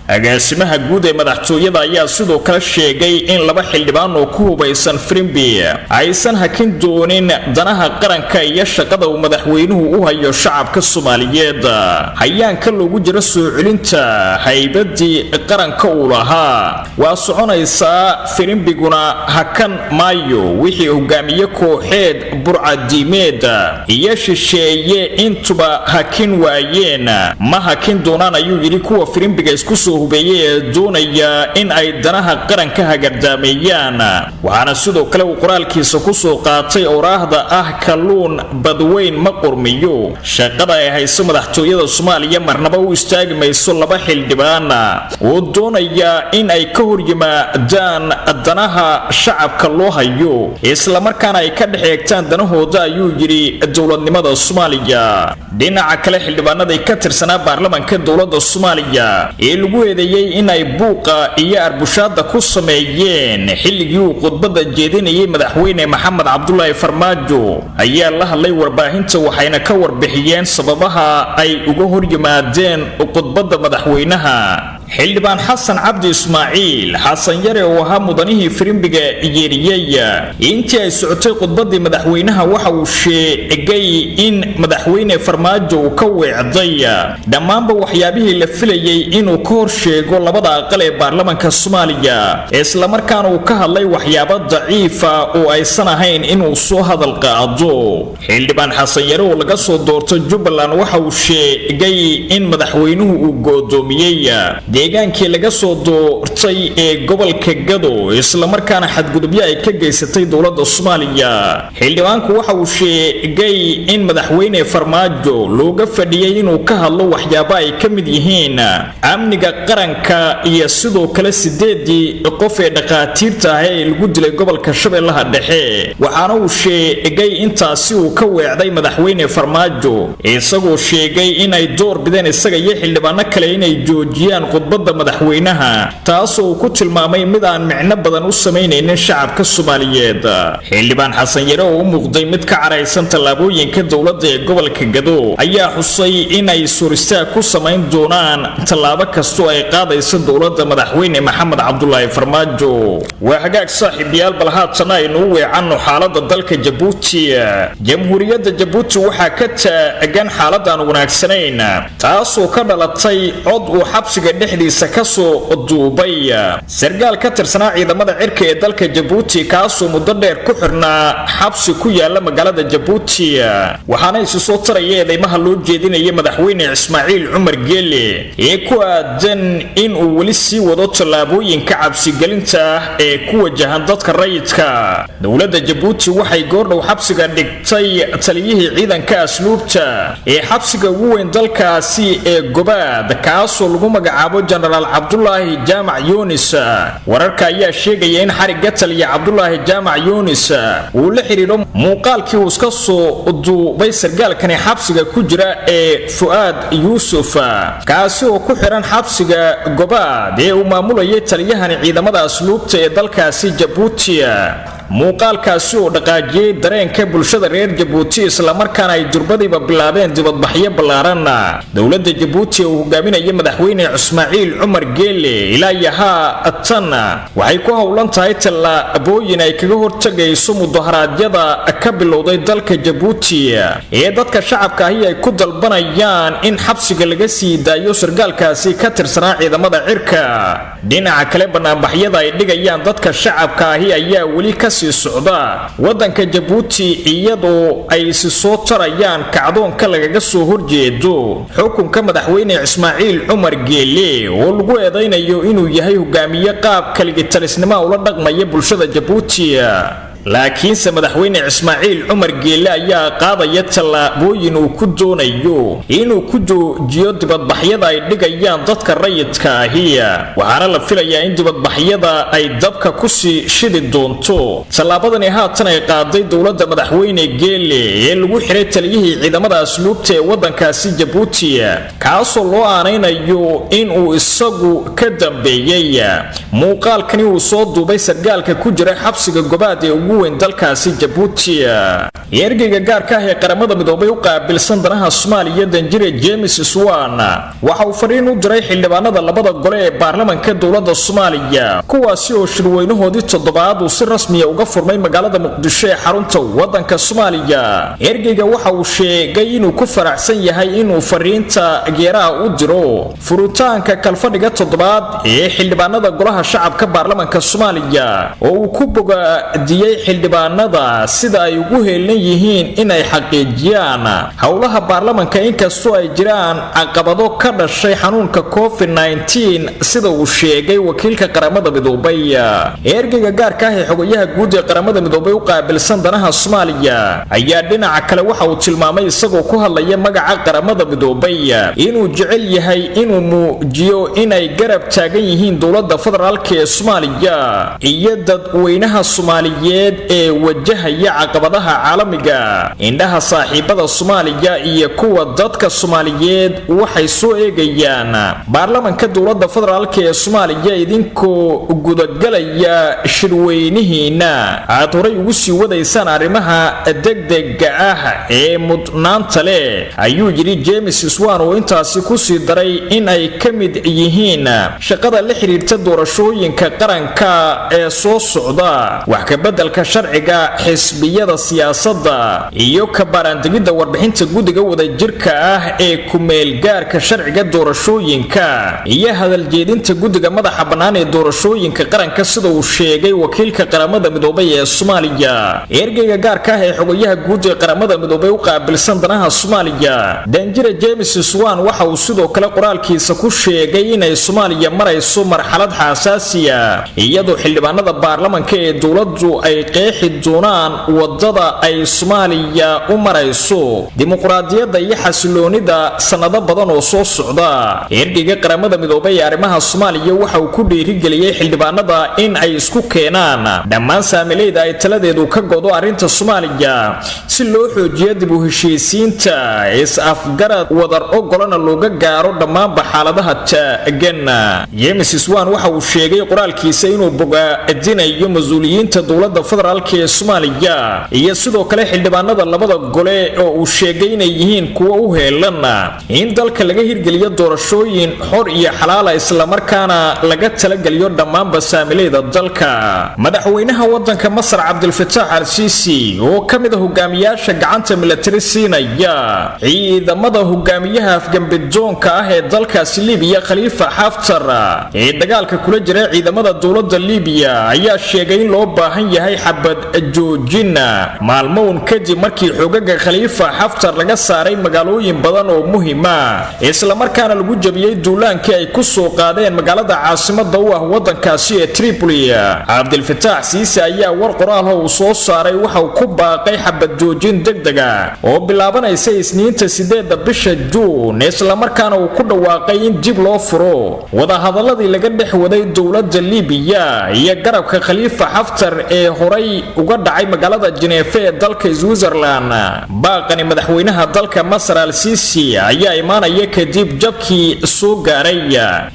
agaasimaha guud ee madaxtooyada ayaa sidoo kale sheegay in laba xildhibaan oo ku hubaysan firimbi aysan hakin doonin danaha qaranka iyo shaqada uu madaxweynuhu u hayo shacabka Soomaaliyeed hayaanka loogu jiro soo celinta haybadii qaranka uu lahaa waa soconaysaa firimbiguna hakan maayo wixii hogaamiye kooxeed burcadiimeed iyo shisheeye intuba hakin waayeen ma hakin doonaan ayuu yiri kuwa firimbiga isku soo hubeeyay ee doonaya in ay danaha qaranka hagardaameeyaan waxaana sidoo kale uu qoraalkiisa ku soo qaatay oraahda ah kalluun badweyn ma qurmiyo shaqada ay hayso madaxtooyada Soomaaliya marnaba u istaagi mayso laba xildhibaan oo doonaya in ay ka hor yimaadaan danaha shacabka loo hayo isla markaana ay ka dhaxeegtaan danahooda ayuu yiri dowladnimada Soomaaliya dhinaca kale xildhibaanada ka tirsanaa baarlamaanka dowladda Soomaaliya ee lagu eedeeyay in ay buuqa iyo arbushaada ku sameeyeen xilligii uu khudbada jeedinayay madaxweyne Maxamed Cabdullaahi Farmaajo ayaa la hadlay warbaahinta waxayna ka warbixiyeen sababaha ay uga hor yimaadeen khudbada madaxweynaha xildhibaan xasan cabdi ismaaciil xasan yare oo ahaa mudanihii firimbiga yeeriyay intii ay socotay khudbadii madaxweynaha waxa uu sheegay in madaxweyne Farmaajo uu ka weecday dhammaanba waxyaabihii la filayay inuu ka hor sheego labada aqal ee baarlamaanka Soomaaliya isla markaana uu ka hadlay waxyaabo daciif ah oo aysan ahayn inuu soo hadal qaado xildhibaan xasan yare oo laga soo doortay Jubbaland waxa uu sheegay in madaxweynuhu uu goodoomiyay deegaankii laga soo doortay ee gobolka Gado isla markaana xadgudubyo ay ka geysatay dowladda Soomaaliya xildhibaanku waxa uu sheegay in madaxweyne Farmaajo looga fadhiyay inuu ka hadlo waxyaabo ay ka mid yihiin amniga qaranka iyo sidoo kale 8 qof ee dhaqaatiirta ah ee lagu dilay gobolka Shabeellaha Dhexe waxaana uu sheegay intaasi uu ka weecday madaxweyne Farmaajo isagoo sheegay in ay door bideen isaga iyo xildhibaano kale inay joojiyaan khudbada madaxweynaha taasoo uu ku tilmaamay mid aan micno badan u sameynaynin shacabka Soomaaliyeed xildhibaan xasan yare oo u muuqday mid ka caraysan tallaabooyinka dowladda ee gobolka Gado ayaa xusay in ay suurista ku sameyn doonaan tallaabo kasto ay qaadayso dowladda madaxweyne Maxamed Cabdullaahi Farmaajo waa hagaag saaxiibayaal bal haatan aynu weecanno xaaladda dalka Djibouti jamhuuriyadda Djibouti waxa ka taagan xaalad aan wanaagsanayn taasoo ka dhalatay cod uu xabsiga dhexdiisa ka soo duubay sargaal ka tirsanaa ciidamada cirka ee dalka Djibouti kaasoo muddo dheer ku xirnaa xabsi ku yaala magaalada Djibouti waxaana isu soo tarayay eedeymaha loo jeedinayay madaxweyne Ismaaciil Cumar Geele ee ku aadan in uu wali sii wado tallaabooyinka cabsigelinta ee ku wajahan dadka rayidka dowladda Djibouti waxay goordhow xabsiga dhigtay taliyihii ciidanka asluubta ee xabsiga ugu weyn dalkaasi ee Gobaad kaasoo lagu magacaabo General Cabdullaahi Jaamac Yunis wararka ayaa sheegaya in xariga taliya Cabdullaahi Jaamac Yunis uu la xiriiro muuqaalkii uu iska soo duubay sargaalkani xabsiga ku jira ee Fuad Yusuf kaasi oo ku xiran xabsiga Gobaad ee uu maamulayay taliyahani ciidamada asluubta ee dalkaasi Djibouti muuqaalkaasi oo dhaqaajiyay dareenka bulshada reer Djibouti isla markaana ay durbadiiba bilaabeen dibadbaxyo ballaaran dowladda Djibouti oo hogaaminaya madaxweyne Ismaaciil Cumar Geele ilaa yaha tan waxay ku howlan tahay tallaabooyin ay kaga hortagayso mudaharaadyada ka bilowday dalka Djibouti ee dadka shacabka ahi ay ku dalbanayaan in xabsiga laga sii daayo sargaalkaasi ka tirsanaa ciidamada cirka dhinaca kale banaanbaxyada ay dhigayaan dadka shacabka ahi ayaa wali ka sii socda wadanka Djibouti iyadoo ay si soo tarayaan kacdoonka lagaga soo horjeedo xukunka madaxweyne Ismaaciil Cumar Geele oo lagu eedeynayo inuu yahay hogaamiye qaab kaligitalisnimo ula dhaqmaya bulshada Djibouti laakiin madaxweyne Ismaaciil Cumar Geele ayaa qaadaya tallaabooyin uu ku doonayo inuu ku joojiyo dibadbaxyada ay dhigayaan dadka rayidka ahi waxaana la filayaa in dibadbaxyada ay dabka ku sii shidi doonto tallaabadani haatan ay qaaday dowladda madaxweyne Geele ee lagu xiray taliyihii ciidamada asluubta ee wadankaasi Djibouti kaasoo loo aanaynayo in uu isagu ka dambeeyay muuqaalkani uu soo duubay sargaalka ku jira xabsiga Gobaad ee ugu weyn dalkaasi Jabuuti ergeyga gaarka ah ee qaramada midoobay u qaabilsan danaha Soomaaliya Danjire James Swan waxa uu fariin u diray xildhibaanada labada gole ee baarlamaanka dawladda Soomaaliya kuwaasi oo shirweynahoodii toddobaad uu si rasmi ah uga furmay magaalada Muqdisho ee xarunta wadanka Soomaaliya ergeyga waxa uu sheegay inuu ku faraxsan yahay inuu fariinta geeraha u diro furitaanka kalfadhiga toddobaad ee xildhibaanada golaha shacabka baarlamaanka Soomaaliya oo uu ku bogaadiyay xildhibaanada sida ay ugu heelan yihiin inay xaqiijiyaan howlaha baarlamaanka inkastoo ay jiraan caqabado ka dhashay xanuunka COVID-19 sida uu sheegay wakiilka qaramada midoobay ergeyga gaarka ah ee xogayaha guud ee qaramada midoobay u qaabilsan danaha Soomaaliya ayaa dhinaca kale waxa uu tilmaamay isagoo ku hadlaya magaca qaramada midoobay inuu jecel yahay inuu muujiyo inay garab taagan yihiin dawladda federaalka ee Soomaaliya iyo dadweynaha Soomaaliyeed ee wajahaya caqabadaha caalamiga indhaha saaxiibada Soomaaliya iyo kuwa dadka Soomaaliyeed waxay soo eegayaan baarlamaanka dawladda federaalka ee Soomaaliya idinkoo gudagalaya shirweynihiina aad horay ugu sii wadaysaan arrimaha degdega ah ee mudnaanta leh ayuu yiri James Swan oo intaasi ku sii daray in ay ka mid yihiin shaqada la xiriirta doorashooyinka qaranka ee soo socda wax ka bedelka sharciga xisbiyada siyaasadda iyo ka baaraandegida warbixinta guddiga wadajirka ah ee ku meel gaarka sharciga doorashooyinka iyo hadal jeedinta guddiga madaxa bannaan ee doorashooyinka qaranka sida uu sheegay wakiilka qaramada midoobay ee Soomaaliya ergeyga gaarka ah ee xogayaha guud ee qaramada midoobay u qaabilsan danaha Soomaaliya Danjire James Swan waxa uu sidoo kale qoraalkiisa ku sheegay inay Soomaaliya marayso marxalad xasaasi ah iyadoo xildhibaanada baarlamaanka ee dawladdu ay qeexi doonaan wadada ay Soomaaliya u marayso dimuqraadiyadda iyo xasiloonida sanado badan oo soo socda ergeyga qaramada midoobay ee arrimaha Soomaaliya waxa uu ku dhiirigeliyay xildhibaanada in ay isku keenaan dhammaan saamilayda ay taladeedu ka go'do arrinta Soomaaliya si loo xoojiyo dib u heshiisiinta is-afgarad wadar ogolana looga gaaro dhammaan xaaladaha taagan James Swan waxa uu sheegay qoraalkiisa inuu bogaadinayo mas'uuliyiinta dawladda federaalka ee Soomaaliya iyo sidoo kale xildhibaanada labada gole oo uu sheegay inay yihiin kuwa u heelan in dalka laga hirgeliyo doorashooyin xor iyo xalaal ah isla markaana laga talageliyo dhammaan basaamilayda dalka madaxweynaha wadanka Masar Abdel Fattah al-Sisi oo kamid ah hogaamiyaasha gacanta military siinaya ciidamada hogaamiyaha afgambidoonka ah ee dalkaasi Liibiya Khalifa Haftar ee dagaalka kula jira ciidamada dawladda Liibiya ayaa sheegay in loo baahan yahay xabad joojin maalmoon kadib markii xogaga Khalifa Haftar laga saaray magaalooyin badan oo muhiim ah isla markaana lagu jabiyay duulaankii ay ku soo qaadeen magaalada caasimadda u ah wadankaasi ee Tripoli Abdel Fattah Sisi ayaa war qoraal ah uu soo saaray waxa uu ku baaqay xabad joojin degdeg ah oo bilaabanaysa Isniinta 8 bisha Juun isla markaana uu ku dhawaaqay in dib loo furo wada hadaladii laga dhex waday dawladda Liibiya iyo garabka Khalifa Haftar ee horay uga dhacay magaalada Geneva ee dalka Switzerland baaqani madaxweynaha dalka Masar al-Sisi ayaa imaanaya kadib jabkii soo gaaray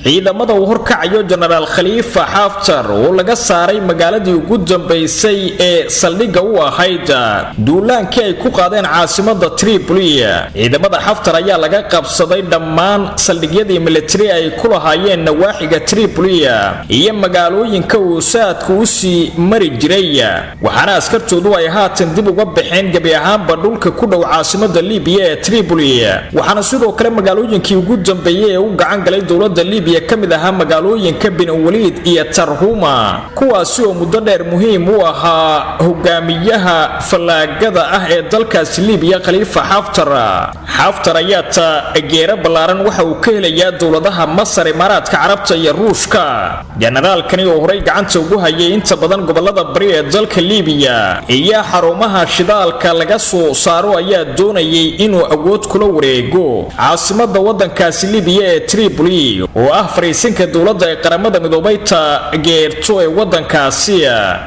ciidamada uu horkacayo General Khalifa Haftar oo laga saaray magaaladii ugu dambeysay ee saldhigga u ahayd duulaankii ay ku qaadeen caasimadda Tripoli ciidamada Haftar ayaa laga qabsaday dhammaan saldhigyadii military ay ku lahaayeen nawaaxiga Tripoli iyo magaalooyinka uu saadku u sii mari jiray waxaana askartoodu ay haatan dib uga baxeen gabi ahaanba dhulka ku dhow caasimadda Liibiya ee Tripoli waxaana sidoo kale magaalooyinkii ugu dambeeyay ee u gacan galay dawladda Liibiya kamid ahaa magaalooyinka Bin Walid iyo Tarhuma kuwaasi oo muddo dheer muhiim u ahaa hogaamiyaha falaagada ah ee dalkaasi Liibiya Khalifa Haftar ayaa taageero ballaaran waxa uu ka helayaa dawladaha Masar Imaaraadka Carabta iyo Ruushka generaalkani oo horay gacanta ugu hayay inta badan gobolada bari ee dalka Liibiya iyo xarumaha shidaalka laga soo saaro ayaa doonayay inuu awood kula wareego caasimadda wadankaasi Liibiya ee Tripoli oo ah fariisinka dawladda ee qaramada midoobay taageerto ee wadankaasi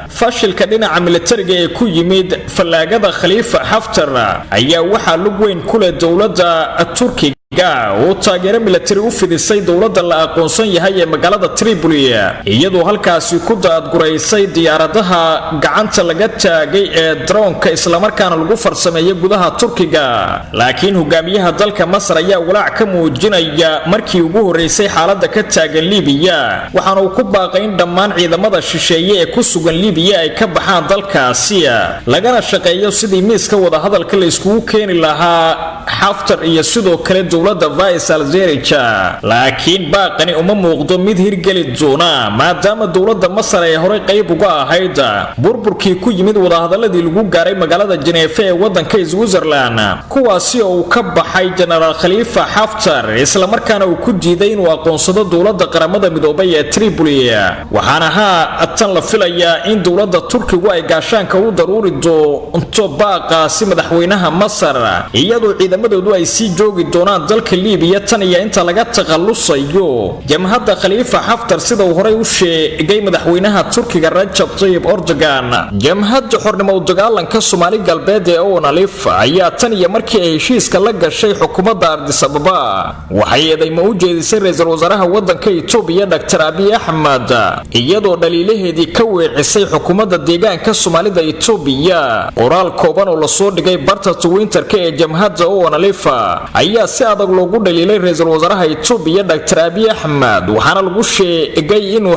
fashilka dhinaca militariga ee ku yimid falaagada Khalifa Haftar ayaa waxa lug weyn ku leh dawladda Turkiga oo taageero military u fidisay dowladda la aqoonsan yahay ee magaalada Tripoli iyadoo halkaasi ku daadguraysay diyaaradaha gacanta laga taagay ee droonka isla markaana lagu farsameeyay gudaha Turkiga laakiin hogaamiyaha dalka Masar ayaa walaac ka muujinaya markii ugu horeysay xaaladda ka taagan Liibiya waxaana uu ku baaqay in dhammaan ciidamada shisheeye ee ku sugan Liibiya ay ka baxaan dalkaasi lagana shaqeeyo sidii miiska wada hadalka la isku keeni lahaa Haftar iyo sidoo kale dowladda Vice Algeria laakiin baaqani uma muuqdo mid hirgeli doona maadaama dowladda Masar ay hore qayb uga ahayd burburkii ku yimid wada hadaladii lagu gaaray magaalada Geneva ee wadanka Switzerland kuwaasi oo ka baxay General Khalifa Haftar isla markaana uu ku diiday inuu aqoonsado dowladda qaramada midoobay ee Tripoli waxaana tan la filayaa in dowladda Turkigu ay gaashaanka u daruuri doonto baaqaasi madaxweynaha Masar iyadoo ciidamadoodu ay sii joogi doonaan dalka Liibiya tan iyo inta laga taqallusayo jamhadda Khalifa Haftar sida uu hore u sheegay madaxweynaha Turkiga Recep Tayyip Erdogan jamhadda xornimo u dagaalanka Soomaali galbeed ee ONLF ayaa tan iyo markii ay heshiiska la gashay xukuumadda Addis Ababa waxay eedeymo u jeedisay ra'iisul wasaaraha wadanka Itoobiya Dr. Abiy Ahmed iyadoo dhaliilaheedii ka weecisay xukuumadda deegaanka Soomaalida Itoobiya qoraal kooban oo la soo dhigay barta Twitter-ka ee jamhadda ONLF ayaa si adag loogu dhaliilay ra'iisul wasaaraha Itoobiya Dr. Abiy Ahmed waxaana lagu sheegay inuu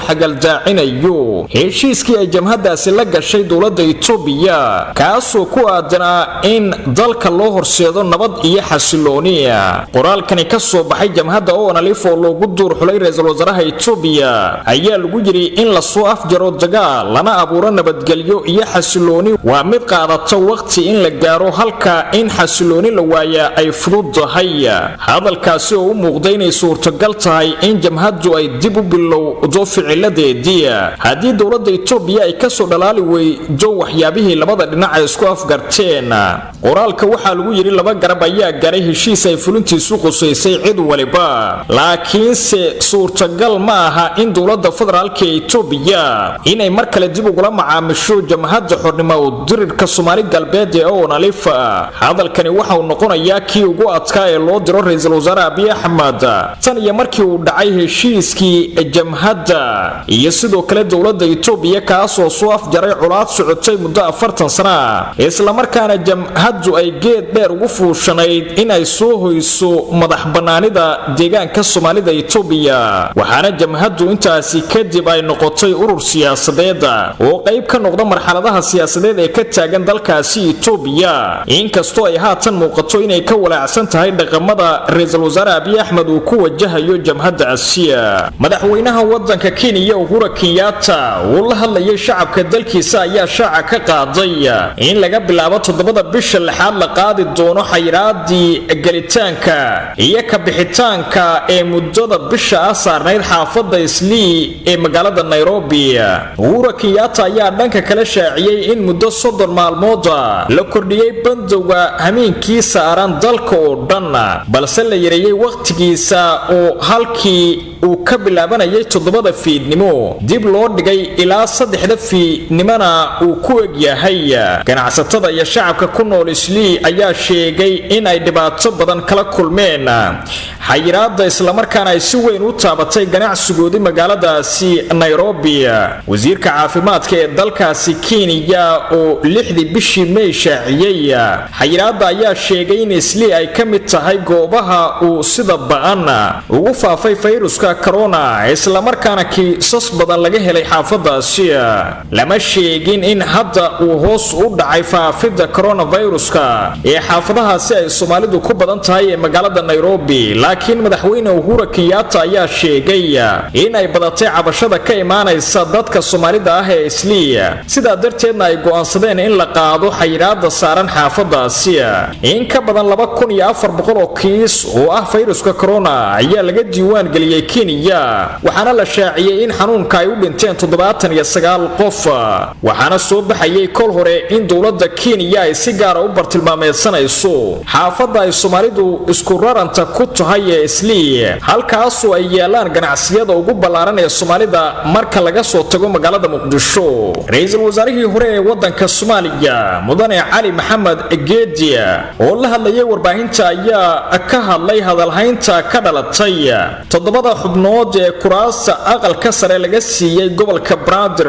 xagaldaacinayo heshiiskii ay jamhaddaasi la gashay dowladda Itoobiya kaasoo ku aadanaa in dalka loo horseedo nabad iyo xasilooni qoraalkani ka soo baxay jamhadda ONLF oo loogu duur xulay ra'iisul wasaaraha Itoobiya ayaa lagu yiri in la soo afjaro dagaal lana abuuro nabadgelyo iyo xasilooni waa mid qaadata waqti in la gaaro halka in xasilooni la waaya ay fududahay hadalkaasi oo u muuqday inay suurtagal tahay in jamhaddu ay dib u bilowdo ficiladeedii haddii dowladda Itoobiya ay ka soo dhalaali weydo waxyaabihii labada dhinac ay isku afgarteen qoraalka waxaa lagu yiri laba garab ayaa garay heshiis ay fulintiisu qusaysay cid waliba laakiinse suurtagal ma aha in dowladda federaalka Itoobiya inay mar kale dib ugu macaamisho jamhadda xornimo u dirirka Soomaali galbeed ee ONLF hadalkani waxa uu noqonayaa kii ugu adkaa ee loo diro ra'iisul wasaare Abiy Ahmed tan iyo markii uu dhacay heshiiskii jamhadda iyo sidoo kale dowladda Itoobiya kaasoo soo afjaray culaad socotay muddo 40 sano isla markaana jamhaddu ay geed dheer ugu fuushanayd in ay soo hoyso madax banaanida deegaanka Soomaalida Itoobiya waxaana jamhaddu intaasi kadib ay noqotay urur siyaasadeed oo qayb ka noqda marxaladaha siyaasadeed ee ka taagan dalkaasi Itoobiya inkastoo ay haatan muuqato inay ka walaacsan tahay dhaqamada ra'iisul wasaare Abiy Ahmed uu ku wajahayo jamhadda Asiya madaxweynaha wadanka Kenya Uhuru Kenyatta oo la hadlayay shacabka dalkiisa ayaa shaaca ka qaaday in laga bilaabo 7 bisha lixaad la qaadi doono xayiraadii galitaanka iyo ka bixitaanka ee muddada bisha saarnayd xaafadda Islii ee magaalada Nairobi Uhuru Kenyatta ayaa dhanka kale shaaciyay in muddo 30 maalmood la kordhiyay bandowga hameenkii saaran dalka oo dhan balse la yareeyay waqtigiisa oo halkii uu ka bilaabanayay 7 fiidnimo dib loo dhigay ilaa 3 fiidnimana uu ku eg yahay ganacsatada iyo shacabka ku nool Islii ayaa sheegay in ay dhibaato badan kala kulmeen xayiraadda isla markaana ay si weyn u taabatay ganacsigoodii magaaladaasi Nairobi wasiirka caafimaadka ee dalkaasi Kenya oo 6 bishii May shaaciyay xayiraadda ayaa sheegay in Islii ay ka mid tahay goobaha uu sida ba'an ugu faafay fayruska corona isla markaana kiisas badan laga helay xaafadaasi lama sheegin in hadda uu hoos u dhacay faafidda coronaviruska ee xaafadahaasi ay Soomaalidu ku badan tahay ee magaalada Nairobi laakiin madaxweyne Uhuru Kenyatta ayaa sheegay in ay badatay cabashada ka imaanaysa dadka Soomaalida ah ee Islii sida darteedna ay go'aansadeen in la qaado xayiraadda saaran xaafadaasi in ka badan 2400 oo kiis oo ah fayruska corona ayaa laga diiwaan galiyay Kenya waxaana la shaaciyay in xanuunka ay u dhinteen 79 qof waxaana soo baxayay kol hore in dowladda Kenya ay si gaar ah u bartilmaameedsanayso xaafadda ay Soomaalidu isku raranta ku tahay ee Islii halkaas oo ay yeelaan ganacsiyada ugu ballaaran ee Soomaalida marka laga soo tago magaalada Muqdisho ra'iisul wasaarihii hore ee wadanka Soomaaliya mudane Cali Maxamed Geedi oo la hadlayay warbaahinta ayaa ka hadlay hadalhaynta ka dhalatay toddobada xubnood ee kuraasta aqalka sare laga siiyay gobolka Banaadir.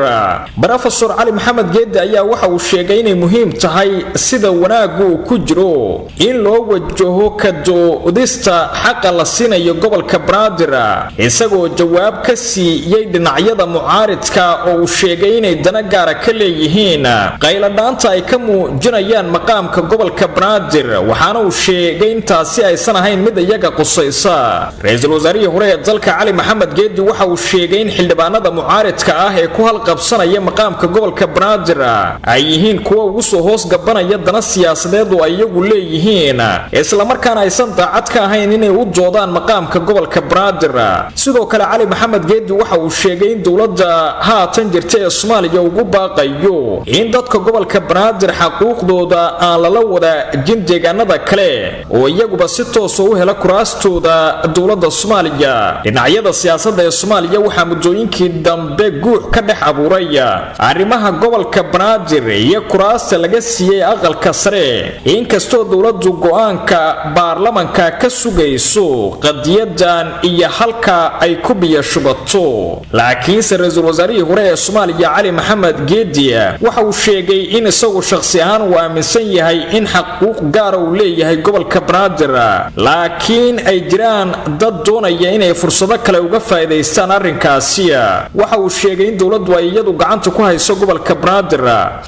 Professor Cali Maxamed Geedi ayaa waxa uu sheegay inay muhiim tahay sida wanaagu ku jiro in loo wajaho ka doodista xaqa la siinayo gobolka Banaadir, isagoo jawaab ka siiyay dhinacyada mucaaridka oo uu sheegay inay dana gaar ah ka leeyihiin qayladhaanta ay ka muujinayaan maqaamka gobolka Banaadir, waxaana uu sheegay intaasi aysan ahayn mid iyaga qusaysa. Ra'iisul Wasaarihii hore ee dalka Cali Maxamed Geedi waxa uu sheegay in xildhibaanada mucaaridka ah ee ku halqabsanaya maqaamka gobolka Banaadir ay yihiin kuwa ugu soo hoos gabanaya dana siyaasadeed oo iyagu leeyihiin, isla markaana aysan daacad ka ahayn inay u doodaan maqaamka gobolka Banaadir. sidoo kale Cali Maxamed Geedi waxa uu sheegay in dawladda haatan jirta ee Soomaaliya ugu baaqayo in dadka gobolka Banaadir xuquuqdooda aan la wadaajin deegaanada kale oo iyaguba si toos ah u hela kuraastooda dawladda Soomaaliya. dhinacyada siyaasadda ee Soomaaliya waxa muddooyinkii dambe guux ka dhex abuuray arrimaha gobolka Banaadir iyo kuraasta laga siiyay aqalka sare, inkastoo dawladdu go'aanka baarlamaanka ka sugayso qadiyadan iyo halka ay ku biyashubato. laakiin ra'iisul wasaarihii hore ee Soomaaliya Cali Maxamed Geedi waxa uu sheegay in isagu shakhsi ahaan uu aaminsan yahay in xuquuq gaar ah uu leeyahay gobolka Banaadir, laakiin ay jiraan dad doonaya inay fursado kale uga faa'iideystaan arrinkaasi. waxa uu sheegay in dawladdu ay iyadu gacanta ku hayso gobolka Banaadir,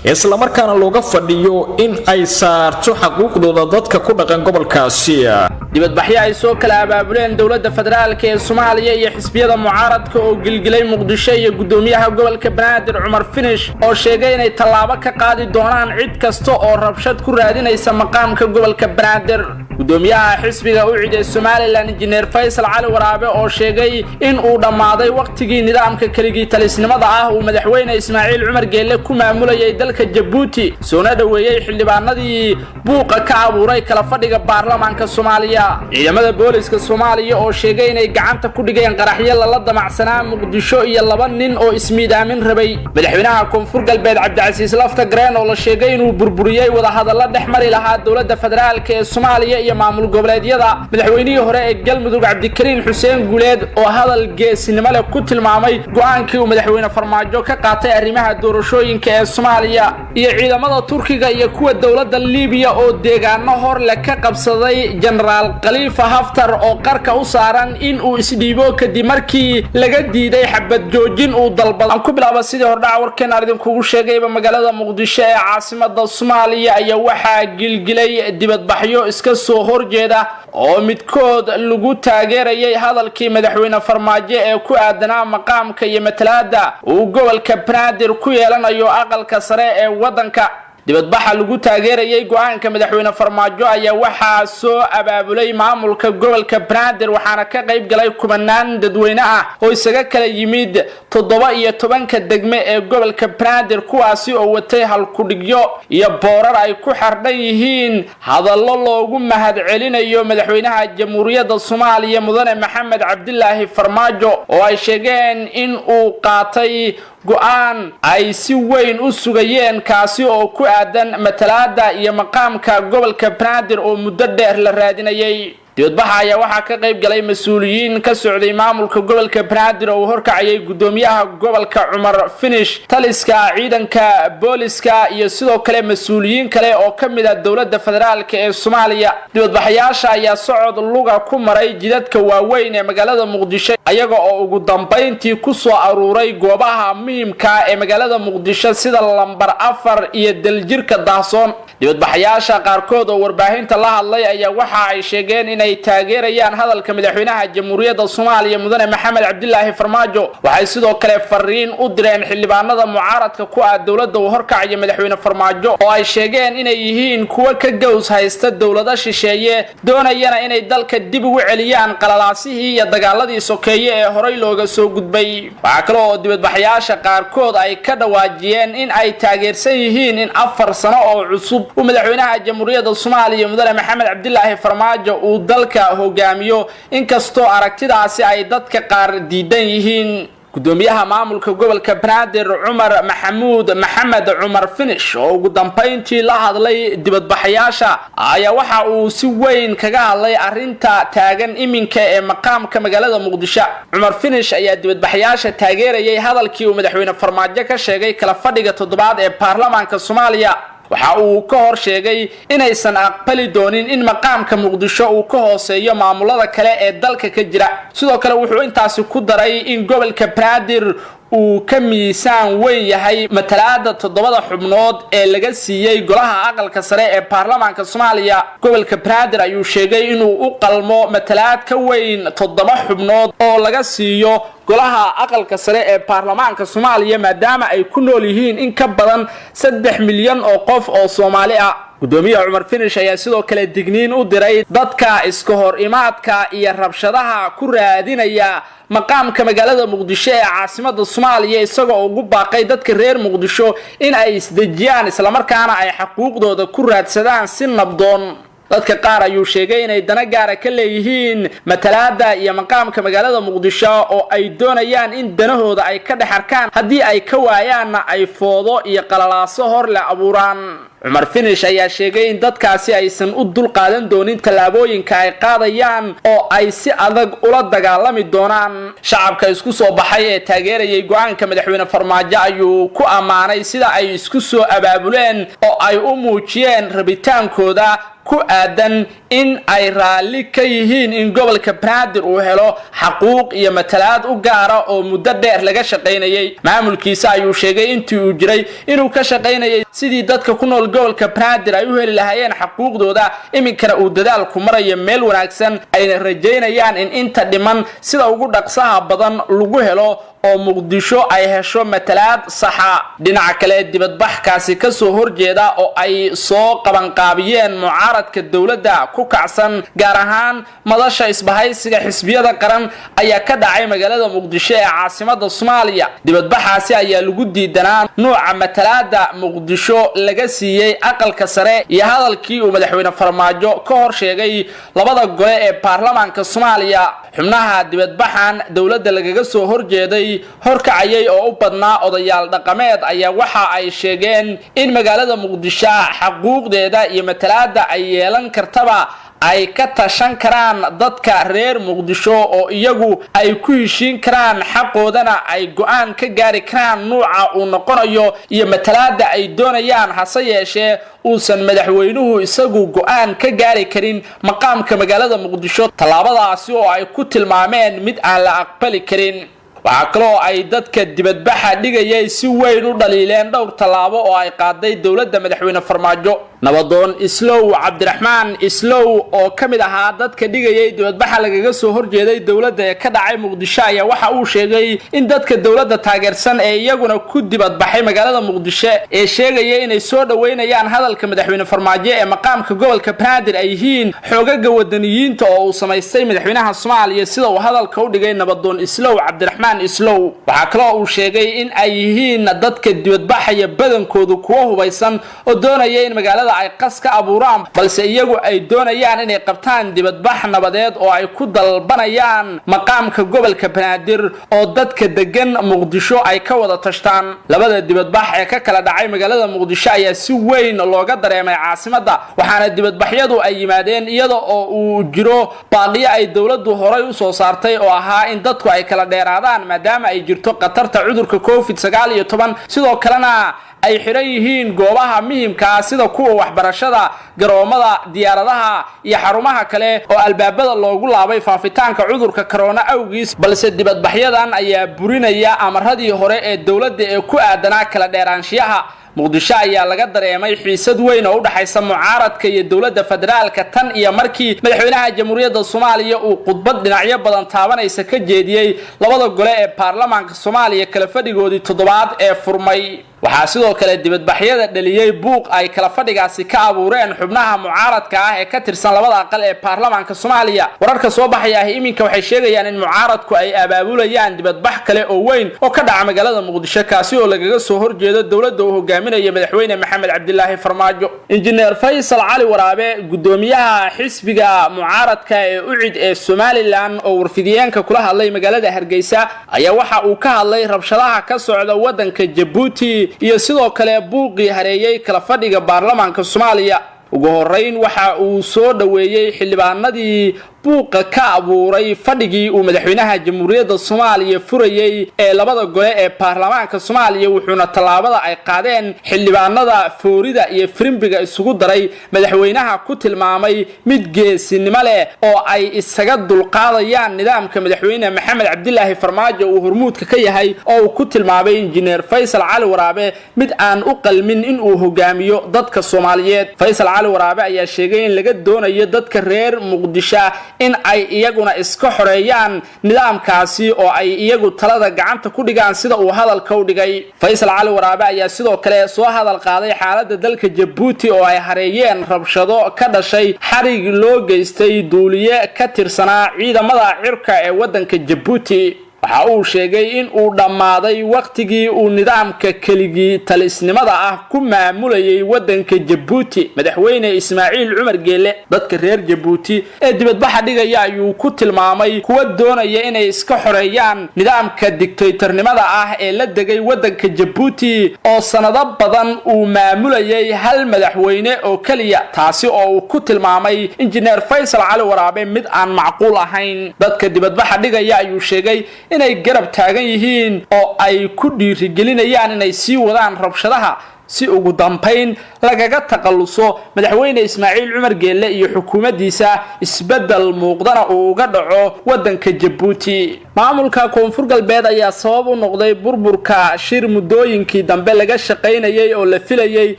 isla markaana looga fadhiyo in ay saarto xuquuqdooda dadka ku dhaqan gobolkaasi. dibadbaxyo ay soo kala abaabuleen dawladda federaalka ee Soomaaliya iyo xisbiyada mucaaradka oo gilgilay Muqdisho iyo gudoomiyaha gobolka Banaadir Cumar Finish oo sheegay inay tallaabo ka qaadi doonaan cid kasta oo rabshad ku raadinaysa maqaamka gobolka Banaadir. gudoomiyaha xisbiga u ciiday Somaliland Engineer Faisal Cali Waraabe oo sheegay in uu dhamaaday waqtigii nidaamka kaligii talisnimada ah uu madaxweyne Ismaaciil Cumar Geelle ku maamulayay dalka Djibouti, soona dhaweeyay xildhibaanadii buuqa ka abuuray kala fadhiga baarlamaanka Soomaaliya. ciidamada booliska Soomaaliya oo sheegay inay gacanta ku dhigeen qaraxyo la damacsanaa Muqdisho iyo laba nin oo ismiidaamin rabay. madaxweynaha Koonfur Galbeed Cabdicasiis Laftagreen oo la sheegay inuu burburiyay wada hadallo dhex mari lahaa dawladda federaalka ee Soomaaliya iyo maamul goboleedyada. madaxweynihii hore ee Galmudug Cabdikariin Xuseen Guuleed oo hadal geesinimo leh ku tilmaamay go'aankii uu madaxweyne Farmaajo ka qaatay arrimaha doorashooyinka ee Soomaaliya. iyo ciidamada Turkiga iyo kuwa dawladda Liibiya oo deegaano hor la ka qabsaday Generaal Khalifa Haftar oo qarka u saaran in uu isdhiibo kadib markii laga diiday xabad joojin uu dalbaday. aan ku bilaabo sidii hordhac warkeen arin kugu sheegayba magaalada Muqdisho ee caasimadda Soomaaliya ayaa waxaa gilgilay dibadbaxyo iska soo horjeeda oo midkood lagu taageerayay hadalkii madaxweyne Farmaajo ee ku aadanaa maqaamka iyo matalaadda uu gobolka Banaadir ku yeelanayo aqalka sare ee wadanka. dibadbaxa lagu taageerayay go'aanka madaxweyne Farmaajo ayaa waxaa soo abaabulay maamulka gobolka Banaadir, waxaana ka qayb galay kumanaan dadweyne ah oo isaga kala yimid 17 degme ee gobolka Banaadir, kuwaasi oo watay halkudhigyo iyo boorar ay ku xardhan yihiin hadallo loogu mahadcelinayo madaxweynaha Jamhuuriyadda Soomaaliya Mudane Maxamed Cabdilaahi Farmaajo oo ay sheegeen in uu qaatay go'aan ay si weyn u sugayeen kaasi oo ku aadan matalaadda iyo maqaamka gobolka Banaadir oo muddo dheer la raadinayay. dibadbaxa ayaa waxaa ka qayb galay mas'uuliyiin ka socday maamulka gobolka Banaadir oo horkacayay gudoomiyaha gobolka Cumar Finish, taliska ciidanka booliska iyo sidoo kale mas'uuliyiin kale oo ka mid ah dawladda federaalka ee Soomaaliya. dibadbaxayaasha ayaa socod luga ku maray jidadka waaweyn ee magaalada Muqdisho ayaga oo ugu dambeyntii ku soo aruuray goobaha muhiimka ee magaalada Muqdisho sida lambar 4 iyo daljirka Daahsoon. dibadbaxayaasha qaarkood oo warbaahinta la hadlay ayaa waxa ay sheegeen inay taageerayaan hadalka madaxweynaha Jamhuuriyadda Soomaaliya Mudane Maxamed Cabdilaahi Farmaajo. waxay sidoo kale fariin u direen xildhibaanada mucaaradka ku ah dawladda uu horkacaya madaxweyne Farmaajo oo ay sheegeen inay yihiin kuwa ka gows haysta dawladda shisheeye doonayana inay dalka dib ugu celiyaan qalalaasihii iyo dagaaladii sokeeye ee horey looga soo gudbay. waxa kale oo dibadbaxayaasha qaarkood ay ka dhawaajiyeen in ay taageersan yihiin in 4 sano oo cusub uu madaxweynaha Jamhuuriyadda Soomaaliya Mudane Maxamed Cabdilaahi Farmaajo uu dalka hogaamiyo, inkastoo aragtidaasi ay dadka qaar diidan yihiin. gudoomiyaha maamulka gobolka Banaadir Cumar Maxamed Cumar Finish oo ugu dambeyntii la hadlay dibadbaxayaasha ayaa waxa uu si weyn kaga hadlay arinta taagan iminka ee maqaamka magaalada Muqdisho. Cumar Finish ayaa dibadbaxayaasha taageerayay hadalkii uu madaxweyne Farmaajo ka sheegay kala fadhiga toddobaad ee baarlamaanka Soomaaliya. waxa uu ka hor sheegay inaysan aqbali doonin in maqaamka Muqdisho uu ka hooseeyo maamulada kale ee dalka ka jira. sidoo kale wuxuu intaasi ku daray in gobolka Banaadir uu ka miisaan weyn yahay matalaada 7 xubnood ee laga siiyay golaha aqalka sare ee baarlamaanka Soomaaliya. gobolka Banaadir ayuu sheegay inuu u qalmo matalaad ka weyn 7 xubnood oo laga siiyo golaha aqalka sare ee baarlamaanka Soomaaliya maadaama ay ku nool yihiin in ka badan 3 milyan oo qof oo Soomaali ah. gudoomiyaha Cumar Finish ayaa sidoo kale digniin u diray dadka iska hor imaadka iyo rabshadaha ku raadinaya maqaamka magaalada Muqdisho ee caasimadda Soomaaliya isagoo ugu baaqay dadka reer Muqdisho in ay isdejiyaan isla markaana ay xuquuqdooda ku raadsadaan si nabdoon. dadka qaar ayuu sheegay inay dana gaar ah ka leeyihiin matalaada iyo maqaamka magaalada Muqdisho oo ay doonayaan in danahooda ay ka dhaxarkaan haddii ay ka waayaanna ay foodo iyo qalalaaso hor la abuuraan. Cumar Finish ayaa sheegay in dadkaasi aysan u dul qaadan doonin talaabooyinka ay qaadayaan oo ay si adag ula dagaalami doonaan. shacabka isku soo baxay ee taageerayay go'aanka madaxweyne Farmaajo ayuu ku amaanay sida ay isku soo abaabuleen oo ay u muujiyeen rabitaankooda ku aadan in ay raali ka yihiin in gobolka Banaadir uu helo xaquuq iyo matalaad u gaar ah oo muddo dheer laga shaqeynayay. maamulkiisa ayuu sheegay intii uu jiray inuu ka shaqeynayay sidii dadka ku nool gobolka Banaadir ay u heli lahaayeen xaquuqdooda. iminkana uu dadaal ku marayo meel wanaagsan ayna rajeynayaan in inta dhiman sida ugu dhaqsaha badan lagu helo oo Muqdisho ay hesho matalaad saxa. dhinaca kale dibadbaxkaasi ka soo horjeeda oo ay soo qaban qaabiyeen mucaaradka dawladda ku kacsan gaar ahaan madasha isbahaysiga xisbiyada qaran ayaa ka dhacay magaalada Muqdisho ee caasimadda Soomaaliya. dibadbaxaasi ayaa lagu diidanaa nooca matalaada Muqdisho laga siiyay aqalka sare iyo hadalkii uu madaxweyne Farmaajo ka hor sheegay labada gole ee baarlamaanka Soomaaliya. xubnaha dibadbaxan dawladda lagaga soo horjeeday horkacayay oo u badnaa odayaal dhaqameed ayaa waxa ay sheegeen in magaalada Muqdisho xaquuqdeeda iyo matalaada ay yeelan kartaba ay ka tashan karaan dadka reer Muqdisho oo iyagu ay ku heshiin karaan xaqoodana ay go'aan ka gaari karaan nooca uu noqonayo iyo matalaada ay doonayaan. hase yeeshee uusan madaxweynuhu isagu go'aan ka gaari karin maqaamka magaalada Muqdisho. talaabadaasi oo ay ku tilmaameen mid aan la aqbali karin. waxa kale oo ay dadka dibadbaxa dhigayay si weyn u dhaliileen dhowr talaabo oo ay qaaday dawladda madaxweyne Farmaajo. nabadoon Islow Cabdiraxmaan Islow oo kamid ahaa dadka dhigayay dibadbaxa lagaga soo horjeeday dawladda ee ka dhacay Muqdisho ayaa waxa uu sheegay in dadka dawladda taageersan ee iyaguna ku dibadbaxay magaalada Muqdisho ee sheegay inay soo dhaweynayaan hadalka madaxweyne Farmaajo ee maqaamka gobolka Banaadir ay yihiin xoogaga wadaniyiinta oo uu sameystay madaxweynaha Soomaaliya sida uu hadalka u dhigay nabadoon Islow Cabdiraxmaan Islow. waxa kale oo uu sheegay in ay yihiin dadka dibadbaxaya badankoodu kuwa hubaysan oo doonaya in magaalada ay qas ka abuuraan balse iyagu ay doonayaan inay qabtaan dibadbax nabadeed oo ay ku dalbanayaan maqaamka gobolka Banaadir oo dadka degan Muqdisho ay ka wada tashtaan. labada dibadbax ee ka kala dhacay magaalada Muqdisho ayaa si weyn looga dareemay caasimadda waxaana dibadbaxyadu ay yimaadeen iyada oo uu jiro baaqiyo ay dawladdu horay u soo saartay oo ahaa in dadku ay kala dheeraadaan maadaama ay jirto qatarta cudurka COVID-19 sidoo kalena ay xiran yihiin goobaha muhiimka sida kuwa waxbarashada garoomada diyaaradaha iyo xarumaha kale oo albaabada loogu laabay faafitaanka cudurka corona awgiis. balse dibadbaxyadan ayaa burinaya amaradii hore ee dawladda ee ku aadanaa kala dheeraanshiyaha. Muqdisho ayaa laga dareemay xiisad weyn oo u dhaxaysa mucaaradka iyo dawladda federaalka tan iyo markii madaxweynaha jamhuuriyadda Soomaaliya uu khudbad dhinacyo badan taabanaysa ka jeediyay labada gole ee baarlamaanka Soomaaliya kala fadhigoodii toddobaad ee furmay. waxaa sidoo kale dibadbaxyada dhaliyay buuq ay kala fadhigaasi ka abuureen xubnaha mucaaradka ah ee ka tirsan labada aqal ee baarlamaanka Soomaaliya. wararka soo baxaya iminka waxay sheegayaan in mucaaradku ay abaabulayaan dibadbax kale oo weyn oo ka dhaca magaalada Muqdisho kaasi oo lagaga soo horjeedo dawladda uu hogaamiyo hogaaminayo madaxweyne maxamed cabdilaahi farmaajo. injineer faysal cali waraabe gudoomiyaha xisbiga mucaaradka ee ucid ee Somaliland oo warfidiyeenka kula hadlay magaalada Hargeysa ayaa waxa uu ka hadlay rabshadaha ka socda wadanka Djibouti iyo sidoo kale buuqii hareeyay kala fadhiga baarlamaanka Soomaaliya. ugu horeyn waxa uu soo dhaweeyay xildhibaanadii buuqa ka abuuray fadhigii uu madaxweynaha jamhuuriyadda Soomaaliya furayay ee labada gole ee baarlamaanka Soomaaliya wuxuuna talaabada ay qaadeen xildhibaanada foorida iyo firimbiga isugu daray madaxweynaha ku tilmaamay mid geesinimo leh oo ay isaga dulqaadayaan nidaamka madaxweyne maxamed cabdilaahi farmaajo uu hormuudka ka yahay oo ku tilmaamay injineer Faysal Cali Waraabe mid aan u qalmin in uu hogaamiyo dadka Soomaaliyeed. Faysal Cali Waraabe ayaa sheegay in laga doonayo dadka reer Muqdisho in ay iyaguna iska xoreeyaan nidaamkaasi oo ay iyagu talada gacanta ku dhigaan sida uu hadalka u dhigay. Faysal Cali Waraabe ayaa sidoo kale soo hadal qaaday xaaladda dalka Djibouti oo ay hareeyeen rabshado ka dhashay xarig loo geystay duuliye ka tirsanaa ciidamada cirka ee wadanka Djibouti. waxa uu sheegay in uu dhamaaday waqtigii uu nidaamka keligii talisnimada ah ku maamulayay wadanka Djibouti madaxweyne Ismaaciil Cumar Geele. dadka reer Djibouti ee dibadbaxa dhigaya ayuu ku tilmaamay kuwa doonaya inay iska xoreeyaan nidaamka dictatornimada ah ee la degay wadanka Djibouti oo sanado badan uu maamulayay hal madaxweyne oo kaliya, taasi oo uu ku tilmaamay injineer Faysal Cali Waraabe mid aan macquul ahayn. dadka dibadbaxa dhigaya ayuu sheegay inay garab taagan yihiin oo ay ku dhiirigelinayaan inay sii wadaan rabshadaha si ugu dambeyn lagaga taqaluso madaxweyne Ismaaciil Cumar Geele iyo xukuumaddiisa isbedel muuqdana uu uga dhaco wadanka Djibouti. maamulka koonfur galbeed ayaa sabab u noqday burburka shir muddooyinkii dambe laga shaqeynayay oo la filayay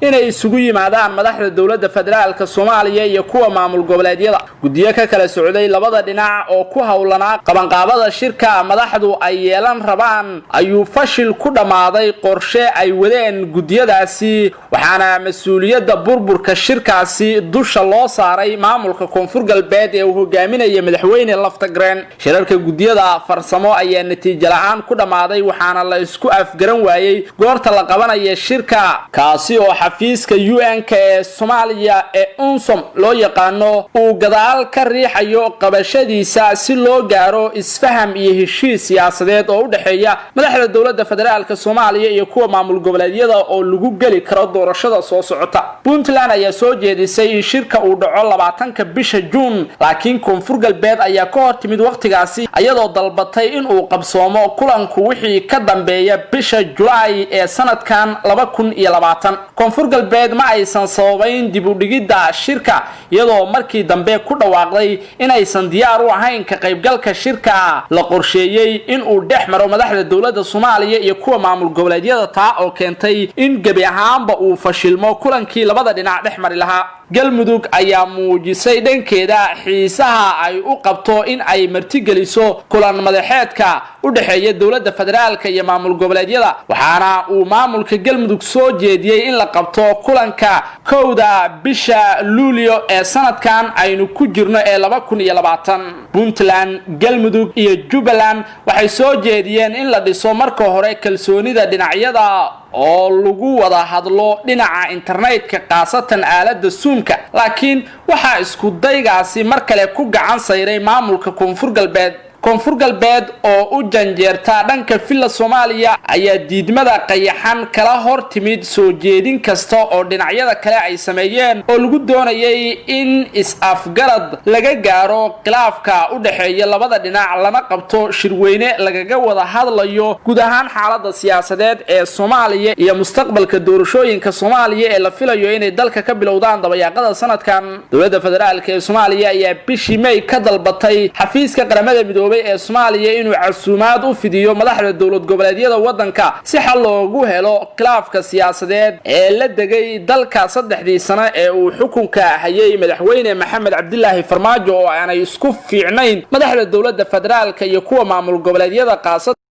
inay isugu yimaadaan madaxda dawladda federaalka Soomaaliya iyo kuwa maamul goboleedyada. guddiyo ka kala socday labada dhinac oo ku hawlanaa qabanqaabada shirka madaxdu ay yeelan rabaan ayuu fashil ku dhamaaday qorshe ay wadeen guddiyadaas, waxaana mas'uuliyadda burburka shirkaasi dusha loo saaray maamulka koonfur galbeed ee uu hogaaminayo madaxweyne Laftagreen. shirarka guddiyada farsamo ayaa natiijo la'aan ku dhamaaday waxaana la isku afgaran waayay goorta la qabanayo shirka kaasi oo xafiiska UN-ka ee Soomaaliya ee UNSOM loo yaqaano uu gadaal ka riixayo qabashadiisa si loo gaaro isfaham iyo heshiis siyaasadeed oo u dhaxeeya madaxda dawladda federaalka Soomaaliya iyo kuwa maamul goboleedyada oo lagu geli karo doorashada soo socota. Puntland ayaa soo jeedisay in shirka uu dhaco 20ka bisha June, laakiin koonfur galbeed ayaa ka hor timid waqtigaasi ayadoo dalbatay in uu qabsoomo kulanku wixii ka dambeeya bisha July ee sanadkan 2020. koonfur galbeed ma aysan sababayn dib u dhigidda shirka iyadoo markii dambe ku dhawaaqday inaysan diyaar u ahayn ka qaybgalka shirka la qorsheeyay in uu dhex maro madaxda dawladda Soomaaliya iyo kuwa maamul goboleedyada taa oo keentay in gabi ahaanba uu fashilmo kulankii labada dhinac dhex mari lahaa. galmudug ayaa muujisay dhankeeda xiisaha ay u qabto in ay martigeliso kulan madaxeedka u dhaxeeya dawladda federaalka iyo maamul goboleedyada, waxaana uu maamulka galmudug soo jeediyay in la qabto kulanka 1 bisha Luulyo ee sanadkan aynu ku jirno ee 2020. Puntland, galmudug iyo Jubbaland waxay soo jeediyeen in la dhiso marka hore kalsoonida dhinacyada oo lagu wada hadlo dhinaca internetka qaasatan aaladda Zoom-ka, laakiin waxa isku daygaasi mar kale ku gacan sayray maamulka koonfur galbeed oo u janjeerta dhanka filla Soomaaliya ayaa diidmada qayaxan kala hor timid soo jeedin kasta oo dhinacyada kale ay sameeyeen oo lagu doonayay in is-afgarad laga gaaro khilaafka u dhaxeeya labada dhinac lana qabto shirweyne lagaga wada hadlayo guud ahaan xaaladda siyaasadeed ee Soomaaliya iyo mustaqbalka doorashooyinka Soomaaliya ee la filayo inay dalka ka bilowdaan dabayaaqada sanadkan. dawladda federaalka ee Soomaaliya ayaa bishii May ka dalbatay xafiiska qaramada midoobay ee Soomaaliya inuu casuumaad u fidiyo madaxda dawlad goboleedyada wadanka si xal loogu helo khilaafka siyaasadeed ee la degay dalka 3 sano ee uu xukunka hayay madaxweyne maxamed cabdilaahi farmaajo oo aanay isku fiicnayn madaxda dawladda federaalka iyo kuwa maamul goboleedyada qaasad